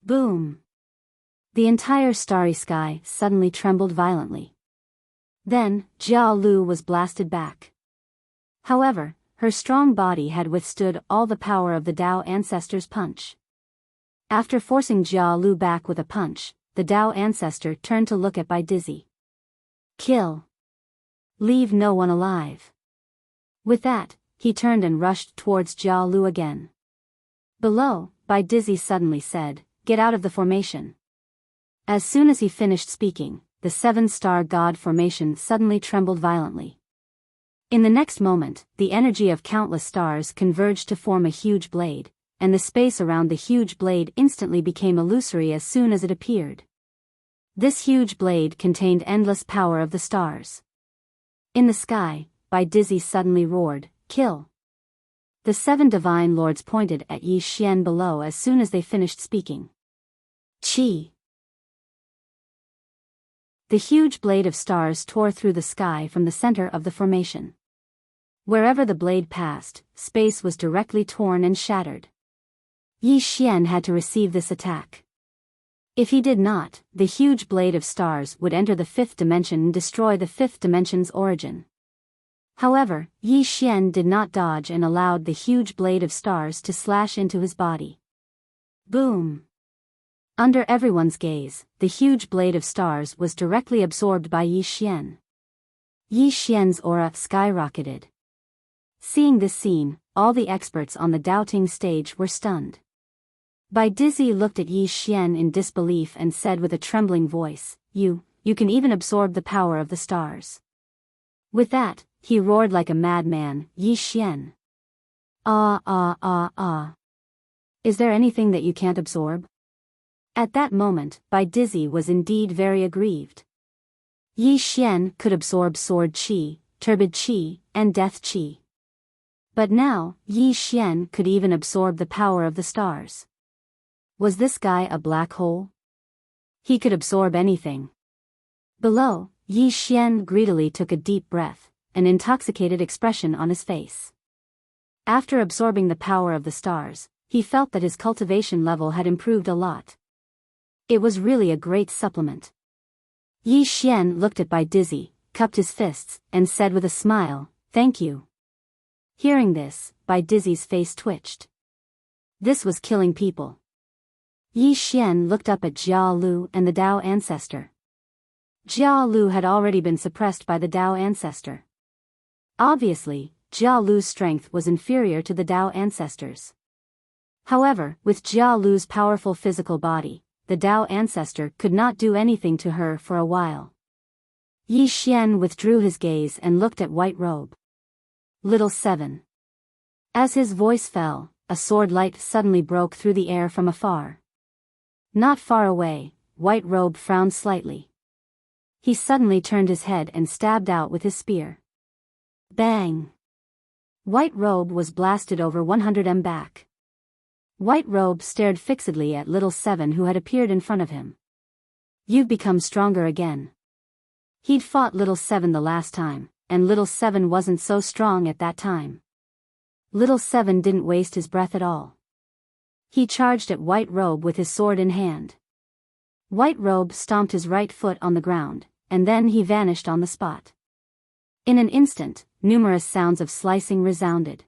Boom! The entire starry sky suddenly trembled violently. Then, Jia Lu was blasted back. However, her strong body had withstood all the power of the Tao ancestor's punch. After forcing Jia Lu back with a punch, the Tao ancestor turned to look at Bai Dizzy. Kill. Leave no one alive. With that, he turned and rushed towards Jia Lu again. Below, Bai Dizzy suddenly said, "Get out of the formation." As soon as he finished speaking, the seven-star god formation suddenly trembled violently. In the next moment, the energy of countless stars converged to form a huge blade, and the space around the huge blade instantly became illusory as soon as it appeared. This huge blade contained endless power of the stars. In the sky, Bai Dizzy suddenly roared, "Kill!" The seven divine lords pointed at Yi Xian below as soon as they finished speaking. Chi! The huge blade of stars tore through the sky from the center of the formation. Wherever the blade passed, space was directly torn and shattered. Yi Xian had to receive this attack. If he did not, the huge blade of stars would enter the fifth dimension and destroy the fifth dimension's origin. However, Yi Xian did not dodge and allowed the huge blade of stars to slash into his body. Boom! Under everyone's gaze, the huge blade of stars was directly absorbed by Yi Xian. Yi Xian's aura skyrocketed. Seeing this scene, all the experts on the doubting stage were stunned. Bai Dizzy looked at Yi Xian in disbelief and said with a trembling voice, You can even absorb the power of the stars." With that, he roared like a madman, "Yi Xian! Ah! Is there anything that you can't absorb?" At that moment, Bai Dizzy was indeed very aggrieved. Yi Xian could absorb sword qi, turbid qi, and death qi. But now, Yi Xian could even absorb the power of the stars. Was this guy a black hole? He could absorb anything. Below, Yi Xian greedily took a deep breath, an intoxicated expression on his face. After absorbing the power of the stars, he felt that his cultivation level had improved a lot. It was really a great supplement. Yi Xian looked at Bai Dizzy, cupped his fists, and said with a smile, "Thank you." Hearing this, Bai Dizzy's face twitched. This was killing people. Yi Xian looked up at Jia Lu and the Tao ancestor. Jia Lu had already been suppressed by the Tao ancestor. Obviously, Jia Lu's strength was inferior to the Tao ancestor's. However, with Jia Lu's powerful physical body, the Tao ancestor could not do anything to her for a while. Yi Xian withdrew his gaze and looked at White Robe. Little 7. As his voice fell, a sword light suddenly broke through the air from afar. Not far away, White Robe frowned slightly. He suddenly turned his head and stabbed out with his spear. Bang! White Robe was blasted over 100 m back. White Robe stared fixedly at Little 7 who had appeared in front of him. "You've become stronger again." He'd fought Little 7 the last time, and Little 7 wasn't so strong at that time. Little 7 didn't waste his breath at all. He charged at White Robe with his sword in hand. White Robe stomped his right foot on the ground, and then he vanished on the spot. In an instant, numerous sounds of slicing resounded.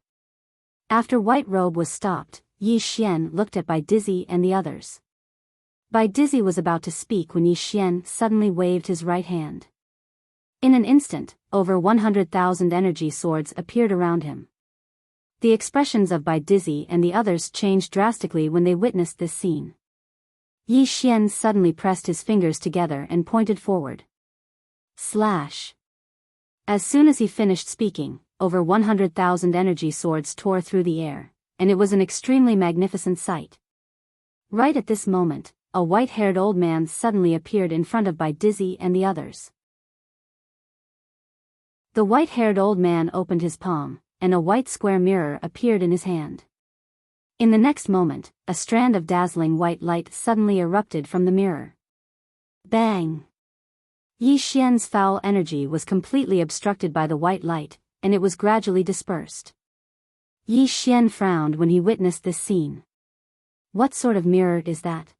After White Robe was stopped, Yi Xian looked at Bai Dizzy and the others. Bai Dizzy was about to speak when Yi Xian suddenly waved his right hand. In an instant, over 100,000 energy swords appeared around him. The expressions of Bai Dizzy and the others changed drastically when they witnessed this scene. Yi Xian suddenly pressed his fingers together and pointed forward. Slash! As soon as he finished speaking, over 100,000 energy swords tore through the air, and it was an extremely magnificent sight. Right at this moment, a white-haired old man suddenly appeared in front of Bai Dizzy and the others. The white-haired old man opened his palm, and a white square mirror appeared in his hand. In the next moment, a strand of dazzling white light suddenly erupted from the mirror. Bang! Yi Xian's foul energy was completely obstructed by the white light, and it was gradually dispersed. Yi Xian frowned when he witnessed this scene. What sort of mirror is that?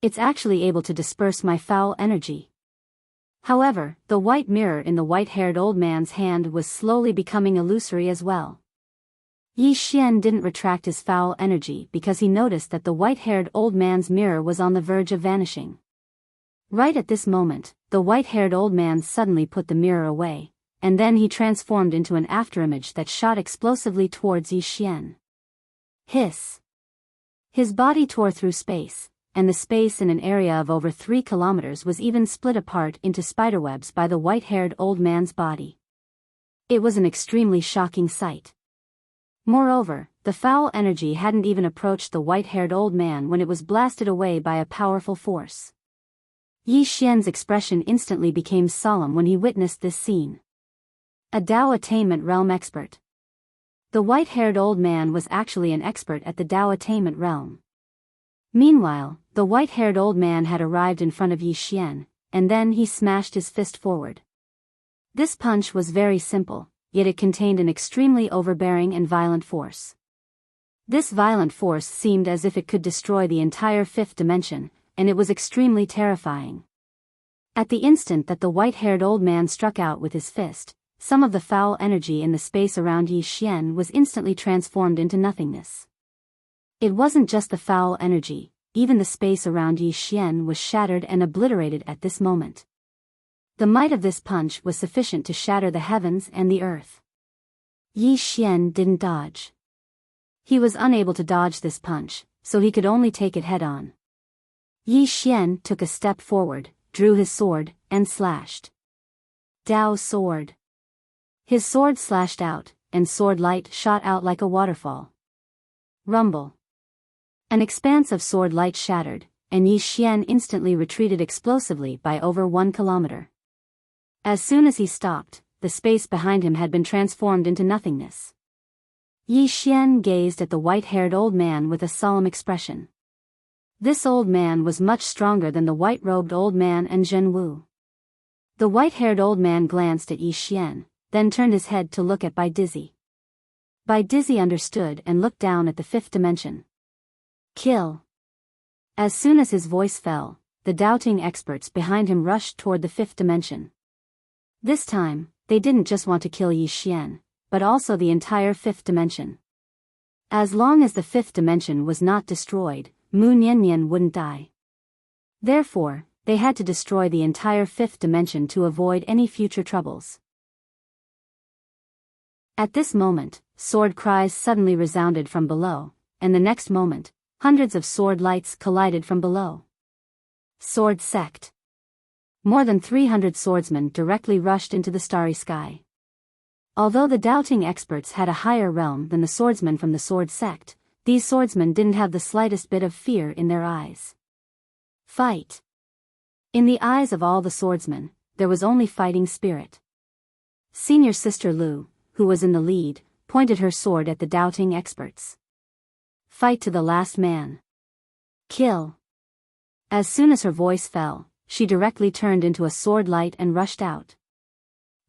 It's actually able to disperse my foul energy. However, the white mirror in the white-haired old man's hand was slowly becoming illusory as well. Yi Xian didn't retract his foul energy because he noticed that the white-haired old man's mirror was on the verge of vanishing. Right at this moment, the white-haired old man suddenly put the mirror away, and then he transformed into an afterimage that shot explosively towards Yi Xian. Hiss! His body tore through space, and the space in an area of over 3 kilometers was even split apart into spiderwebs by the white-haired old man's body. It was an extremely shocking sight. Moreover, the foul energy hadn't even approached the white-haired old man when it was blasted away by a powerful force. Yi Xian's expression instantly became solemn when he witnessed this scene. A Dao Attainment Realm expert. The white-haired old man was actually an expert at the Dao Attainment Realm. Meanwhile, the white-haired old man had arrived in front of Yi Xian, and then he smashed his fist forward. This punch was very simple, yet it contained an extremely overbearing and violent force. This violent force seemed as if it could destroy the entire fifth dimension, and it was extremely terrifying. At the instant that the white-haired old man struck out with his fist, some of the foul energy in the space around Yi Xian was instantly transformed into nothingness. It wasn't just the foul energy, even the space around Yi Xian was shattered and obliterated at this moment. The might of this punch was sufficient to shatter the heavens and the earth. Yi Xian didn't dodge. He was unable to dodge this punch, so he could only take it head-on. Yi Xian took a step forward, drew his sword, and slashed. Dao sword. His sword slashed out, and sword light shot out like a waterfall. Rumble. An expanse of sword light shattered, and Yi Xian instantly retreated explosively by over 1 kilometer. As soon as he stopped, the space behind him had been transformed into nothingness. Yi Xian gazed at the white-haired old man with a solemn expression. This old man was much stronger than the white-robed old man and Zhen Wu. The white-haired old man glanced at Yi Xian, then turned his head to look at Bai Dizzy. Bai Dizzy understood and looked down at the fifth dimension. Kill! As soon as his voice fell, the doubting experts behind him rushed toward the fifth dimension. This time, they didn't just want to kill Yi Xian, but also the entire fifth dimension. As long as the fifth dimension was not destroyed, Mu Niannian wouldn't die. Therefore, they had to destroy the entire fifth dimension to avoid any future troubles. At this moment, sword cries suddenly resounded from below, and the next moment, hundreds of sword lights collided from below. Sword sect. More than 300 swordsmen directly rushed into the starry sky. Although the doubting experts had a higher realm than the swordsmen from the sword sect, these swordsmen didn't have the slightest bit of fear in their eyes. Fight. In the eyes of all the swordsmen, there was only fighting spirit. Senior Sister Lu, who was in the lead, pointed her sword at the doubting experts. Fight to the last man. Kill. As soon as her voice fell, she directly turned into a sword light and rushed out.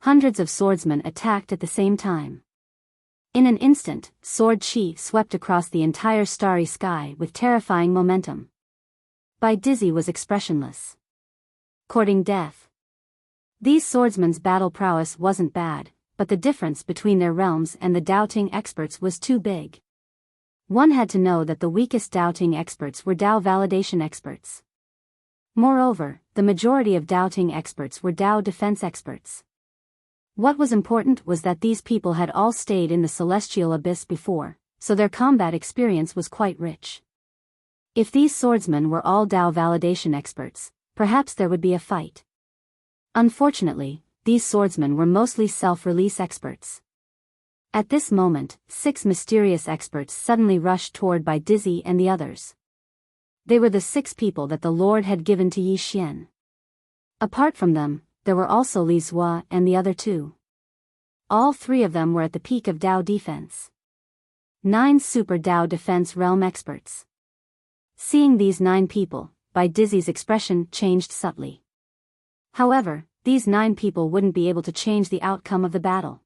Hundreds of swordsmen attacked at the same time. In an instant, sword chi swept across the entire starry sky with terrifying momentum. Bai Dizzy was expressionless. Courting death. These swordsmen's battle prowess wasn't bad, but the difference between their realms and the doubting experts was too big. One had to know that the weakest doubting experts were Dao validation experts. Moreover, the majority of doubting experts were Dao defense experts. What was important was that these people had all stayed in the celestial abyss before, so their combat experience was quite rich. If these swordsmen were all Dao validation experts, perhaps there would be a fight. Unfortunately, these swordsmen were mostly self-release experts. At this moment, 6 mysterious experts suddenly rushed toward Bai Dizzy and the others. They were the 6 people that the Lord had given to Yi Xian. Apart from them, there were also Li Zhua and the other 2. All 3 of them were at the peak of Dao defense. 9 Super Dao Defense Realm Experts. Seeing these 9 people, Bai Dizzy's expression changed subtly. However, these 9 people wouldn't be able to change the outcome of the battle.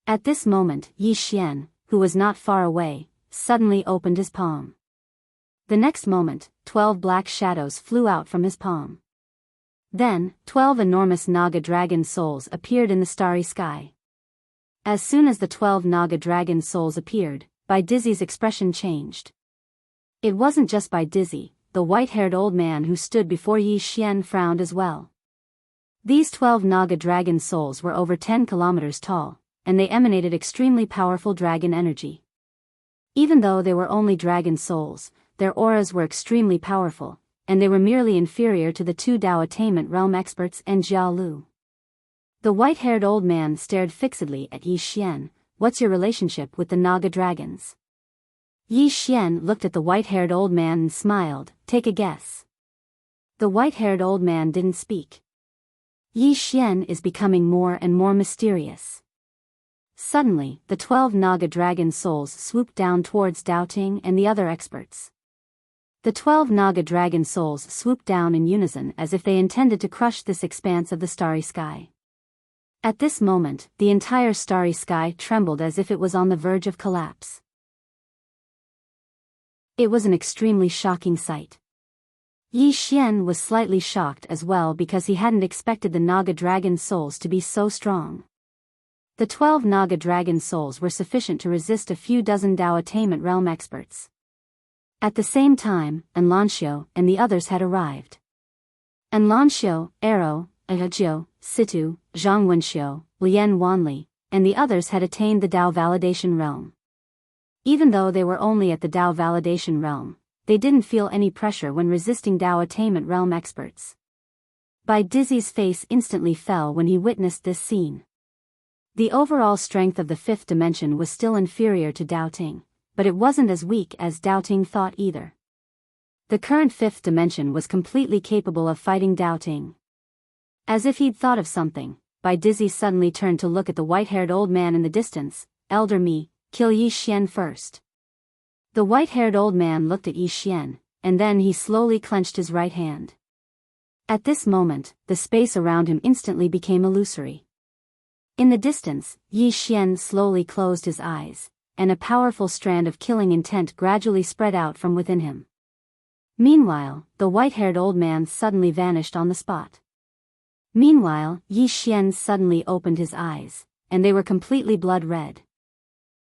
At this moment, Yi Xian, who was not far away, suddenly opened his palm. The next moment, 12 black shadows flew out from his palm. Then, 12 enormous Naga dragon souls appeared in the starry sky. As soon as the 12 Naga dragon souls appeared, Bai Dizzy's expression changed. It wasn't just Bai Dizzy, the white-haired old man who stood before Yi Xian frowned as well. These 12 Naga dragon souls were over 10 kilometers tall, and they emanated extremely powerful dragon energy. Even though they were only dragon souls, their auras were extremely powerful, and they were merely inferior to the 2 Dao Attainment Realm Experts and Jia Lu. The white-haired old man stared fixedly at Yi Xian. What's your relationship with the Naga dragons? Yi Xian looked at the white-haired old man and smiled. Take a guess. The white-haired old man didn't speak. Yi Xian is becoming more and more mysterious. Suddenly, the 12 Naga dragon souls swooped down towards Doubting and the other experts. The 12 Naga dragon souls swooped down in unison as if they intended to crush this expanse of the starry sky. At this moment, the entire starry sky trembled as if it was on the verge of collapse. It was an extremely shocking sight. Yi Xian was slightly shocked as well because he hadn't expected the Naga dragon souls to be so strong. The 12 Naga dragon souls were sufficient to resist a few dozen Dao Attainment Realm experts. At the same time, Enlanxiu and the others had arrived. Enlanxiu, Arrow, Ahajio, Situ, Zhang Wenxiu, Lian Wanli, and the others had attained the Dao Validation Realm. Even though they were only at the Dao Validation Realm, they didn't feel any pressure when resisting Dao Attainment Realm experts. Bai Dizzy's face instantly fell when he witnessed this scene. The overall strength of the 5th dimension was still inferior to Doubting, but it wasn't as weak as Doubting thought either. The current 5th dimension was completely capable of fighting Doubting. As if he'd thought of something, Bai Dizzy suddenly turned to look at the white-haired old man in the distance. Elder Mi, kill Yi Xian first. The white-haired old man looked at Yi Xian, and then he slowly clenched his right hand. At this moment, the space around him instantly became illusory. In the distance, Yi Xian slowly closed his eyes, and a powerful strand of killing intent gradually spread out from within him. Meanwhile, the white-haired old man suddenly vanished on the spot. Meanwhile, Yi Xian suddenly opened his eyes, and they were completely blood red.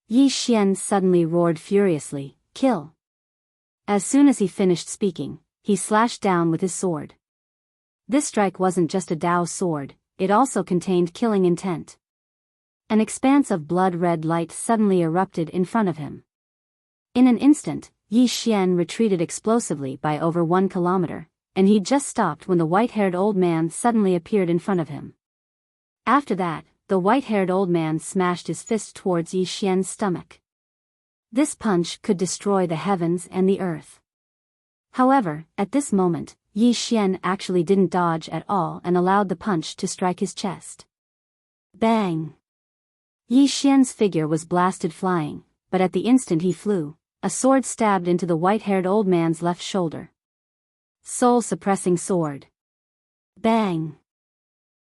Yi Xian suddenly roared furiously, "Kill!" As soon as he finished speaking, he slashed down with his sword. This strike wasn't just a Dao sword, it also contained killing intent. An expanse of blood-red light suddenly erupted in front of him. In an instant, Yi Xian retreated explosively by over 1 kilometer, and he'd just stopped when the white-haired old man suddenly appeared in front of him. After that, the white-haired old man smashed his fist towards Yi Xian's stomach. This punch could destroy the heavens and the earth. However, at this moment, Yi Xian actually didn't dodge at all and allowed the punch to strike his chest. Bang! Yi Xian's figure was blasted flying, but at the instant he flew, a sword stabbed into the white-haired old man's left shoulder. Soul-suppressing sword. Bang!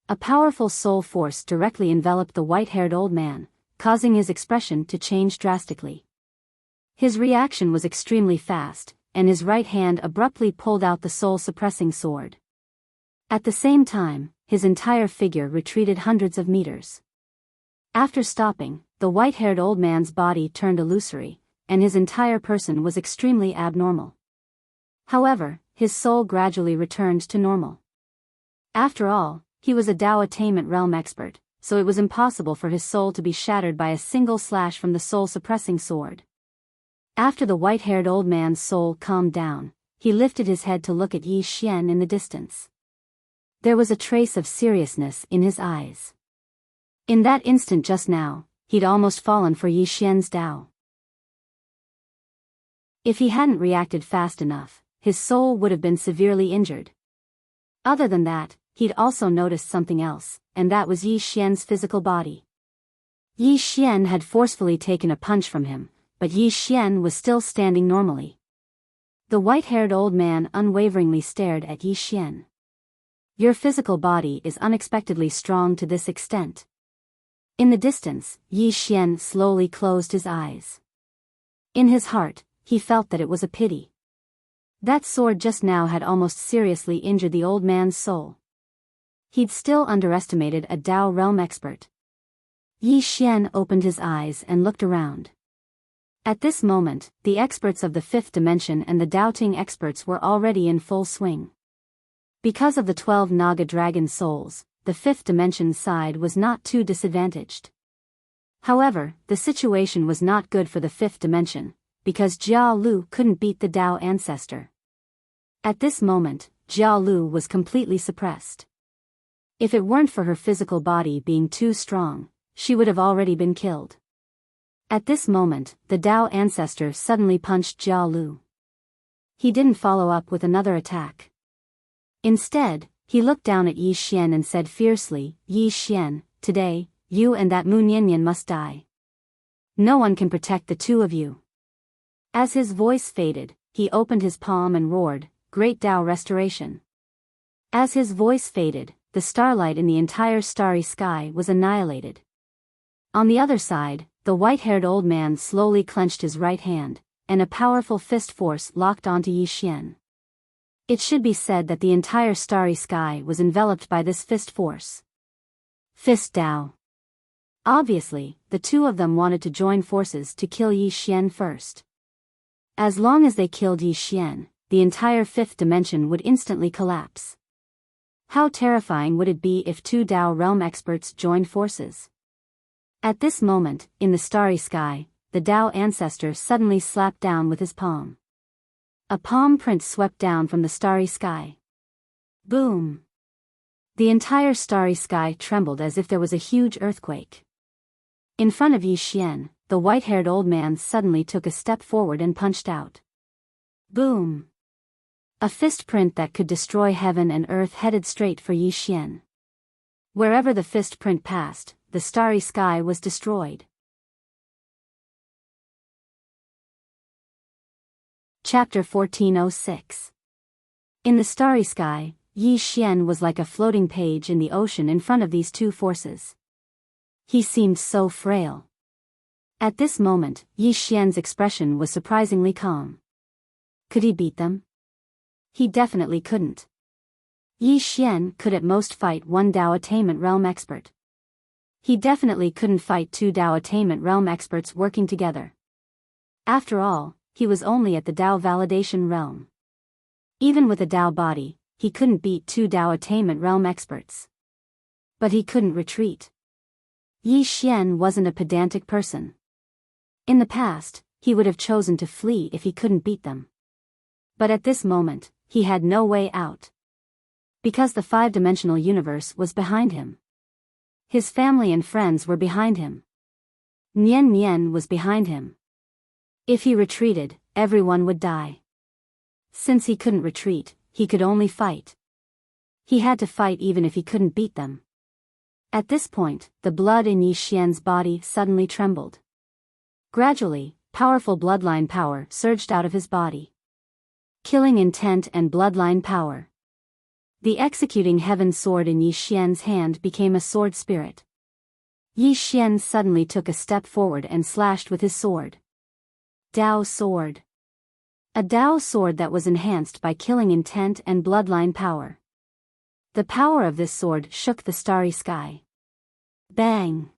A powerful soul force directly enveloped the white-haired old man, causing his expression to change drastically. His reaction was extremely fast, and his right hand abruptly pulled out the soul-suppressing sword. At the same time, his entire figure retreated hundreds of meters. After stopping, the white-haired old man's body turned illusory, and his entire person was extremely abnormal. However, his soul gradually returned to normal. After all, he was a Dao Attainment Realm expert, so it was impossible for his soul to be shattered by a single slash from the soul-suppressing sword. After the white-haired old man's soul calmed down, he lifted his head to look at Yi Xian in the distance. There was a trace of seriousness in his eyes. In that instant just now, he'd almost fallen for Yi Xian's Dao. If he hadn't reacted fast enough, his soul would have been severely injured. Other than that, he'd also noticed something else, and that was Yi Xian's physical body. Yi Xian had forcefully taken a punch from him, but Yi Xian was still standing normally. The white-haired old man unwaveringly stared at Yi Xian. Your physical body is unexpectedly strong to this extent. In the distance, Yi Xian slowly closed his eyes. In his heart, he felt that it was a pity. That sword just now had almost seriously injured the old man's soul. He'd still underestimated a Dao realm expert. Yi Xian opened his eyes and looked around. At this moment, the experts of the fifth dimension and the doubting experts were already in full swing. Because of the 12 Naga dragon souls, the fifth dimension side was not too disadvantaged. However, the situation was not good for the fifth dimension, because Jia Lu couldn't beat the Dao ancestor. At this moment, Jia Lu was completely suppressed. If it weren't for her physical body being too strong, she would have already been killed. At this moment, the Dao ancestor suddenly punched Jia Lu. He didn't follow up with another attack. Instead, he looked down at Yi Xian and said fiercely, Yi Xian, today, you and that Mu Nianyan must die. No one can protect the two of you. As his voice faded, he opened his palm and roared, Great Dao Restoration. As his voice faded, the starlight in the entire starry sky was annihilated. On the other side, the white-haired old man slowly clenched his right hand, and a powerful fist force locked onto Yi Xian. It should be said that the entire starry sky was enveloped by this fist force. Fist Dao. Obviously, the two of them wanted to join forces to kill Yi Xian first. As long as they killed Yi Xian, the entire fifth dimension would instantly collapse. How terrifying would it be if two Dao realm experts joined forces? At this moment, in the starry sky, the Dao ancestor suddenly slapped down with his palm. A palm print swept down from the starry sky. Boom! The entire starry sky trembled as if there was a huge earthquake. In front of Yi Xian, the white-haired old man suddenly took a step forward and punched out. Boom! A fist print that could destroy heaven and earth headed straight for Yi Xian. Wherever the fist print passed, the starry sky was destroyed. Chapter 1406. In the starry sky, Yi Xian was like a floating page in the ocean in front of these two forces. He seemed so frail. At this moment, Yi Xian's expression was surprisingly calm. Could he beat them? He definitely couldn't. Yi Xian could at most fight one Dao Attainment Realm expert. He definitely couldn't fight two Dao Attainment Realm experts working together. After all, he was only at the Dao Validation Realm. Even with a Dao body, he couldn't beat two Dao Attainment Realm experts. But he couldn't retreat. Yi Xian wasn't a pedantic person. In the past, he would have chosen to flee if he couldn't beat them. But at this moment, he had no way out. Because the five-dimensional universe was behind him. His family and friends were behind him. Nian Nian was behind him. If he retreated, everyone would die. Since he couldn't retreat, he could only fight. He had to fight even if he couldn't beat them. At this point, the blood in Yi Xian's body suddenly trembled. Gradually, powerful bloodline power surged out of his body. Killing intent and bloodline power. The executing heaven sword in Yi Xian's hand became a sword spirit. Yi Xian suddenly took a step forward and slashed with his sword. Dao sword. A Dao sword that was enhanced by killing intent and bloodline power. The power of this sword shook the starry sky. Bang!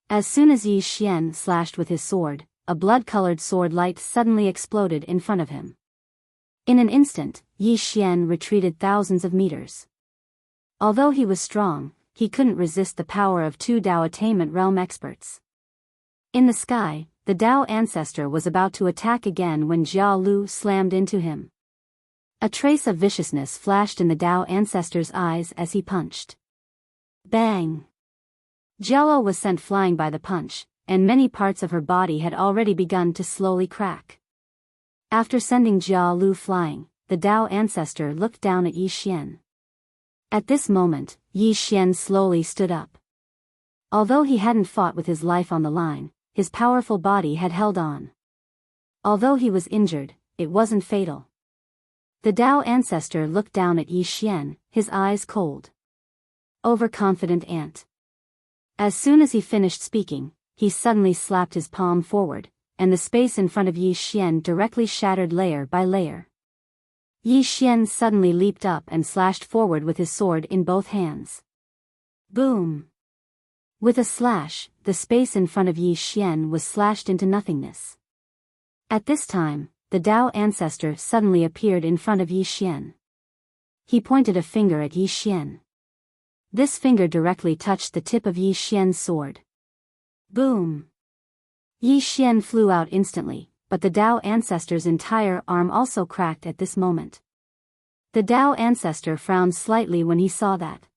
As soon as Yi Xian slashed with his sword, a blood-colored sword light suddenly exploded in front of him. In an instant, Yi Xian retreated thousands of meters. Although he was strong, he couldn't resist the power of two Dao Attainment Realm experts. In the sky, the Dao ancestor was about to attack again when Jia Lu slammed into him. A trace of viciousness flashed in the Dao ancestor's eyes as he punched. Bang! Jia Lu was sent flying by the punch, and many parts of her body had already begun to slowly crack. After sending Jia Lu flying, the Dao ancestor looked down at Yi Xian. At this moment, Yi Xian slowly stood up. Although he hadn't fought with his life on the line, his powerful body had held on. Although he was injured, it wasn't fatal. The Dao ancestor looked down at Yi Xian, his eyes cold. Overconfident ant. As soon as he finished speaking, he suddenly slapped his palm forward, and the space in front of Yi Xian directly shattered layer by layer. Yi Xian suddenly leaped up and slashed forward with his sword in both hands. Boom! With a slash, the space in front of Yi Xian was slashed into nothingness. At this time, the Dao ancestor suddenly appeared in front of Yi Xian. He pointed a finger at Yi Xian. This finger directly touched the tip of Yi Xian's sword. Boom! Yi Xian flew out instantly, but the Dao ancestor's entire arm also cracked at this moment. The Dao ancestor frowned slightly when he saw that.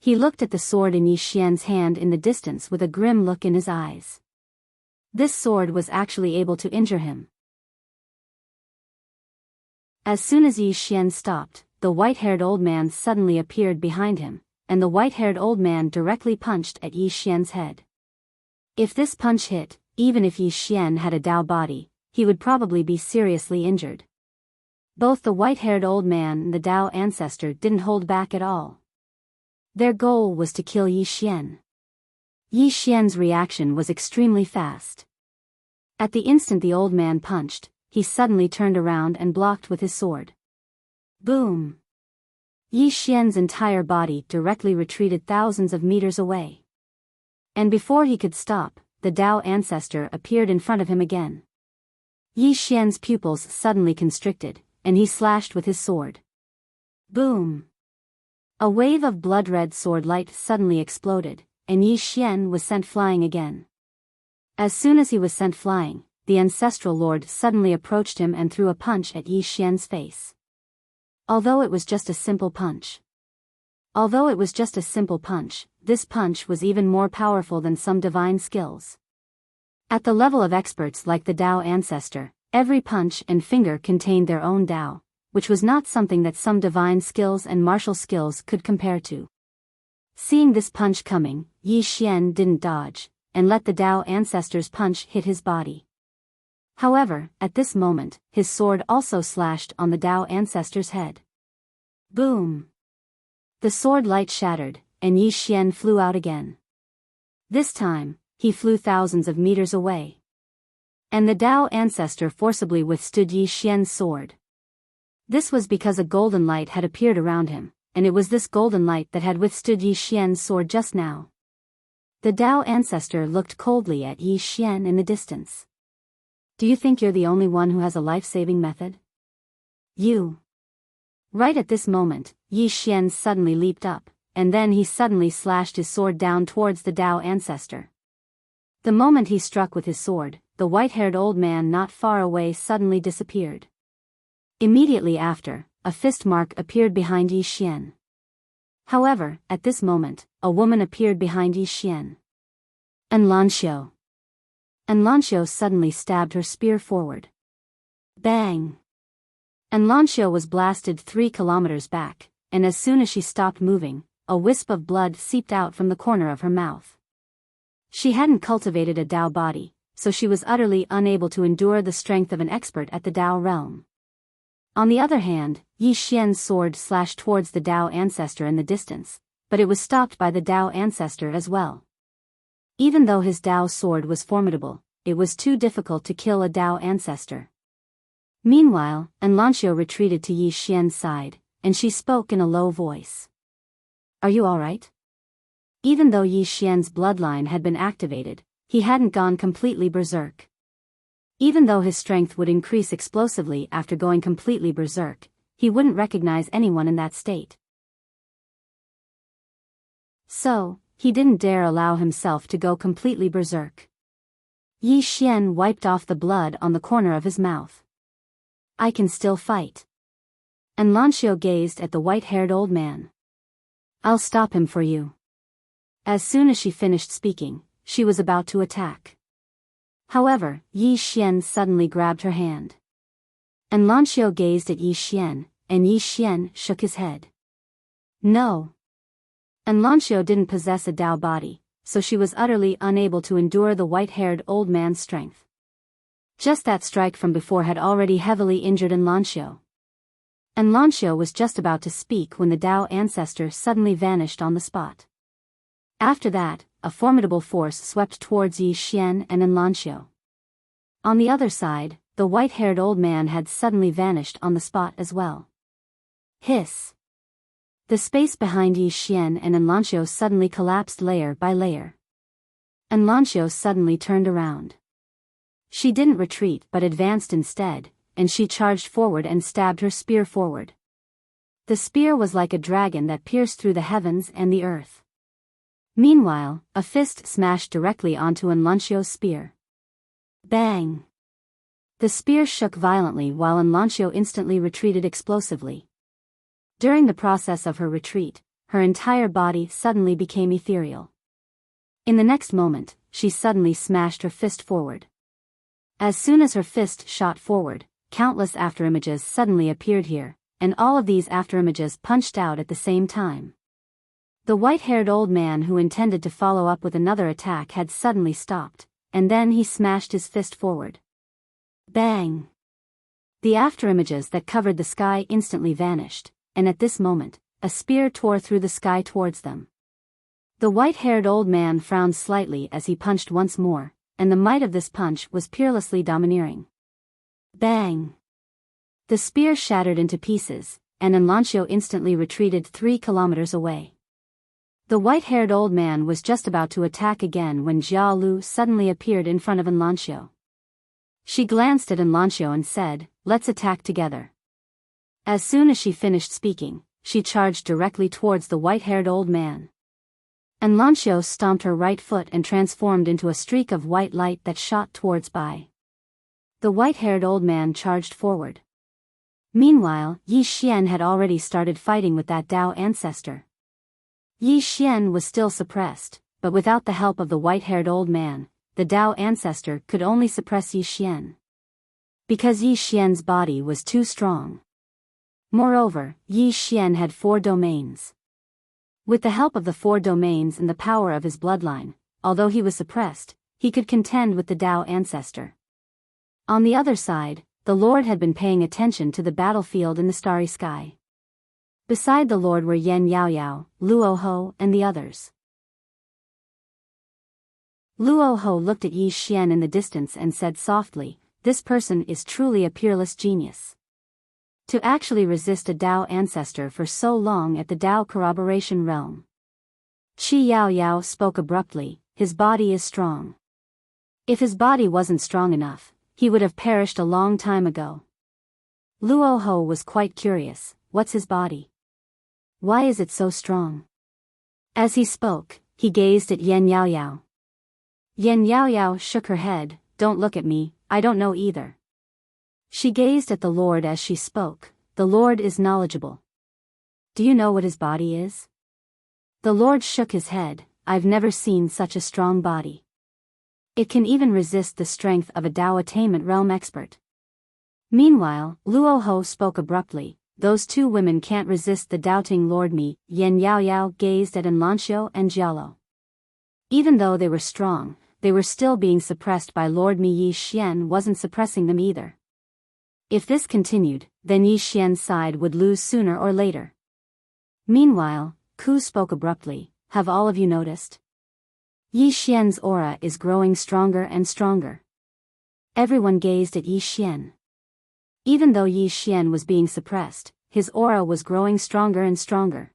He looked at the sword in Yi Xian's hand in the distance with a grim look in his eyes. This sword was actually able to injure him. As soon as Yi Xian stopped, the white-haired old man suddenly appeared behind him, and the white-haired old man directly punched at Yi Xian's head. If this punch hit, even if Yi Xian had a Dao body, he would probably be seriously injured. Both the white-haired old man and the Dao ancestor didn't hold back at all. Their goal was to kill Yi Xian. Yi Xian's reaction was extremely fast. At the instant the old man punched, he suddenly turned around and blocked with his sword. Boom! Yi Xian's entire body directly retreated thousands of meters away. And before he could stop, the Dao ancestor appeared in front of him again. Yi Xian's pupils suddenly constricted, and he slashed with his sword. Boom! A wave of blood-red sword light suddenly exploded, and Yi Xian was sent flying again. As soon as he was sent flying, the ancestral lord suddenly approached him and threw a punch at Yi Xian's face. Although it was just a simple punch, this punch was even more powerful than some divine skills. At the level of experts like the Dao ancestor, every punch and finger contained their own Dao, which was not something that some divine skills and martial skills could compare to. Seeing this punch coming, Yi Xian didn't dodge, and let the Dao ancestor's punch hit his body. However, at this moment, his sword also slashed on the Dao ancestor's head. Boom! The sword light shattered, and Yi Xian flew out again. This time, he flew thousands of meters away. And the Dao ancestor forcibly withstood Yi Xian's sword. This was because a golden light had appeared around him, and it was this golden light that had withstood Yi Xian's sword just now. The Dao ancestor looked coldly at Yi Xian in the distance. Do you think you're the only one who has a life-saving method? You. Right at this moment, Yi Xian suddenly leaped up, and then he suddenly slashed his sword down towards the Dao ancestor. The moment he struck with his sword, the white-haired old man not far away suddenly disappeared. Immediately after, a fist mark appeared behind Yi Xian. However, at this moment, a woman appeared behind Yi Xian. Enrich suddenly stabbed her spear forward. Bang! Enrich was blasted 3 kilometers back, and as soon as she stopped moving, a wisp of blood seeped out from the corner of her mouth. She hadn't cultivated a Dao body, so she was utterly unable to endure the strength of an expert at the Dao realm. On the other hand, Yi Xian's sword slashed towards the Dao ancestor in the distance, but it was stopped by the Dao ancestor as well. Even though his Dao sword was formidable, it was too difficult to kill a Dao ancestor. Meanwhile, Enrich retreated to Yi Xian's side, and she spoke in a low voice. Are you alright? Even though Yi Xian's bloodline had been activated, he hadn't gone completely berserk. Even though his strength would increase explosively after going completely berserk, he wouldn't recognize anyone in that state. So, he didn't dare allow himself to go completely berserk. Yi Xian wiped off the blood on the corner of his mouth. I can still fight. Enrich gazed at the white-haired old man. I'll stop him for you. As soon as she finished speaking, she was about to attack. However, Yi Xian suddenly grabbed her hand. Enrich gazed at Yi Xian, and Yi Xian shook his head. No. Enrich didn't possess a Dao body, so she was utterly unable to endure the white-haired old man's strength. Just that strike from before had already heavily injured Enlancio. Enlancio was just about to speak when the Tao ancestor suddenly vanished on the spot. After that, a formidable force swept towards Yi Xian and Enlancio. On the other side, the white-haired old man had suddenly vanished on the spot as well. Hiss! The space behind Yi Xian and Enlancio suddenly collapsed layer by layer. Enlancio suddenly turned around. She didn't retreat but advanced instead, and she charged forward and stabbed her spear forward. The spear was like a dragon that pierced through the heavens and the earth. Meanwhile, a fist smashed directly onto Enlancio's spear. Bang! The spear shook violently while Enlancio instantly retreated explosively. During the process of her retreat, her entire body suddenly became ethereal. In the next moment, she suddenly smashed her fist forward. As soon as her fist shot forward, countless afterimages suddenly appeared here, and all of these afterimages punched out at the same time. The white-haired old man who intended to follow up with another attack had suddenly stopped, and then he smashed his fist forward. Bang! The afterimages that covered the sky instantly vanished, and at this moment, a spear tore through the sky towards them. The white-haired old man frowned slightly as he punched once more, and the might of this punch was peerlessly domineering. Bang! The spear shattered into pieces, and Enlancio instantly retreated 3 kilometers away. The white-haired old man was just about to attack again when Jia Lu suddenly appeared in front of Enlancio. She glanced at Enlancio and said, "Let's attack together." As soon as she finished speaking, she charged directly towards the white-haired old man. Enlancio stomped her right foot and transformed into a streak of white light that shot towards Bai. The white-haired old man charged forward. Meanwhile, Yi Xian had already started fighting with that Tao ancestor. Yi Xian was still suppressed, but without the help of the white-haired old man, the Tao ancestor could only suppress Yi Xian. Because Yi Xian's body was too strong. Moreover, Yi Xian had 4 domains. With the help of the 4 domains and the power of his bloodline, although he was suppressed, he could contend with the Tao ancestor. On the other side, the Lord had been paying attention to the battlefield in the starry sky. Beside the Lord were Yan Yaoyao, Luo Ho, and the others. Luo Ho looked at Yi Xian in the distance and said softly, "This person is truly a peerless genius. To actually resist a Tao ancestor for so long at the Tao corroboration realm." Qi Yaoyao spoke abruptly, "His body is strong. If his body wasn't strong enough, he would have perished a long time ago." Luo Ho was quite curious, "What's his body? Why is it so strong?" As he spoke, he gazed at Yan Yaoyao. Yan Yaoyao shook her head, "Don't look at me, I don't know either." She gazed at the Lord as she spoke, "The Lord is knowledgeable. Do you know what his body is?" The Lord shook his head, "I've never seen such a strong body. It can even resist the strength of a Tao attainment realm expert." Meanwhile, Luo Ho spoke abruptly, "Those 2 women can't resist the doubting Lord Me." Yan Yaoyao gazed at Enlancio and Jialo. Even though they were strong, they were still being suppressed by Lord Mi. Yi Xian wasn't suppressing them either. If this continued, then Yi Xian's side would lose sooner or later. Meanwhile, Ku spoke abruptly, "Have all of you noticed? Yi Xian's aura is growing stronger and stronger." Everyone gazed at Yi Xian. Even though Yi Xian was being suppressed, his aura was growing stronger and stronger.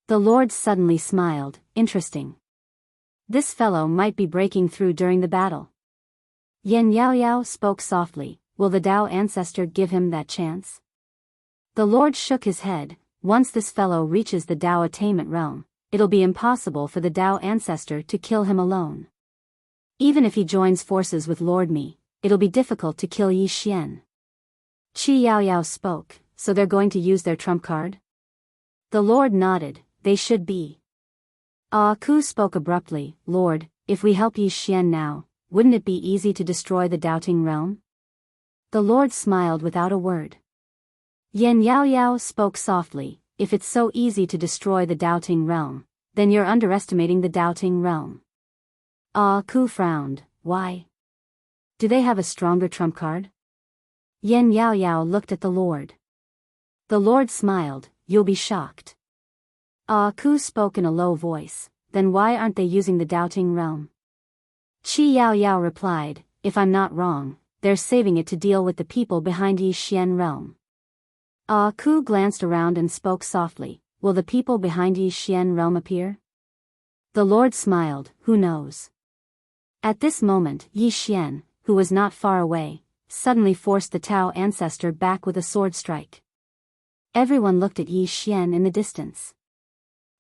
The Lord suddenly smiled, "Interesting. This fellow might be breaking through during the battle." Yan Yaoyao spoke softly, "Will the Tao ancestor give him that chance?" The Lord shook his head, "Once this fellow reaches the Tao attainment realm, it'll be impossible for the Tao ancestor to kill him alone. Even if he joins forces with Lord Mi, it'll be difficult to kill Yi Xian." Qi Yaoyao spoke, "So they're going to use their trump card?" The Lord nodded, "They should be." Ku spoke abruptly, "Lord, if we help Yi Xian now, wouldn't it be easy to destroy the doubting realm?" The Lord smiled without a word. Yan Yaoyao spoke softly, "If it's so easy to destroy the doubting realm, then you're underestimating the doubting realm. Ah Ku frowned. Why? Do they have a stronger trump card? Yen Yao Yao looked at the Lord. The Lord smiled. You'll be shocked. Ah Ku spoke in a low voice. Then why aren't they using the doubting realm? Qi Yao Yao replied, if I'm not wrong, they're saving it to deal with the people behind Yi Xian realm. Ah Ku glanced around and spoke softly, will the people behind Yi Xian realm appear? The Lord smiled, who knows? At this moment Yi Xian, who was not far away, suddenly forced the Tao ancestor back with a sword strike. Everyone looked at Yi Xian in the distance.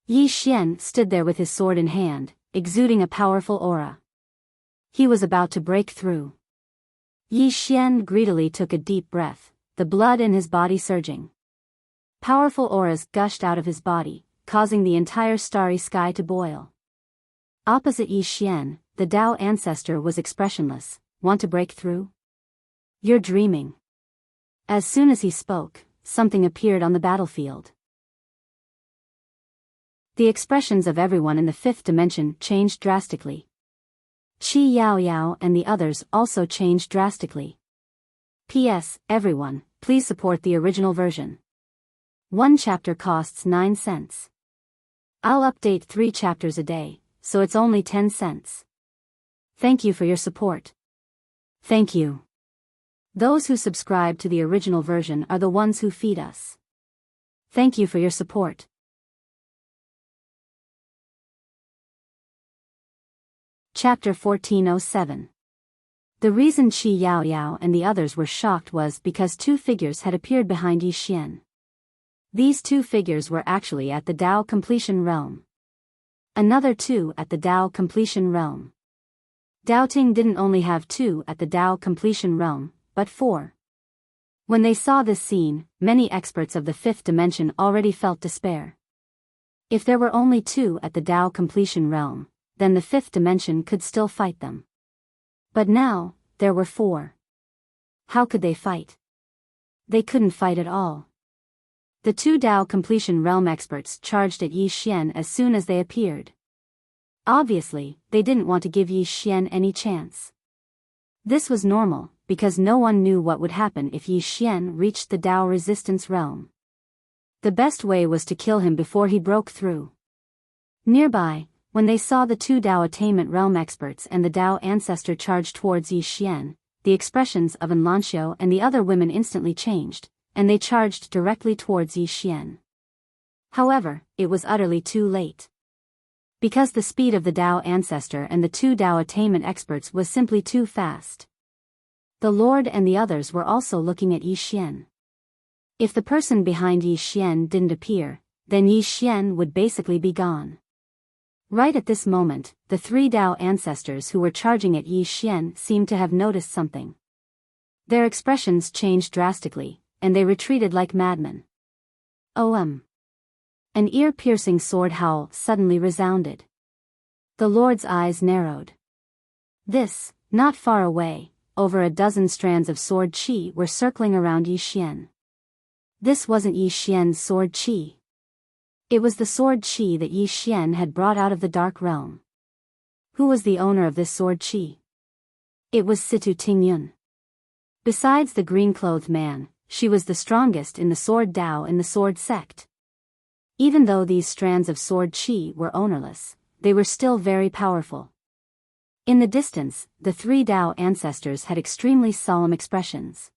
Yi Xian stood there with his sword in hand, exuding a powerful aura. He was about to break through. Yi Xian greedily took a deep breath, the blood in his body surging. Powerful auras gushed out of his body, causing the entire starry sky to boil. Opposite Yi Xian, the Tao ancestor was expressionless. Want to break through? You're dreaming. As soon as he spoke, something appeared on the battlefield. The expressions of everyone in the fifth dimension changed drastically. Qi Yao Yao and the others also changed drastically. P.S. Everyone, please support the original version. One chapter costs 9 cents. I'll update 3 chapters a day, so it's only 10 cents. Thank you for your support. Thank you. Those who subscribe to the original version are the ones who feed us. Thank you for your support. Chapter 1407. The reason Qi Yao Yao and the others were shocked was because 2 figures had appeared behind Yi Xian. These 2 figures were actually at the Tao completion realm. Another 2 at the Tao completion realm. Doubting didn't only have 2 at the Tao completion realm, but 4. When they saw this scene, many experts of the 5th dimension already felt despair. If there were only 2 at the Tao completion realm, then the 5th dimension could still fight them. But now, there were 4. How could they fight? They couldn't fight at all. The 2 Tao completion realm experts charged at Yi Xian as soon as they appeared. Obviously, they didn't want to give Yi Xian any chance. This was normal, because no one knew what would happen if Yi Xian reached the Tao resistance realm. The best way was to kill him before he broke through. Nearby, when they saw the 2 Tao attainment realm experts and the Tao ancestor charge towards Yi Xian, the expressions of Enlanxiu and the other women instantly changed, and they charged directly towards Yi Xian. However, it was utterly too late. Because the speed of the Tao ancestor and the 2 Tao attainment experts was simply too fast. The Lord and the others were also looking at Yi Xian. If the person behind Yi Xian didn't appear, then Yi Xian would basically be gone. Right at this moment, the 3 Tao ancestors who were charging at Yi Xian seemed to have noticed something. Their expressions changed drastically, and they retreated like madmen. An ear-piercing sword howl suddenly resounded. The Lord's eyes narrowed. Not far away, over a dozen strands of sword qi were circling around Yi Xian. This wasn't Yi Xian's sword qi. It was the sword qi that Yi Xian had brought out of the dark realm. Who was the owner of this sword qi? It was Situ Tingyun. Besides the green-clothed man, she was the strongest in the sword Dao in the sword sect. Even though these strands of sword qi were ownerless, they were still very powerful. In the distance, the 3 Dao ancestors had extremely solemn expressions.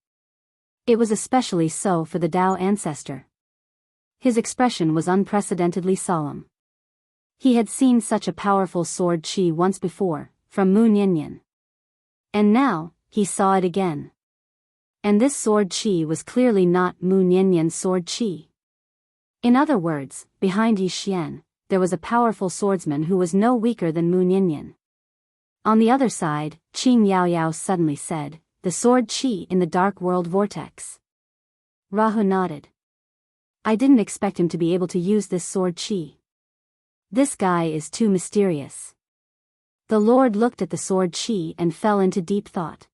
It was especially so for the Dao ancestor. His expression was unprecedentedly solemn. He had seen such a powerful sword qi once before, from Mu Nyenyen. And now, he saw it again. And this sword qi was clearly not Mu Nyenyen's sword qi. In other words, behind Yi Xian, there was a powerful swordsman who was no weaker than Mu Nyenyen. On the other side, Qing Yao Yao suddenly said, the sword qi in the dark world vortex. Rahu nodded. I didn't expect him to be able to use this sword qi. This guy is too mysterious. The Lord looked at the sword qi and fell into deep thought.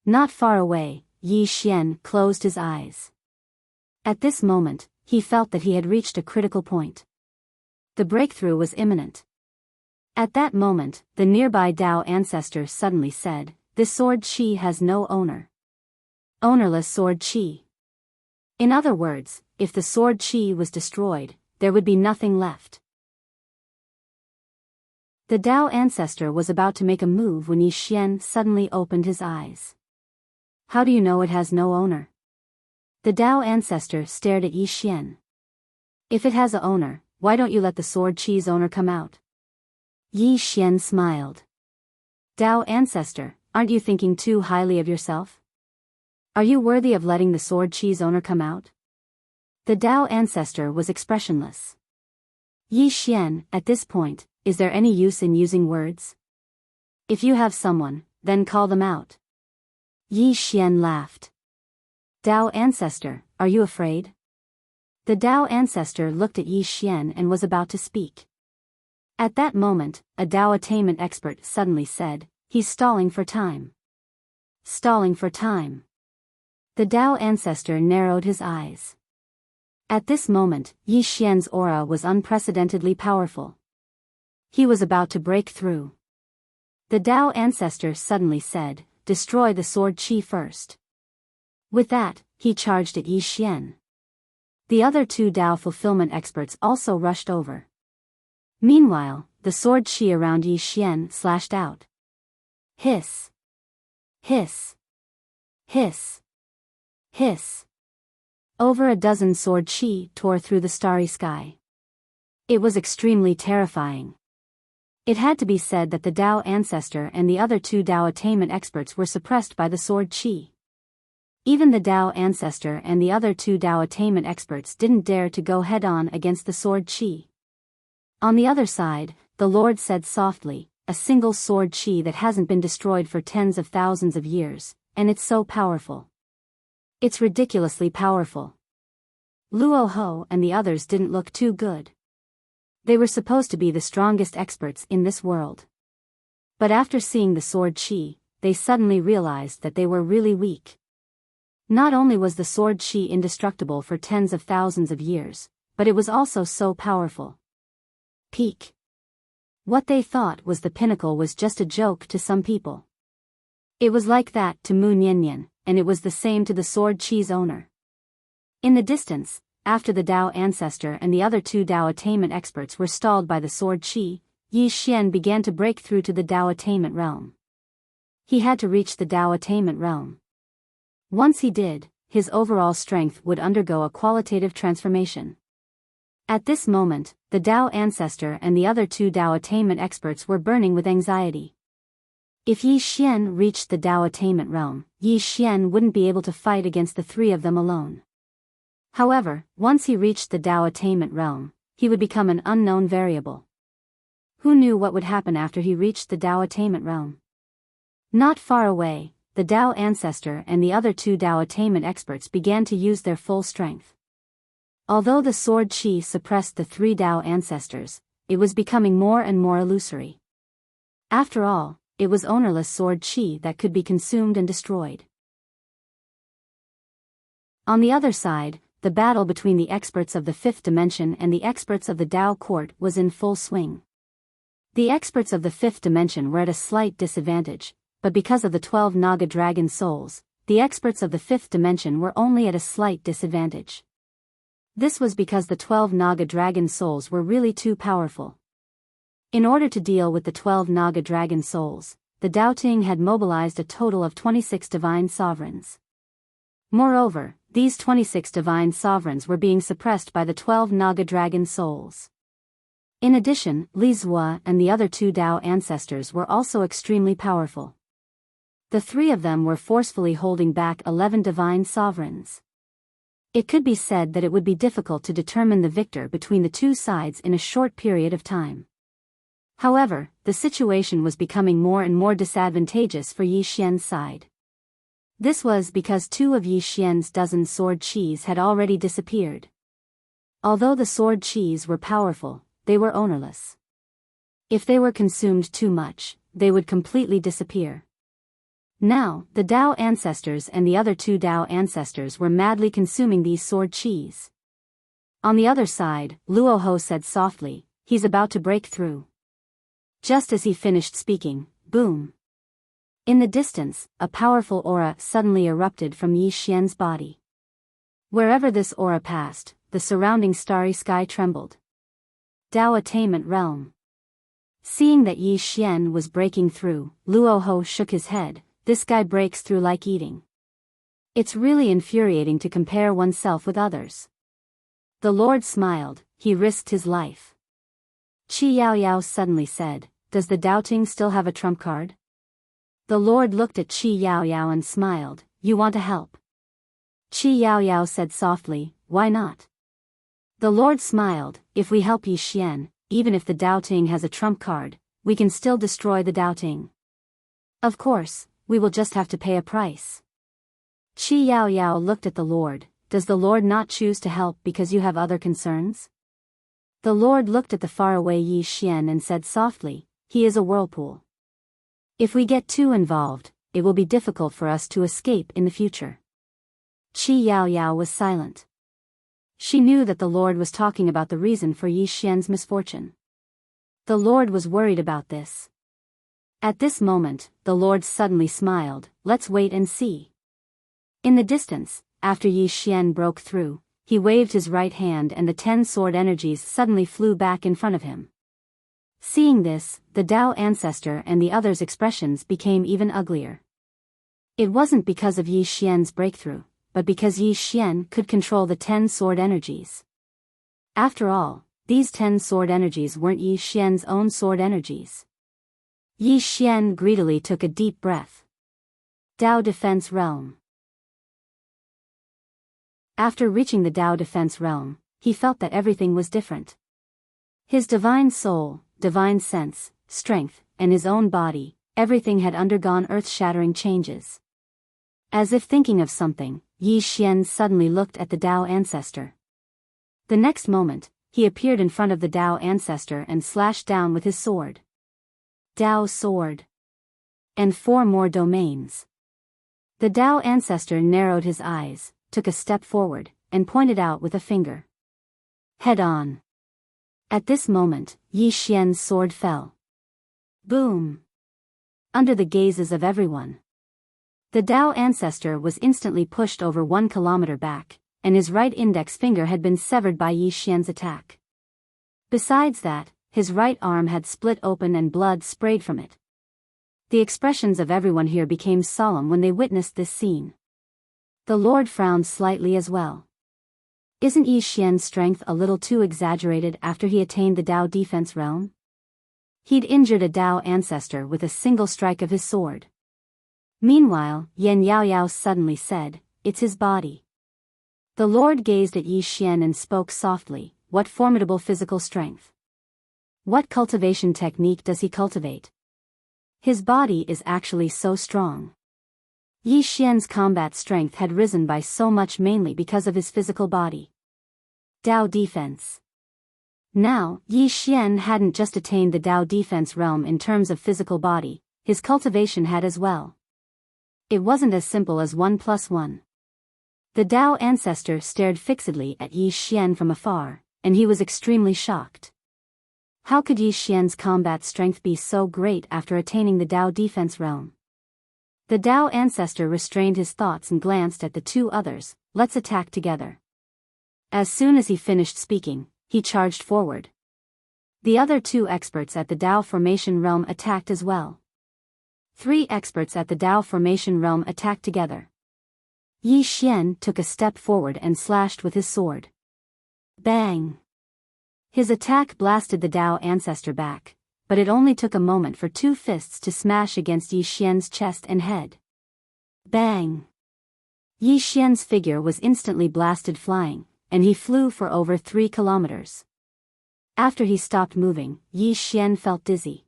Not far away, Yi Xian closed his eyes. At this moment, he felt that he had reached a critical point. The breakthrough was imminent. At that moment, the nearby Dao ancestor suddenly said, "This sword chi has no owner. Ownerless sword chi." In other words, if the sword chi was destroyed, there would be nothing left. The Dao ancestor was about to make a move when Yi Xian suddenly opened his eyes. "How do you know it has no owner?" The Dao ancestor stared at Yi Xian. "If it has a owner, why don't you let the sword chi's owner come out?" Yi Xian smiled. "Dao ancestor, aren't you thinking too highly of yourself? Are you worthy of letting the sword chi's owner come out?" The Dao ancestor was expressionless. "Yi Xian, at this point, is there any use in using words? If you have someone, then call them out." Yi Xian laughed. "Dao ancestor, are you afraid?" The Dao ancestor looked at Yi Xian and was about to speak. At that moment, a Dao attainment expert suddenly said, "He's stalling for time." Stalling for time. The Dao ancestor narrowed his eyes. At this moment, Yi Xian's aura was unprecedentedly powerful. He was about to break through. The Dao ancestor suddenly said, "Destroy the sword chi first." With that, he charged at Yi Xian. The other two Dao fulfillment experts also rushed over. Meanwhile, the sword chi around Yi Xian slashed out. Hiss. Hiss. Hiss. Hiss. Over a dozen sword chi tore through the starry sky. It was extremely terrifying. It had to be said that the Dao ancestor and the other two Dao attainment experts were suppressed by the sword chi. Even the Dao ancestor and the other two Dao attainment experts didn't dare to go head-on against the sword chi. On the other side, the Lord said softly, "A single sword chi that hasn't been destroyed for tens of thousands of years, and it's so powerful. It's ridiculously powerful." Luo Ho and the others didn't look too good. They were supposed to be the strongest experts in this world. But after seeing the sword chi, they suddenly realized that they were really weak. Not only was the sword chi indestructible for tens of thousands of years, but it was also so powerful. Peak. What they thought was the pinnacle was just a joke to some people. It was like that to Mu Niannian, and it was the same to the sword chi's owner. In the distance, after the Dao ancestor and the other two Dao attainment experts were stalled by the sword chi, Yi Xian began to break through to the Dao attainment realm. He had to reach the Dao attainment realm. Once he did, his overall strength would undergo a qualitative transformation. At this moment, the Dao ancestor and the other two Dao attainment experts were burning with anxiety. If Yi Xian reached the Dao attainment realm, Yi Xian wouldn't be able to fight against the three of them alone. However, once he reached the Dao attainment realm, he would become an unknown variable. Who knew what would happen after he reached the Dao attainment realm? Not far away, the Dao ancestor and the other two Dao attainment experts began to use their full strength. Although the sword chi suppressed the three Dao ancestors, it was becoming more and more illusory. After all, it was ownerless sword chi that could be consumed and destroyed. On the other side, the battle between the experts of the fifth dimension and the experts of the Dao court was in full swing. The experts of the fifth dimension were at a slight disadvantage, but because of the 12 Naga dragon souls, the experts of the fifth dimension were only at a slight disadvantage. This was because the 12 Naga dragon souls were really too powerful. In order to deal with the 12 Naga dragon souls, the Dao Ting had mobilized a total of 26 divine sovereigns. Moreover, these 26 divine sovereigns were being suppressed by the 12 Naga dragon souls. In addition, Li Zhua and the other two Dao ancestors were also extremely powerful. The three of them were forcefully holding back 11 divine sovereigns. It could be said that it would be difficult to determine the victor between the two sides in a short period of time. However, the situation was becoming more and more disadvantageous for Yi Xian's side. This was because two of Yi Xian's dozen sword chis had already disappeared. Although the sword chis were powerful, they were ownerless. If they were consumed too much, they would completely disappear. Now, the Dao ancestors and the other two Dao ancestors were madly consuming these sword chis. On the other side, Luo Ho said softly, he's about to break through. Just as he finished speaking, boom. In the distance, a powerful aura suddenly erupted from Yi Xian's body. Wherever this aura passed, the surrounding starry sky trembled. Dao Attainment Realm. Seeing that Yi Xian was breaking through, Luoho shook his head. This guy breaks through like eating. It's really infuriating to compare oneself with others. The Lord smiled, he risked his life. Qi Yaoyao suddenly said, does the doubting still have a trump card? The Lord looked at Qi Yaoyao and smiled, you want to help? Qi Yaoyao said softly, why not? The Lord smiled, if we help Yi Xian, even if the doubting has a trump card, we can still destroy the doubting. Of course, we will just have to pay a price. Qi Yaoyao looked at the Lord, does the Lord not choose to help because you have other concerns? The Lord looked at the faraway Yi Xian and said softly, he is a whirlpool. If we get too involved, it will be difficult for us to escape in the future. Qi Yaoyao was silent. She knew that the Lord was talking about the reason for Yi Xian's misfortune. The Lord was worried about this. At this moment, the Lord suddenly smiled, let's wait and see. In the distance, after Yi Xian broke through, he waved his right hand and the 10 sword energies suddenly flew back in front of him. Seeing this, the Dao ancestor and the others' expressions became even uglier. It wasn't because of Yi Xian's breakthrough, but because Yi Xian could control the 10 sword energies. After all, these 10 sword energies weren't Yi Xian's own sword energies. Yi Xian greedily took a deep breath. Dao Defense Realm. After reaching the Dao Defense Realm, he felt that everything was different. His divine soul, divine sense, strength, and his own body, everything had undergone earth-shattering changes. As if thinking of something, Yi Xian suddenly looked at the Dao ancestor. The next moment, he appeared in front of the Dao ancestor and slashed down with his sword. Dao sword. And 4 more domains. The Dao ancestor narrowed his eyes, took a step forward, and pointed out with a finger. Head on. At this moment, Yi Xian's sword fell. Boom. Under the gazes of everyone. The Dao ancestor was instantly pushed over 1 kilometer back, and his right index finger had been severed by Yi Xian's attack. Besides that, his right arm had split open and blood sprayed from it. The expressions of everyone here became solemn when they witnessed this scene. The Lord frowned slightly as well. Isn't Yi Xian's strength a little too exaggerated after he attained the Dao defense realm? He'd injured a Dao ancestor with a single strike of his sword. Meanwhile, Yan Yaoyao suddenly said, it's his body. The Lord gazed at Yi Xian and spoke softly, what formidable physical strength. What cultivation technique does he cultivate? His body is actually so strong. Yi Xian's combat strength had risen by so much mainly because of his physical body. Dao defense. Now, Yi Xian hadn't just attained the Dao defense realm in terms of physical body, his cultivation had as well. It wasn't as simple as 1 + 1. The Dao ancestor stared fixedly at Yi Xian from afar, and he was extremely shocked. How could Yi Xian's combat strength be so great after attaining the Dao defense realm? The Dao ancestor restrained his thoughts and glanced at the 2 others, let's attack together. As soon as he finished speaking, he charged forward. The other 2 experts at the Dao formation realm attacked as well. 3 experts at the Dao formation realm attacked together. Yi Xian took a step forward and slashed with his sword. Bang! His attack blasted the Dao ancestor back, but it only took a moment for 2 fists to smash against Yi Xian's chest and head. Bang! Yi Xian's figure was instantly blasted flying, and he flew for over 3 kilometers. After he stopped moving, Yi Xian felt dizzy.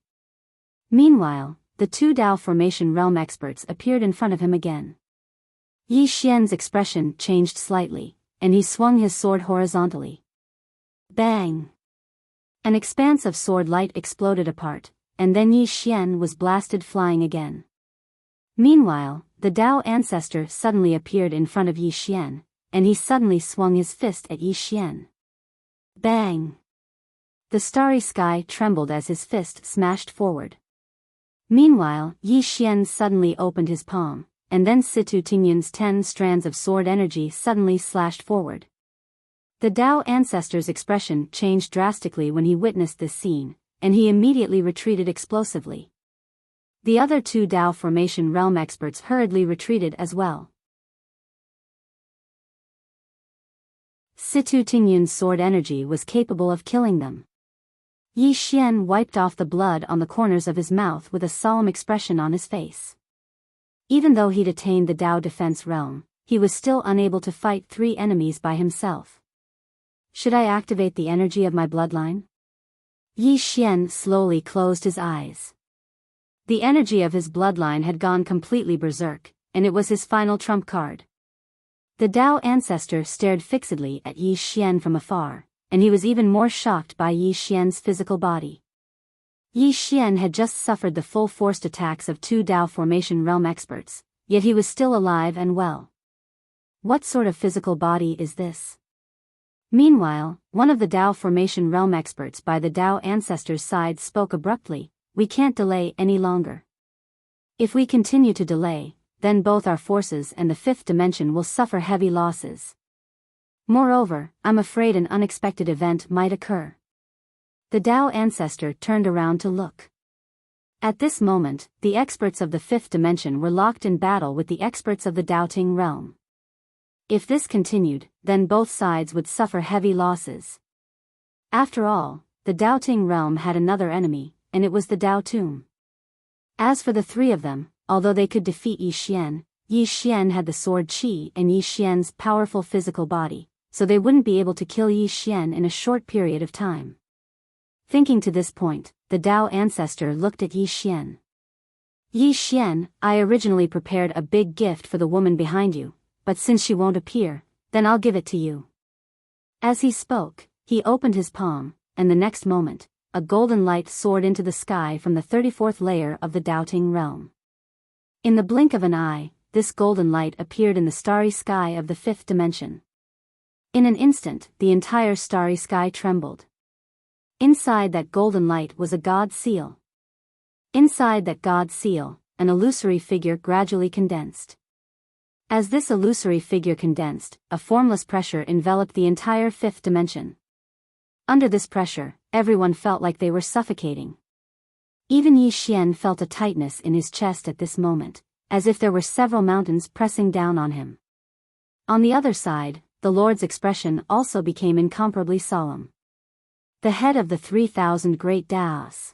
Meanwhile, the 2 Dao formation realm experts appeared in front of him again. Yi Xian's expression changed slightly, and he swung his sword horizontally. Bang! An expanse of sword light exploded apart, and then Yi Xian was blasted flying again. Meanwhile, the Dao ancestor suddenly appeared in front of Yi Xian, and he suddenly swung his fist at Yi Xian. Bang! The starry sky trembled as his fist smashed forward. Meanwhile, Yi Xian suddenly opened his palm, and then Situ Tingyun's 10 strands of sword energy suddenly slashed forward. The Dao ancestor's expression changed drastically when he witnessed this scene, and he immediately retreated explosively. The other 2 Dao formation realm experts hurriedly retreated as well. Situ Tingyun's sword energy was capable of killing them. Yi Xian wiped off the blood on the corners of his mouth with a solemn expression on his face. Even though he'd attained the Dao defense realm, he was still unable to fight 3 enemies by himself. Should I activate the energy of my bloodline? Yi Xian slowly closed his eyes. The energy of his bloodline had gone completely berserk, and it was his final trump card. The Dao ancestor stared fixedly at Yi Xian from afar, and he was even more shocked by Yi Xian's physical body. Yi Xian had just suffered the full-forced attacks of 2 Dao formation realm experts, yet he was still alive and well. What sort of physical body is this? Meanwhile, one of the Dao formation realm experts by the Dao ancestor's side spoke abruptly, "We can't delay any longer. If we continue to delay, then both our forces and the 5th dimension will suffer heavy losses. Moreover, I'm afraid an unexpected event might occur." The Dao ancestor turned around to look. At this moment, the experts of the 5th dimension were locked in battle with the experts of the Daoting realm. If this continued, then both sides would suffer heavy losses. After all, the Daoting realm had another enemy, and it was the Dao Tomb. As for the 3 of them, although they could defeat Yi Xian had the sword qi and Yi Xian's powerful physical body, so they wouldn't be able to kill Yi Xian in a short period of time. Thinking to this point, the Dao ancestor looked at Yi Xian. "Yi Xian, I originally prepared a big gift for the woman behind you, but since she won't appear, then I'll give it to you." As he spoke, he opened his palm, and the next moment, a golden light soared into the sky from the 34th layer of the Daoting realm. In the blink of an eye, this golden light appeared in the starry sky of the 5th dimension. In an instant, the entire starry sky trembled. Inside that golden light was a god seal. Inside that god seal, an illusory figure gradually condensed. As this illusory figure condensed, a formless pressure enveloped the entire 5th dimension. Under this pressure, everyone felt like they were suffocating. Even Yi Xian felt a tightness in his chest at this moment, as if there were several mountains pressing down on him. On the other side, the Lord's expression also became incomparably solemn. The head of the 3,000 great Daos.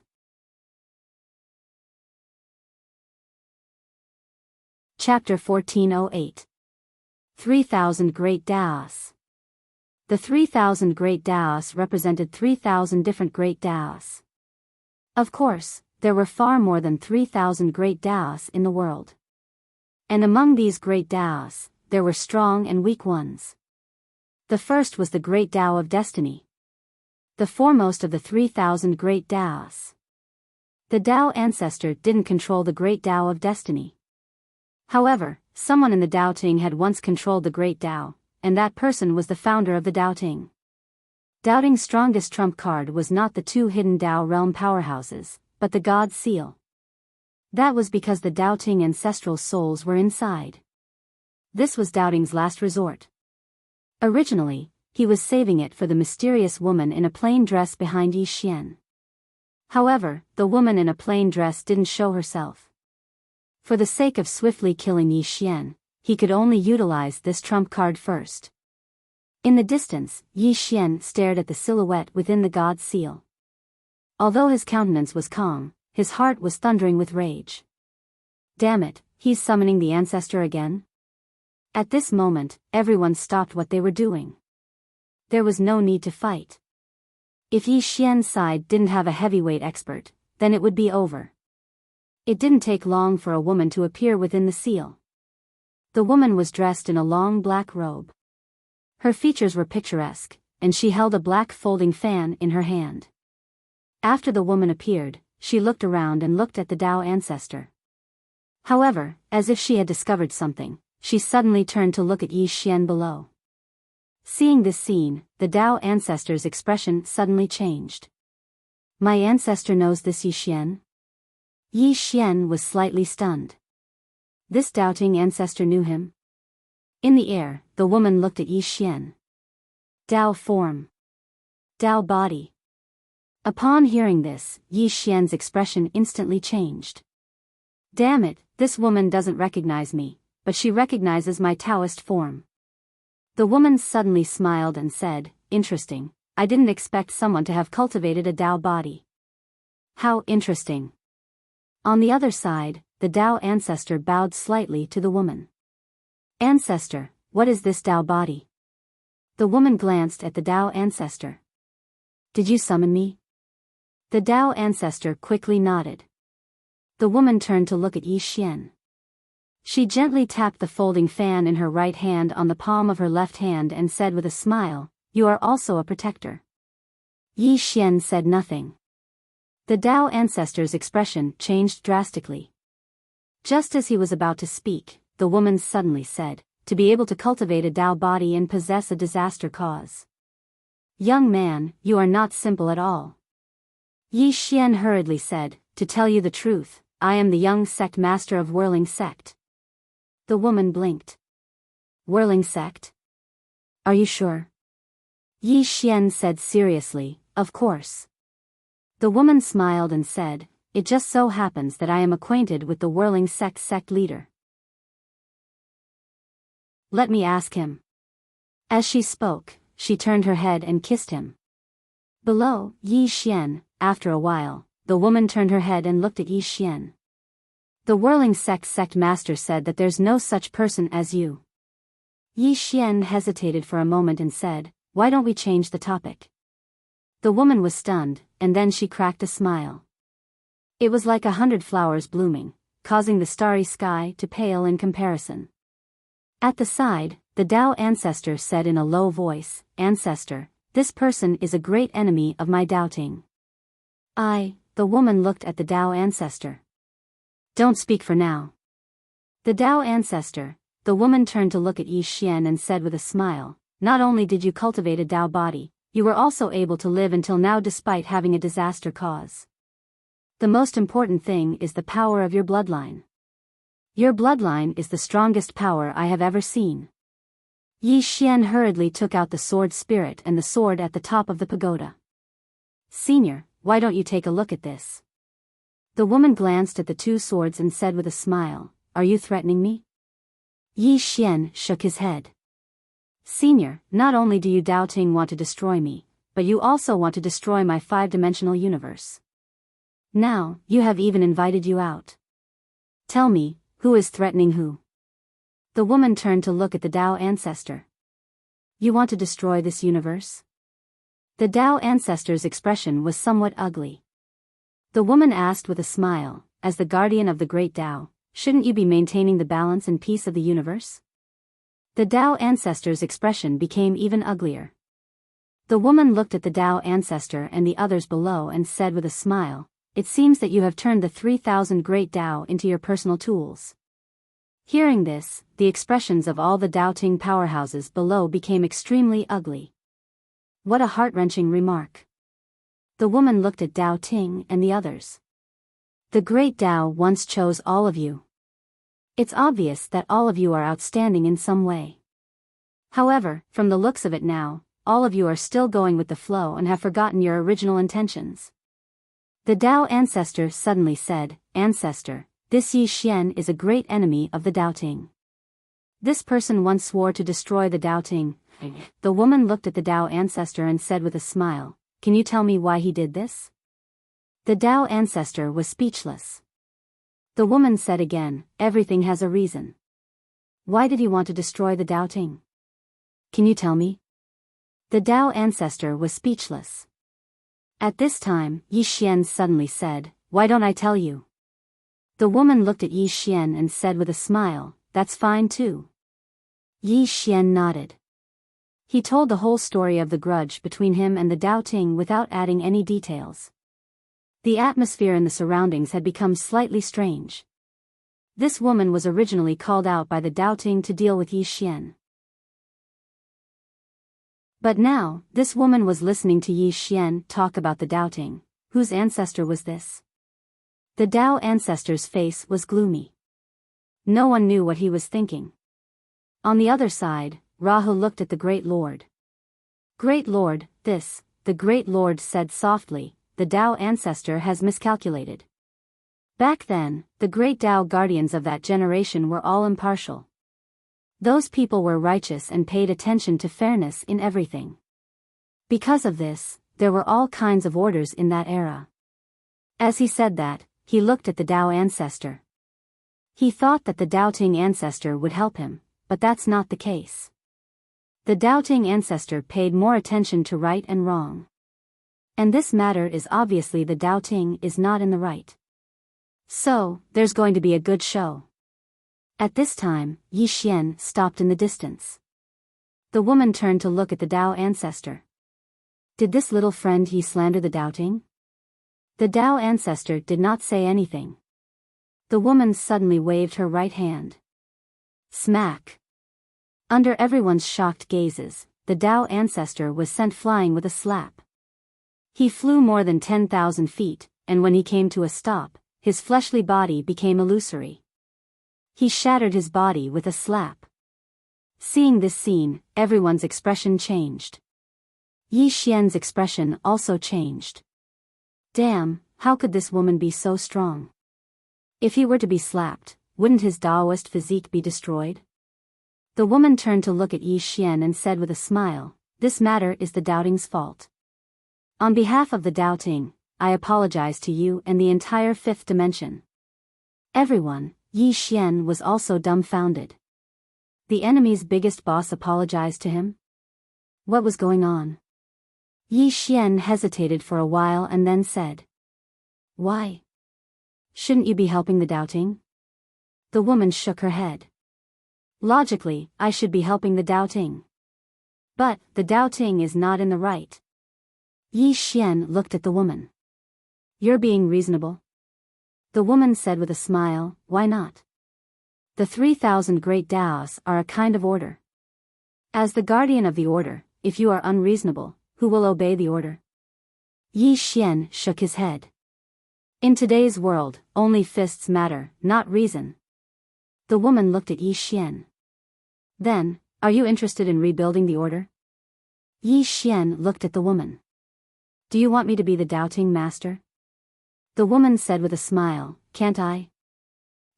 Chapter 1408. 3,000 Great Daos. The 3,000 Great Daos represented 3,000 different Great Daos. Of course, there were far more than 3,000 Great Daos in the world. And among these Great Daos, there were strong and weak ones. The first was the Great Dao of Destiny. The foremost of the 3,000 Great Daos. The Dao ancestor didn't control the Great Dao of Destiny. However, someone in the Daoting had once controlled the Great Dao, and that person was the founder of the Daoting. Daoting's strongest trump card was not the 2 hidden Dao realm powerhouses, but the God Seal. That was because the Daoting ancestral souls were inside. This was Daoting's last resort. Originally, he was saving it for the mysterious woman in a plain dress behind Yi Xian. However, the woman in a plain dress didn't show herself. For the sake of swiftly killing Yi Xian, he could only utilize this trump card first. In the distance, Yi Xian stared at the silhouette within the God Seal. Although his countenance was calm, his heart was thundering with rage. Damn it, he's summoning the ancestor again? At this moment, everyone stopped what they were doing. There was no need to fight. If Yi Xian's side didn't have a heavyweight expert, then it would be over. It didn't take long for a woman to appear within the seal. The woman was dressed in a long black robe. Her features were picturesque, and she held a black folding fan in her hand. After the woman appeared, she looked around and looked at the Dao ancestor. However, as if she had discovered something, she suddenly turned to look at Yi Xian below. Seeing this scene, the Dao ancestor's expression suddenly changed. My ancestor knows this Yi Xian? Yi Xian was slightly stunned. This doubting ancestor knew him? In the air, the woman looked at Yi Xian. Dao form. Dao body. Upon hearing this, Yi Xian's expression instantly changed. Damn it, this woman doesn't recognize me, but she recognizes my Taoist form. The woman suddenly smiled and said, interesting, I didn't expect someone to have cultivated a Dao body. How interesting. On the other side, the Dao ancestor bowed slightly to the woman. Ancestor, what is this Dao body? The woman glanced at the Dao ancestor. Did you summon me? The Dao ancestor quickly nodded. The woman turned to look at Yi Xian. She gently tapped the folding fan in her right hand on the palm of her left hand and said with a smile, you are also a protector. Yi Xian said nothing. The Dao ancestor's expression changed drastically. Just as he was about to speak, the woman suddenly said, to be able to cultivate a Dao body and possess a disaster cause. Young man, you are not simple at all. Yi Xian hurriedly said, to tell you the truth, I am the young sect master of Whirling Sect. The woman blinked. Whirling Sect? Are you sure? Yi Xian said seriously, of course. The woman smiled and said, it just so happens that I am acquainted with the Whirling sect leader. Let me ask him. As she spoke, she turned her head and kissed him. Below, Yi Xian, after a while, the woman turned her head and looked at Yi Xian. The Whirling sect master said that there's no such person as you. Yi Xian hesitated for a moment and said, why don't we change the topic? The woman was stunned, and then she cracked a smile. It was like 100 flowers blooming, causing the starry sky to pale in comparison. At the side, the Dao ancestor said in a low voice, Ancestor, this person is a great enemy of my doubting. The woman looked at the Dao ancestor. Don't speak for now. The Dao ancestor, the woman turned to look at Yi Xian and said with a smile, not only did you cultivate a Dao body, you were also able to live until now despite having a disaster cause. The most important thing is the power of your bloodline. Your bloodline is the strongest power I have ever seen. Yi Xian hurriedly took out the sword spirit and the sword at the top of the pagoda. Senior, why don't you take a look at this? The woman glanced at the two swords and said with a smile, are you threatening me? Yi Xian shook his head. Senior, not only do you doubting want to destroy me, but you also want to destroy my 5-dimensional universe. Now, you have even invited you out. Tell me, who is threatening who? The woman turned to look at the Dao ancestor. You want to destroy this universe? The Dao ancestor's expression was somewhat ugly. The woman asked with a smile, as the guardian of the great Dao, shouldn't you be maintaining the balance and peace of the universe? The Dao ancestor's expression became even uglier. The woman looked at the Dao ancestor and the others below and said with a smile, it seems that you have turned the 3,000 great Dao into your personal tools. Hearing this, the expressions of all the doubting powerhouses below became extremely ugly. What a heart-wrenching remark. The woman looked at Dao Ting and the others. The great Dao once chose all of you. It's obvious that all of you are outstanding in some way. However, from the looks of it now, all of you are still going with the flow and have forgotten your original intentions. The Dao ancestor suddenly said, Ancestor, this Yi Xian is a great enemy of the doubting. This person once swore to destroy the doubting. The woman looked at the Dao ancestor and said with a smile, can you tell me why he did this? The Dao ancestor was speechless. The woman said again, everything has a reason. Why did he want to destroy the doubting? Can you tell me? The Dao ancestor was speechless. At this time, Yi Xian suddenly said, why don't I tell you? The woman looked at Yi Xian and said with a smile, that's fine too. Yi Xian nodded. He told the whole story of the grudge between him and the doubting without adding any details. The atmosphere in the surroundings had become slightly strange. This woman was originally called out by the doubting to deal with Yi Xian. But now, this woman was listening to Yi Xian talk about the doubting, Whose ancestor was this? The Tao ancestor's face was gloomy. No one knew what he was thinking. On the other side, Rahu looked at the Great Lord. Great Lord, the Great Lord said softly, the Tao ancestor has miscalculated. Back then, the great Tao guardians of that generation were all impartial. Those people were righteous and paid attention to fairness in everything. Because of this, there were all kinds of orders in that era. As he said that, he looked at the Tao ancestor. He thought that the doubting ancestor would help him, but that's not the case. The doubting ancestor paid more attention to right and wrong. And this matter is obviously the doubting is not in the right. So, there's going to be a good show. At this time, Yi Xian stopped in the distance. The woman turned to look at the Tao ancestor. Did this little friend Yi slander the doubting? The Tao ancestor did not say anything. The woman suddenly waved her right hand. Smack! Under everyone's shocked gazes, the Tao ancestor was sent flying with a slap. He flew more than 10,000 feet, and when he came to a stop, his fleshly body became illusory. He shattered his body with a slap. Seeing this scene, everyone's expression changed. Yi Xian's expression also changed. Damn, how could this woman be so strong? If he were to be slapped, wouldn't his Taoist physique be destroyed? The woman turned to look at Yi Xian and said with a smile, this matter is the doubting's fault. On behalf of the doubting, I apologize to you and the entire fifth dimension. Everyone, Yi Xian was also dumbfounded. The enemy's biggest boss apologized to him? What was going on? Yi Xian hesitated for a while and then said, why? Shouldn't you be helping the doubting? The woman shook her head. Logically, I should be helping the doubting. But, the doubting is not in the right. Yi Xian looked at the woman. You're being reasonable. The woman said with a smile, why not? The 3,000 great Taos are a kind of order. As the guardian of the order, if you are unreasonable, who will obey the order? Yi Xian shook his head. In today's world, only fists matter, not reason. The woman looked at Yi Xian. Then, are you interested in rebuilding the order? Yi Xian looked at the woman. Do you want me to be the doubting master? The woman said with a smile, can't I?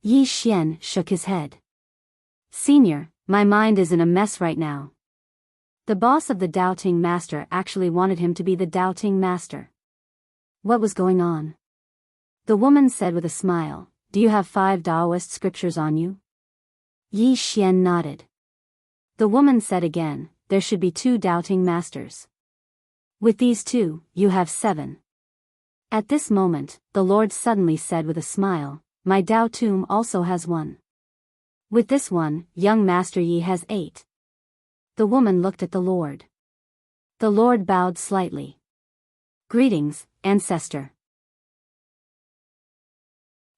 Yi Xian shook his head. Senior, my mind is in a mess right now. The boss of the doubting master actually wanted him to be the doubting master. What was going on? The woman said with a smile, do you have 5 Taoist scriptures on you? Yi Xian nodded. The woman said again, there should be 2 doubting masters. With these 2, you have 7. At this moment, the Lord suddenly said with a smile, my Tao tomb also has 1. With this one, young Master Yi has 8. The woman looked at the Lord. The Lord bowed slightly. Greetings, ancestor.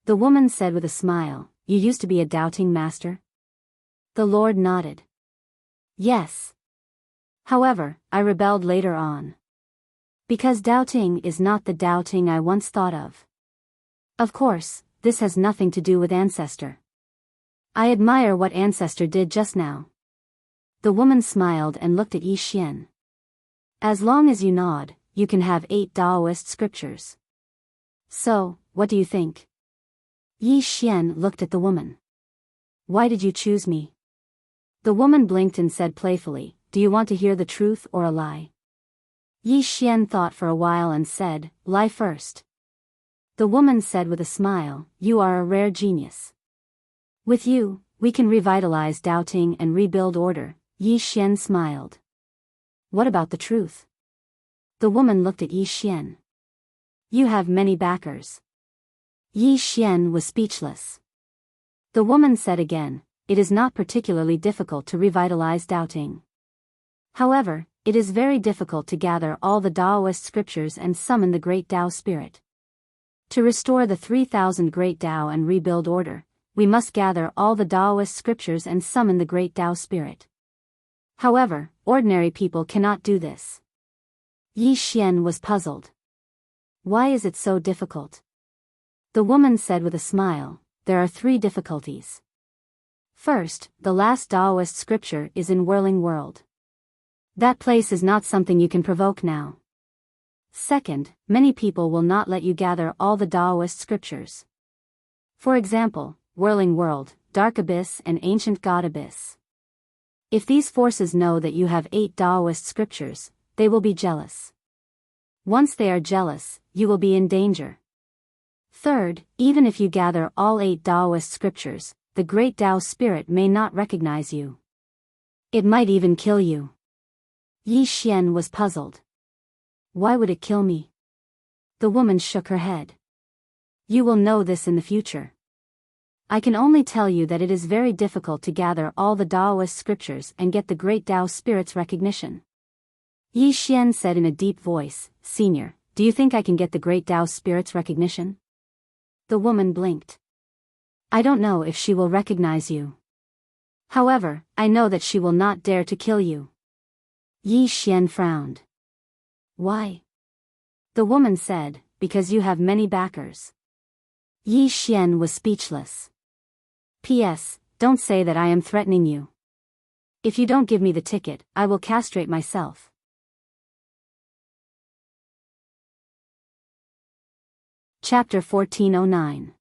The woman said with a smile, you used to be a doubting master? The Lord nodded. Yes. However, I rebelled later on. Because doubting is not the doubting I once thought of. Of course, this has nothing to do with ancestor. I admire what ancestor did just now. The woman smiled and looked at Yi Xian. As long as you nod, you can have 8 Taoist scriptures. So, what do you think? Yi Xian looked at the woman. Why did you choose me? The woman blinked and said playfully, do you want to hear the truth or a lie? Yi Xian thought for a while and said, lie first. The woman said with a smile, you are a rare genius. With you, we can revitalize doubting and rebuild order. Yi Xian smiled. What about the truth? The woman looked at Yi Xian. You have many backers. Yi Xian was speechless. The woman said again, it is not particularly difficult to revitalize doubting. However, it is very difficult to gather all the Taoist scriptures and summon the great Tao spirit. To restore the 3,000 great Tao and rebuild order, we must gather all the Taoist scriptures and summon the great Tao spirit. However, ordinary people cannot do this. Yi Xian was puzzled. Why is it so difficult? The woman said with a smile, there are 3 difficulties. First, the last Taoist scripture is in Whirling World. That place is not something you can provoke now. Second, many people will not let you gather all the Taoist scriptures. For example, Whirling World, Dark Abyss and Ancient God Abyss. If these forces know that you have 8 Taoist scriptures, they will be jealous. Once they are jealous, you will be in danger. Third, even if you gather all 8 Taoist scriptures, the great Tao spirit may not recognize you. It might even kill you. Yi Xian was puzzled. Why would it kill me? The woman shook her head. You will know this in the future. I can only tell you that it is very difficult to gather all the Taoist scriptures and get the great Tao spirit's recognition. Yi Xian said in a deep voice, Senior, do you think I can get the great Tao spirit's recognition? The woman blinked. I don't know if she will recognize you. However, I know that she will not dare to kill you. Yi Xian frowned. Why? The woman said, because you have many backers. Yi Xian was speechless. P.S. Don't say that I am threatening you. If you don't give me the ticket, I will castrate myself. Chapter 1409.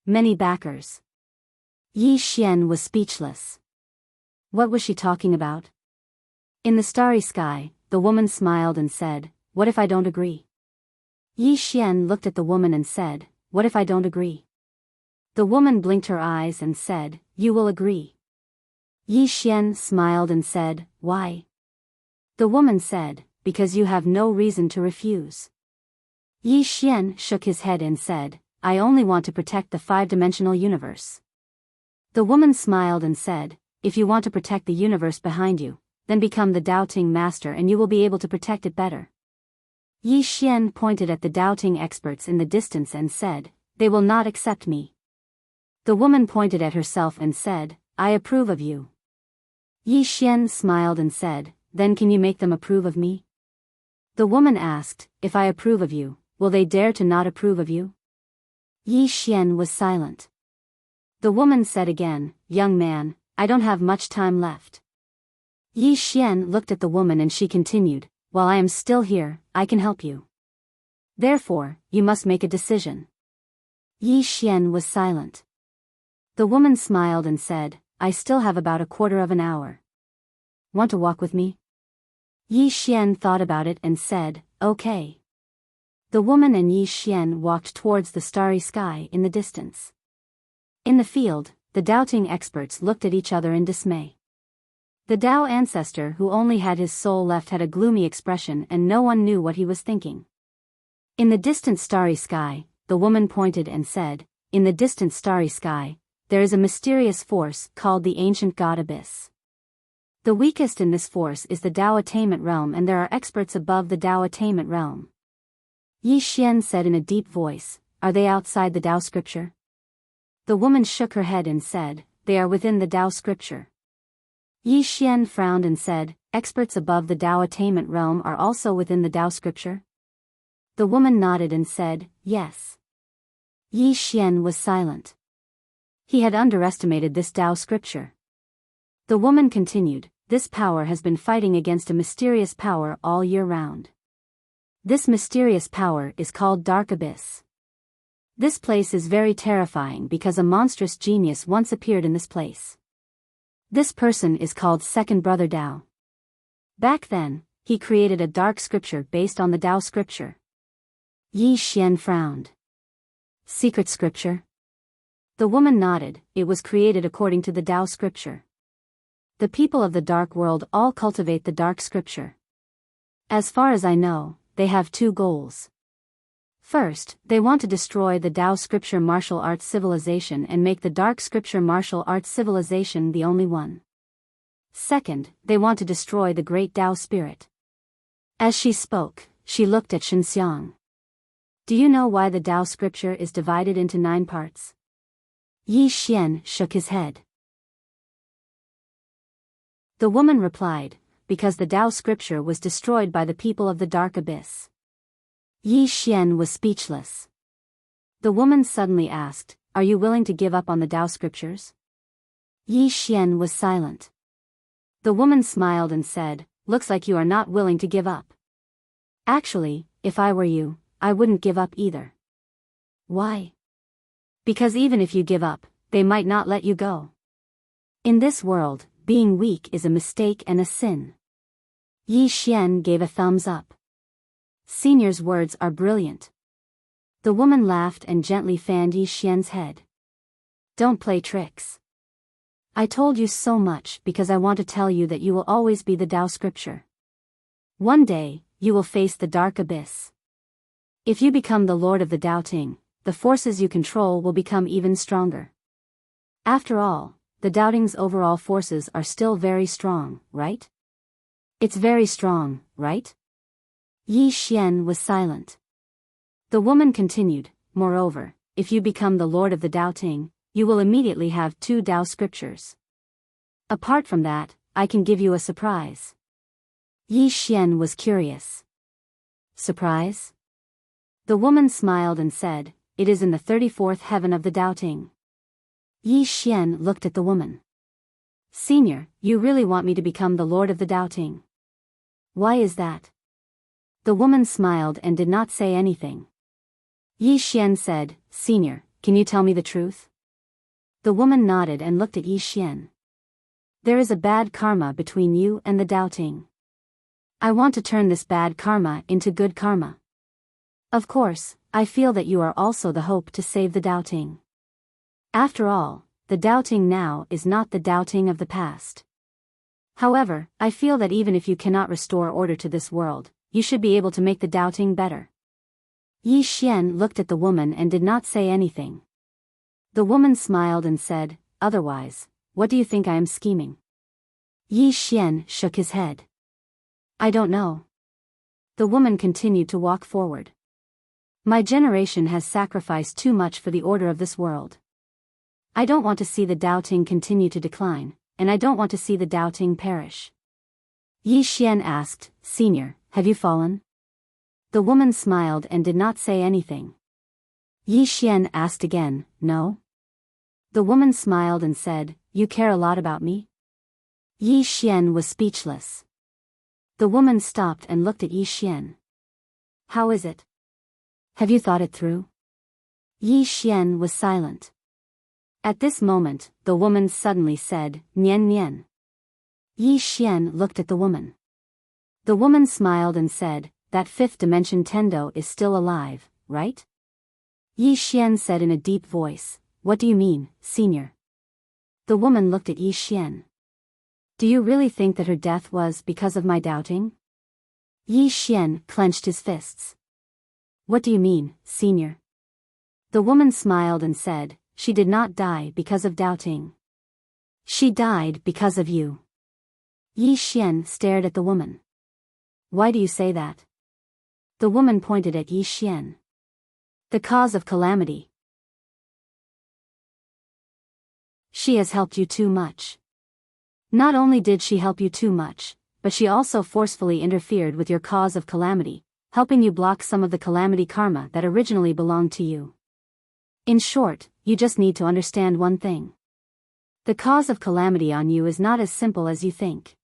Many backers. Yi Xian was speechless. What was she talking about? In the starry sky, the woman smiled and said, What if I don't agree? Yi Xian looked at the woman and said, What if I don't agree? The woman blinked her eyes and said, You will agree. Yi Xian smiled and said, Why? The woman said, Because you have no reason to refuse. Yi Xian shook his head and said, I only want to protect the 5-dimensional universe. The woman smiled and said, If you want to protect the universe behind you, then become the doubting master and you will be able to protect it better. Yi Xian pointed at the doubting experts in the distance and said, They will not accept me. The woman pointed at herself and said, I approve of you. Yi Xian smiled and said, Then can you make them approve of me? The woman asked, If I approve of you, will they dare to not approve of you? Yi Xian was silent. The woman said again, Young man, I don't have much time left. Yi Xian looked at the woman and she continued, While I am still here, I can help you. Therefore, you must make a decision. Yi Xian was silent. The woman smiled and said, I still have about a quarter of an hour. Want to walk with me? Yi Xian thought about it and said, Okay. The woman and Yi Xian walked towards the starry sky in the distance. In the field, the doubting experts looked at each other in dismay. The Tao ancestor who only had his soul left had a gloomy expression and no one knew what he was thinking. In the distant starry sky, the woman pointed and said, In the distant starry sky, there is a mysterious force called the Ancient God Abyss. The weakest in this force is the Tao attainment realm and there are experts above the Tao attainment realm. Yi Xian said in a deep voice, Are they outside the Tao scripture? The woman shook her head and said, They are within the Tao scripture. Yi Xian frowned and said, Experts above the Tao attainment realm are also within the Tao scripture? The woman nodded and said, Yes. Yi Xian was silent. He had underestimated this Tao scripture. The woman continued, This power has been fighting against a mysterious power all year round. This mysterious power is called Dark Abyss. This place is very terrifying because a monstrous genius once appeared in this place. This person is called Second Brother Tao. Back then, he created a dark scripture based on the Tao scripture. Yi Xian frowned. Secret scripture? The woman nodded, It was created according to the Tao scripture. The people of the dark world all cultivate the dark scripture. As far as I know, they have 2 goals. First, they want to destroy the Tao scripture martial arts civilization and make the dark scripture martial arts civilization the only one. Second, they want to destroy the great Tao spirit. As she spoke, she looked at Shenxiang. Do you know why the Tao scripture is divided into 9 parts? Yi Xian shook his head. The woman replied, Because the Tao scripture was destroyed by the people of the dark abyss. Yi Xian was speechless. The woman suddenly asked, "Are you willing to give up on the Tao scriptures?" Yi Xian was silent. The woman smiled and said, "Looks like you are not willing to give up." "Actually, if I were you, I wouldn't give up either." "Why?" "Because even if you give up, they might not let you go. In this world, being weak is a mistake and a sin." Yi Xian gave a thumbs up. "Senior's words are brilliant." The woman laughed and gently fanned Yi Xian's head. "Don't play tricks. I told you so much because I want to tell you that you will always be the Tao scripture. One day, you will face the dark abyss. If you become the lord of the doubting, the forces you control will become even stronger. After all, the doubting's overall forces are still very strong, right? It's very strong, right?" Yi Xian was silent. The woman continued, "Moreover, if you become the lord of the doubting, you will immediately have 2 Tao scriptures. Apart from that, I can give you a surprise." Yi Xian was curious. "Surprise?" The woman smiled and said, "It is in the 34th heaven of the doubting." Yi Xian looked at the woman. "Senior, you really want me to become the lord of the doubting? Why is that?" The woman smiled and did not say anything. Yi Xian said, "Senior, can you tell me the truth?" The woman nodded and looked at Yi Xian. "There is a bad karma between you and the doubting. I want to turn this bad karma into good karma. Of course, I feel that you are also the hope to save the doubting. After all, the doubting now is not the doubting of the past. However, I feel that even if you cannot restore order to this world, you should be able to make the doubting better." Yi Xian looked at the woman and did not say anything. The woman smiled and said, "Otherwise, what do you think I am scheming?" Yi Xian shook his head. "I don't know." The woman continued to walk forward. "My generation has sacrificed too much for the order of this world. I don't want to see the doubting continue to decline, and I don't want to see the doubting perish." Yi Xian asked, "Senior, have you fallen?" The woman smiled and did not say anything. Yi Xian asked again, "No?" The woman smiled and said, "You care a lot about me?" Yi Xian was speechless. The woman stopped and looked at Yi Xian. "How is it? Have you thought it through?" Yi Xian was silent. At this moment, the woman suddenly said, "Nian Nian." Yi Xian looked at the woman. The woman smiled and said, "That 5th dimension Tendo is still alive, right?" Yi Xian said in a deep voice, "What do you mean, senior?" The woman looked at Yi Xian. "Do you really think that her death was because of my doubting?" Yi Xian clenched his fists. "What do you mean, senior?" The woman smiled and said, "She did not die because of doubting. She died because of you." Yi Xian stared at the woman. "Why do you say that?" The woman pointed at Yi Xian. "The cause of calamity. She has helped you too much. Not only did she help you too much, but she also forcefully interfered with your cause of calamity, helping you block some of the calamity karma that originally belonged to you. In short, you just need to understand one thing. The cause of calamity on you is not as simple as you think.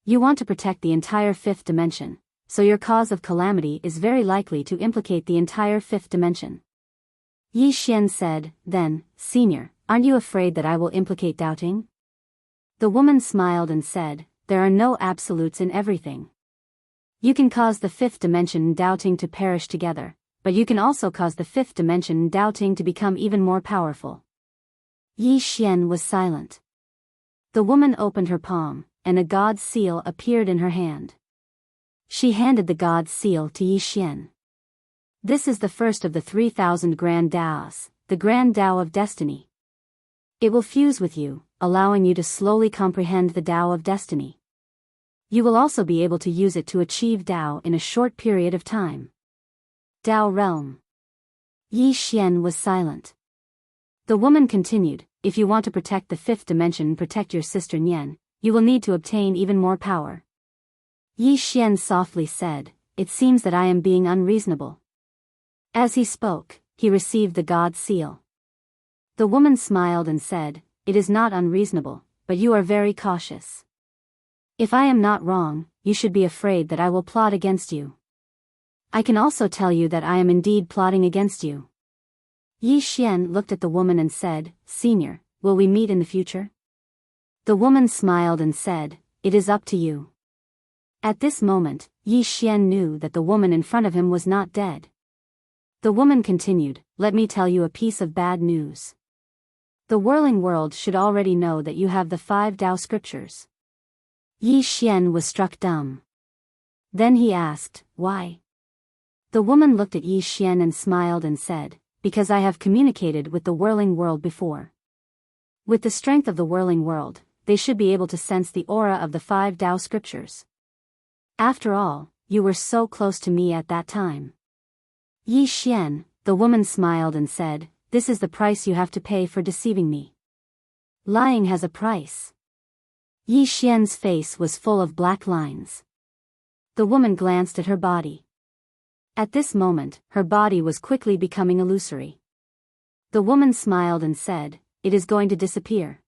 You want to protect the entire 5th dimension, so your cause of calamity is very likely to implicate the entire 5th dimension." Yi Xian said, "Then, senior, aren't you afraid that I will implicate doubting?" The woman smiled and said, "There are no absolutes in everything. You can cause the 5th dimension and doubting to perish together, but you can also cause the 5th dimension and doubting to become even more powerful." Yi Xian was silent. The woman opened her palm, and a god's seal appeared in her hand. She handed the god's seal to Yi Xian. "This is the first of the 3,000 Grand Daos, the Grand Tao of Destiny. It will fuse with you, allowing you to slowly comprehend the Tao of Destiny. You will also be able to use it to achieve Tao in a short period of time." Tao Realm. Yi Xian was silent. The woman continued, "If you want to protect the 5th dimension and protect your sister Nian, you will need to obtain even more power." Yi Xian softly said, it seems that I am being unreasonable. As he spoke, he received the god's seal. The woman smiled and said, it is not unreasonable, but you are very cautious. If I am not wrong, you should be afraid that I will plot against you. I can also tell you that I am indeed plotting against you. Yi Xian looked at the woman and said, Senior, will we meet in the future? The woman smiled and said, it is up to you. At this moment, Yi Xian knew that the woman in front of him was not dead. The woman continued, let me tell you a piece of bad news. The whirling world should already know that you have the 5 Tao scriptures. Yi Xian was struck dumb. Then he asked, why? The woman looked at Yi Xian and smiled and said, because I have communicated with the whirling world before. With the strength of the whirling world, they should be able to sense the aura of the 5 Tao scriptures. After all, you were so close to me at that time. Yi Xian, the woman smiled and said, this is the price you have to pay for deceiving me. Lying has a price. Yi Xian's face was full of black lines. The woman glanced at her body. At this moment, her body was quickly becoming illusory. The woman smiled and said, it is going to disappear.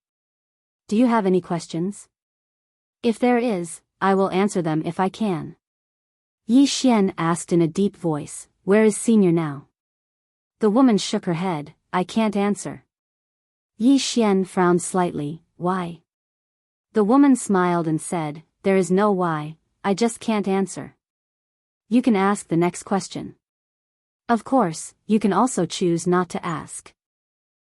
Do you have any questions? If there is, I will answer them if I can. Yi Xian asked in a deep voice, where is Senior now? The woman shook her head, I can't answer. Yi Xian frowned slightly, why? The woman smiled and said, there is no why, I just can't answer. You can ask the next question. Of course, you can also choose not to ask.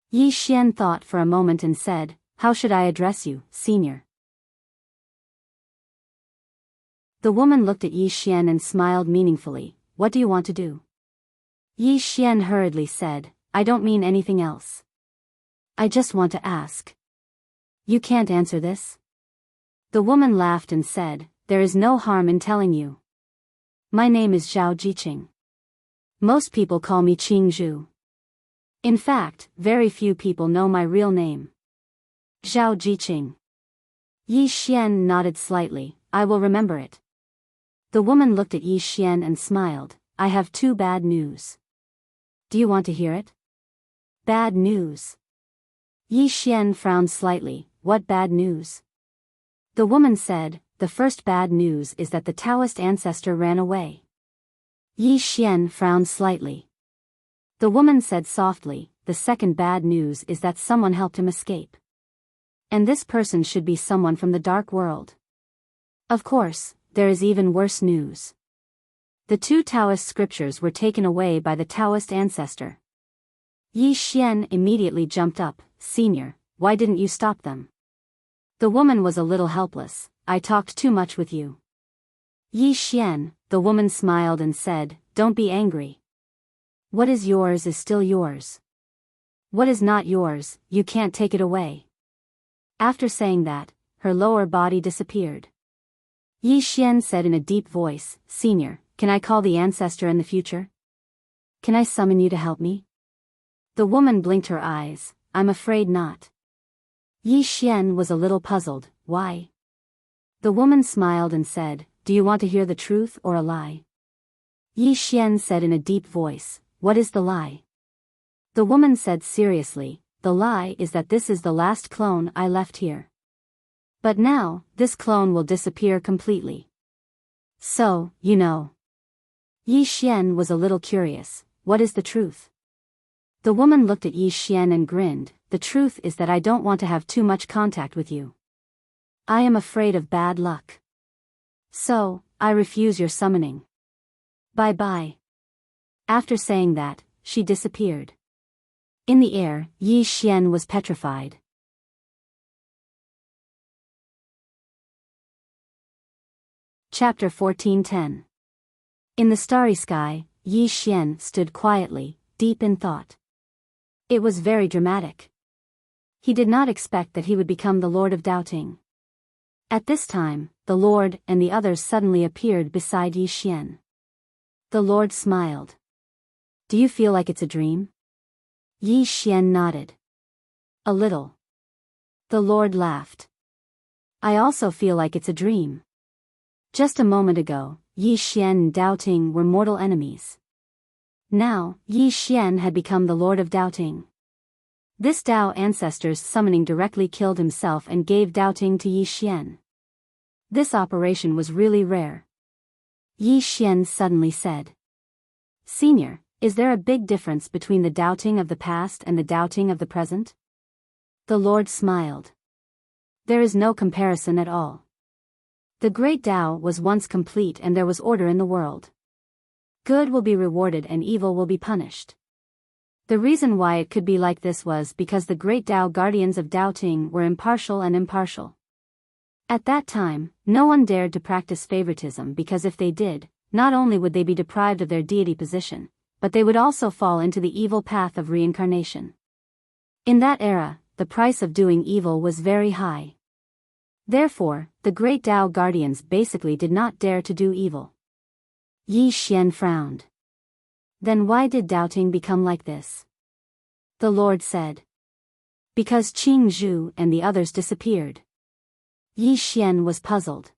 Yi Xian thought for a moment and said, how should I address you, Senior? The woman looked at Yi Xian and smiled meaningfully, what do you want to do? Yi Xian hurriedly said, I don't mean anything else. I just want to ask. You can't answer this? The woman laughed and said, there is no harm in telling you. My name is Zhao Jiqing. Most people call me Qing Zhu. In fact, very few people know my real name. Zhao Jiqing. Yi Xian nodded slightly, I will remember it. The woman looked at Yi Xian and smiled, I have 2 bad news. Do you want to hear it? Bad news. Yi Xian frowned slightly, what bad news? The woman said, the first bad news is that the Taoist ancestor ran away. Yi Xian frowned slightly. The woman said softly, the second bad news is that someone helped him escape. And this person should be someone from the dark world. Of course, there is even worse news. The 2 Taoist scriptures were taken away by the Taoist ancestor. Yi Xian immediately jumped up, Senior, why didn't you stop them? The woman was a little helpless, I talked too much with you. Yi Xian, the woman smiled and said, don't be angry. What is yours is still yours. What is not yours, you can't take it away. After saying that, her lower body disappeared. Yi Xian said in a deep voice, Senior, can I call the ancestor in the future? Can I summon you to help me? The woman blinked her eyes, I'm afraid not. Yi Xian was a little puzzled, why? The woman smiled and said, do you want to hear the truth or a lie? Yi Xian said in a deep voice, what is the lie? The woman said seriously, the lie is that this is the last clone I left here. But now, this clone will disappear completely. So, you know. Yi Xian was a little curious, what is the truth? The woman looked at Yi Xian and grinned, the truth is that I don't want to have too much contact with you. I am afraid of bad luck. So, I refuse your summoning. Bye-bye. After saying that, she disappeared. In the air, Yi Xian was petrified. Chapter 14:10. In the starry sky, Yi Xian stood quietly, deep in thought. It was very dramatic. He did not expect that he would become the Lord of Doubting. At this time, the Lord and the others suddenly appeared beside Yi Xian. The Lord smiled. Do you feel like it's a dream? Yi Xian nodded. A little. The Lord laughed. I also feel like it's a dream. Just a moment ago, Yi Xian and Doubting were mortal enemies. Now, Yi Xian had become the Lord of Doubting. This Dao ancestor's summoning directly killed himself and gave Doubting to Yi Xian. This operation was really rare. Yi Xian suddenly said, "Senior, is there a big difference between the Doubting of the past and the Doubting of the present?" The Lord smiled. "There is no comparison at all. The great Tao was once complete and there was order in the world. Good will be rewarded and evil will be punished. The reason why it could be like this was because the great Tao guardians of Doubting were impartial and impartial. At that time, no one dared to practice favoritism because if they did, not only would they be deprived of their deity position, but they would also fall into the evil path of reincarnation. In that era, the price of doing evil was very high. Therefore, the great Tao guardians basically did not dare to do evil." Yi Xian frowned. "Then why did Doubting become like this?" The Lord said. "Because Qing Zhu and the others disappeared." Yi Xian was puzzled.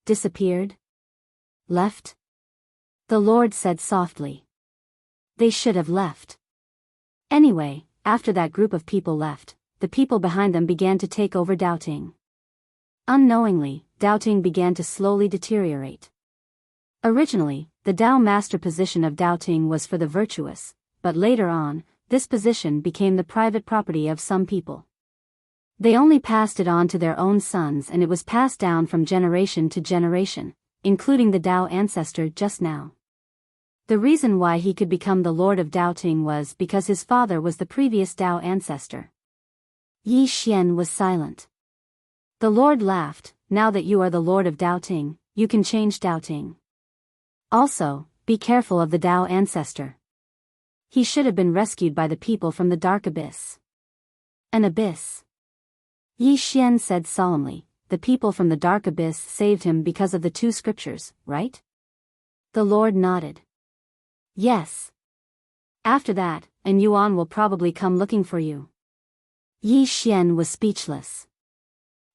"Disappeared? Left?" The Lord said softly. "They should have left. Anyway, after that group of people left, the people behind them began to take over Doubting. Unknowingly, Doubting began to slowly deteriorate. Originally, the Tao master position of Doubting was for the virtuous, but later on, this position became the private property of some people. They only passed it on to their own sons and it was passed down from generation to generation, including the Tao ancestor just now. The reason why he could become the Lord of Doubting was because his father was the previous Tao ancestor." Yi Xian was silent. The Lord laughed, "Now that you are the Lord of Doubting, you can change Doubting. Also, be careful of the Tao ancestor. He should have been rescued by the people from the dark abyss." "An abyss?" Yi Xian said solemnly, "The people from the dark abyss saved him because of the two scriptures, right?" The Lord nodded. "Yes. After that, an Yuan will probably come looking for you." Yi Xian was speechless.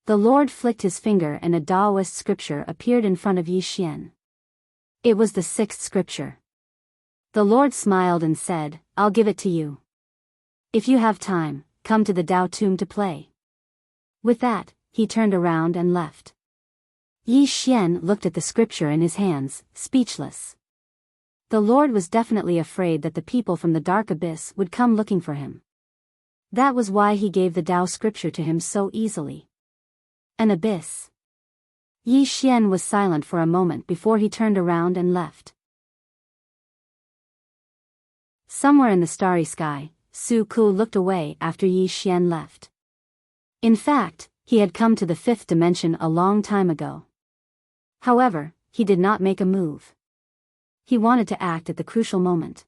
The Lord flicked his finger and a Taoist scripture appeared in front of Yi Xian. It was the sixth scripture. The Lord smiled and said, "I'll give it to you. If you have time, come to the Tao tomb to play." With that, he turned around and left. Yi Xian looked at the scripture in his hands, speechless. The Lord was definitely afraid that the people from the dark abyss would come looking for him. That was why he gave the Tao scripture to him so easily. An abyss. Yi Xian was silent for a moment before he turned around and left. Somewhere in the starry sky, Su Ku looked away after Yi Xian left. In fact, he had come to the fifth dimension a long time ago. However, he did not make a move. He wanted to act at the crucial moment.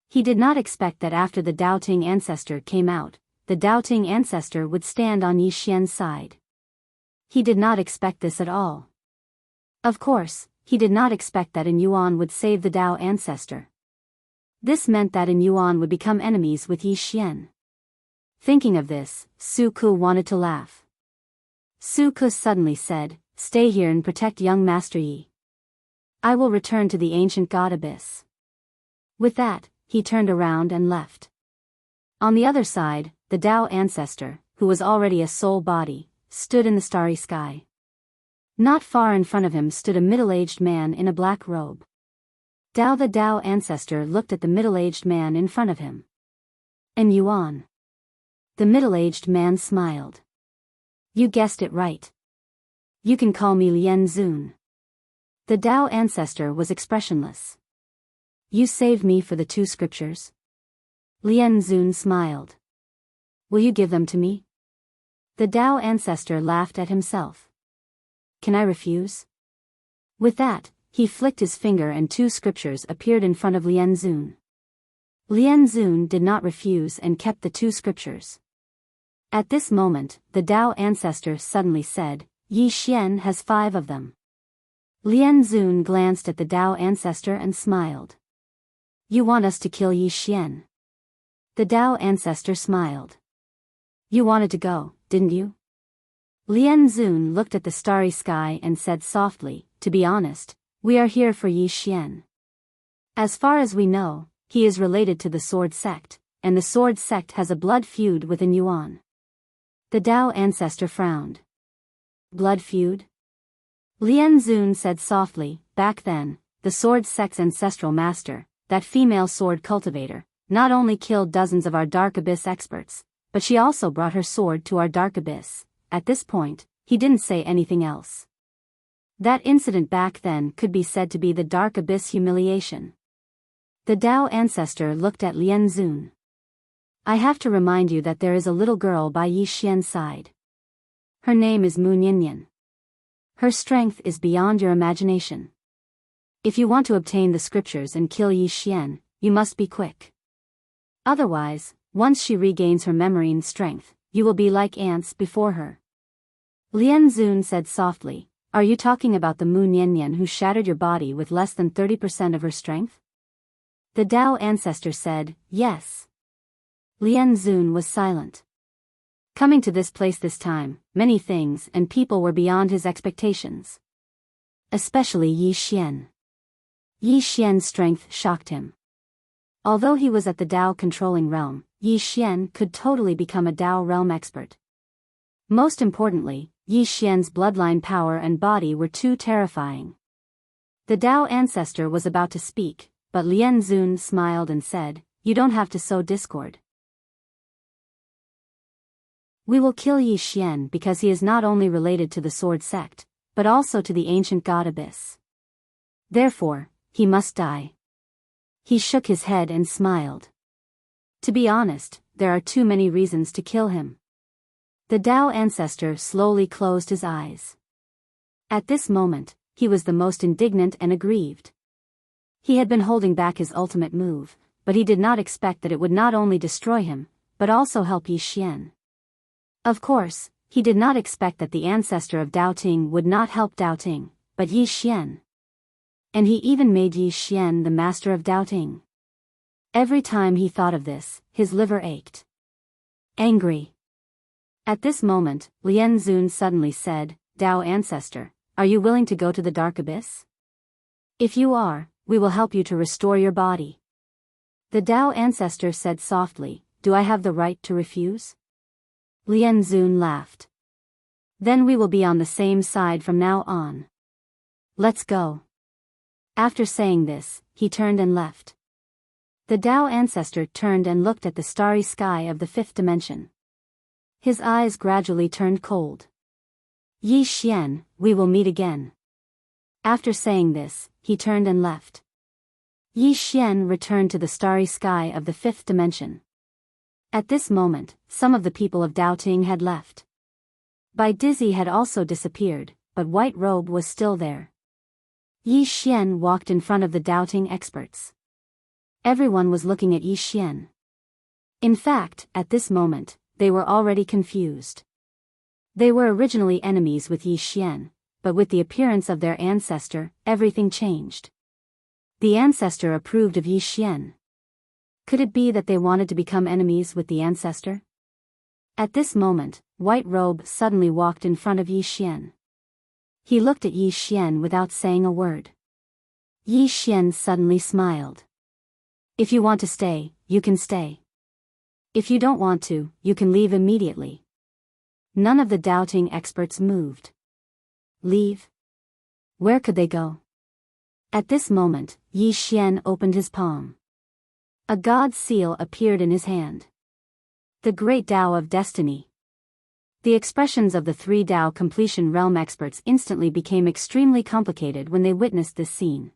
He did not expect that after the Doubting ancestor came out, the Doubting ancestor would stand on Yi Xian's side. He did not expect this at all. Of course, he did not expect that an Yuan would save the Tao ancestor. This meant that an Yuan would become enemies with Yi Xian. Thinking of this, Su Ku wanted to laugh. Su Ku suddenly said, "Stay here and protect young Master Yi. I will return to the ancient god abyss." With that, he turned around and left. On the other side, the Tao ancestor, who was already a soul body, stood in the starry sky. Not far in front of him stood a middle-aged man in a black robe. The Tao ancestor looked at the middle-aged man in front of him. "An Yuan." The middle-aged man smiled. "You guessed it right. You can call me Lian Zun." The Tao ancestor was expressionless. "You saved me for the two scriptures?" Lian Zun smiled. "Will you give them to me?" The Tao ancestor laughed at himself. "Can I refuse?" With that, he flicked his finger and two scriptures appeared in front of Lian Zun. Lian Zun did not refuse and kept the two scriptures. At this moment, the Tao ancestor suddenly said, "Yi Xian has 5 of them." Lian Zun glanced at the Tao ancestor and smiled. "You want us to kill Yi Xian?" The Tao ancestor smiled. "You wanted to go, didn't you?" Lian Zun looked at the starry sky and said softly, "To be honest, We are here for Yi Xian. As far as we know, he is related to the Sword Sect, and the Sword Sect has a blood feud with an Yuan. The Dao ancestor frowned. Blood feud? Lian Zun said softly, back then, the Sword Sect's ancestral master, that female sword cultivator, not only killed dozens of our Dark Abyss experts, but she also brought her sword to our Dark Abyss. At this point, he didn't say anything else. That incident back then could be said to be the Dark Abyss humiliation. The Dao ancestor looked at Lian Zun. I have to remind you that there is a little girl by Yi Xian's side. Her name is Mu Ninian. Her strength is beyond your imagination. If you want to obtain the scriptures and kill Yi Xian, you must be quick. Otherwise, once she regains her memory and strength, you will be like ants before her. Lian Zun said softly, are you talking about the Mu Ninian who shattered your body with less than 30% of her strength? The Dao ancestor said, yes. Lian Zun was silent. Coming to this place this time, many things and people were beyond his expectations. Especially Yi Xian. Yi Xian's strength shocked him. Although he was at the Dao controlling realm, Yi Xian could totally become a Dao realm expert. Most importantly, Yi Xian's bloodline power and body were too terrifying. The Dao ancestor was about to speak, but Lian Zun smiled and said, you don't have to sow discord. We will kill Yi Xian because he is not only related to the Sword Sect, but also to the ancient god Abyss. Therefore, he must die. He shook his head and smiled. To be honest, there are too many reasons to kill him. The Dao ancestor slowly closed his eyes. At this moment, he was the most indignant and aggrieved. He had been holding back his ultimate move, but he did not expect that it would not only destroy him, but also help Yi Xian. Of course, he did not expect that the ancestor of Dao Ting would not help Dao Ting, but Yi Xian. And he even made Yi Xian the master of Dao Ting. Every time he thought of this, his liver ached. Angry. At this moment, Lian Zun suddenly said, Dao ancestor, are you willing to go to the Dark Abyss? If you are, we will help you to restore your body. The Dao ancestor said softly, do I have the right to refuse? Lian Zun laughed. Then we will be on the same side from now on. Let's go. After saying this, he turned and left. The Dao ancestor turned and looked at the starry sky of the fifth dimension. His eyes gradually turned cold. Yi Xian, we will meet again. After saying this, he turned and left. Yi Xian returned to the starry sky of the fifth dimension. At this moment, some of the people of Dao Ting had left. Bai Dizzy had also disappeared, but White Robe was still there. Yi Xian walked in front of the Dao Ting experts. Everyone was looking at Yi Xian. In fact, at this moment, they were already confused. They were originally enemies with Yi Xian, but with the appearance of their ancestor, everything changed. The ancestor approved of Yi Xian. Could it be that they wanted to become enemies with the ancestor? At this moment, White Robe suddenly walked in front of Yi Xian. He looked at Yi Xian without saying a word. Yi Xian suddenly smiled. If you want to stay, you can stay. If you don't want to, you can leave immediately. None of the Dao Ting experts moved. Leave? Where could they go? At this moment, Yi Xian opened his palm. A god's seal appeared in his hand. The Great Dao of Destiny. The expressions of the three Dao completion realm experts instantly became extremely complicated when they witnessed this scene.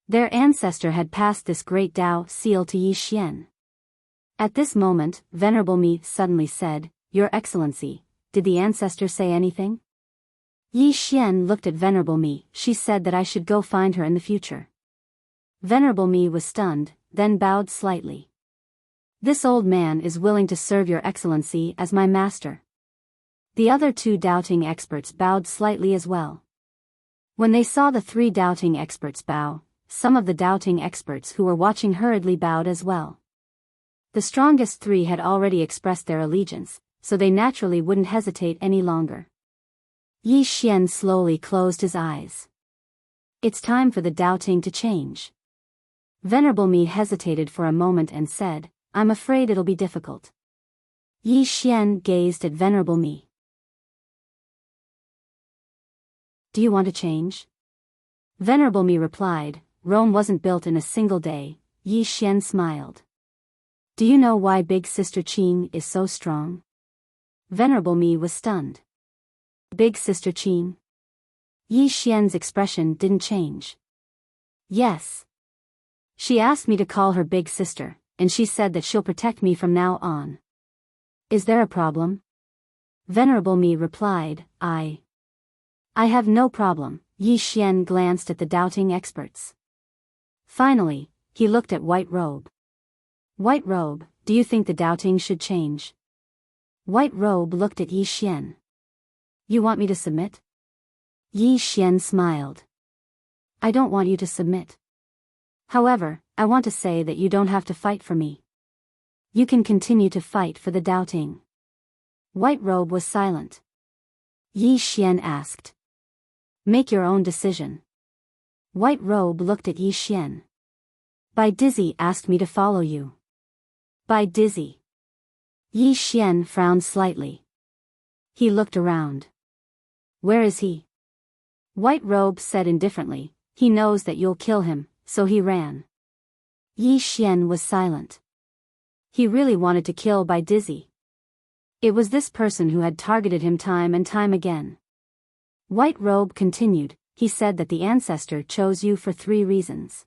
Their ancestor had passed this Great Dao seal to Yi Xian. At this moment, Venerable Me suddenly said, Your Excellency, did the ancestor say anything? Yi Xian looked at Venerable Me. She said that I should go find her in the future. Venerable Me was stunned, then bowed slightly. This old man is willing to serve Your Excellency as my master. The other two doubting experts bowed slightly as well. When they saw the three doubting experts bow, some of the doubting experts who were watching hurriedly bowed as well. The strongest three had already expressed their allegiance, so they naturally wouldn't hesitate any longer. Yi Xian slowly closed his eyes. It's time for the doubting to change. Venerable Me hesitated for a moment and said, I'm afraid it'll be difficult. Yi Xian gazed at Venerable Me. Do you want to change? Venerable Me replied, Rome wasn't built in a single day. Yi Xian smiled. Do you know why Big Sister Qin is so strong? Venerable Me was stunned. Big Sister Qin? Yi Xian's expression didn't change. Yes. She asked me to call her Big Sister, and she said that she'll protect me from now on. Is there a problem? Venerable Me replied, I have no problem. Yi Xian glanced at the doubting experts. Finally, he looked at White Robe. White Robe, do you think the doubting should change? White Robe looked at Yi Xian. You want me to submit? Yi Xian smiled. I don't want you to submit. However, I want to say that you don't have to fight for me. You can continue to fight for the doubting. White Robe was silent. Yi Xian asked. Make your own decision. White Robe looked at Yi Xian. Bai Dizzy asked me to follow you. Bai Dizzy. Yi Xian frowned slightly. He looked around. Where is he? White Robe said indifferently, he knows that you'll kill him, so he ran. Yi Xian was silent. He really wanted to kill Bai Dizzy. It was this person who had targeted him time and time again. White Robe continued, he said that the ancestor chose you for 3 reasons.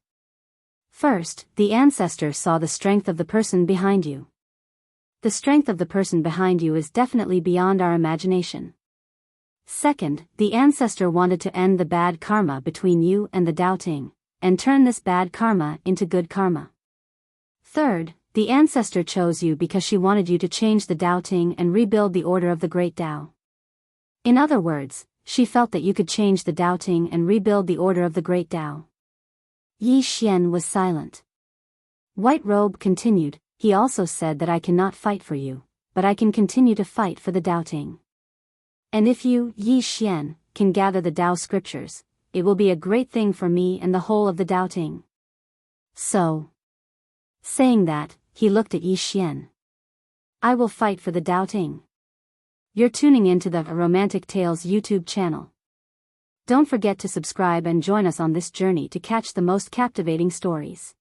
First, the ancestor saw the strength of the person behind you. The strength of the person behind you is definitely beyond our imagination. Second, the ancestor wanted to end the bad karma between you and the doubting, and turn this bad karma into good karma. Third, the ancestor chose you because she wanted you to change the doubting and rebuild the order of the Great Tao. In other words, she felt that you could change the doubting and rebuild the order of the Great Tao. Yi Xian was silent. White Robe continued, he also said that I cannot fight for you, but I can continue to fight for the doubting. And if you, Yi Xian, can gather the Tao scriptures, it will be a great thing for me and the whole of the doubting. So. Saying that, he looked at Yi Xian. I will fight for the doubting. You're tuning into the Romantic Tales YouTube channel. Don't forget to subscribe and join us on this journey to catch the most captivating stories.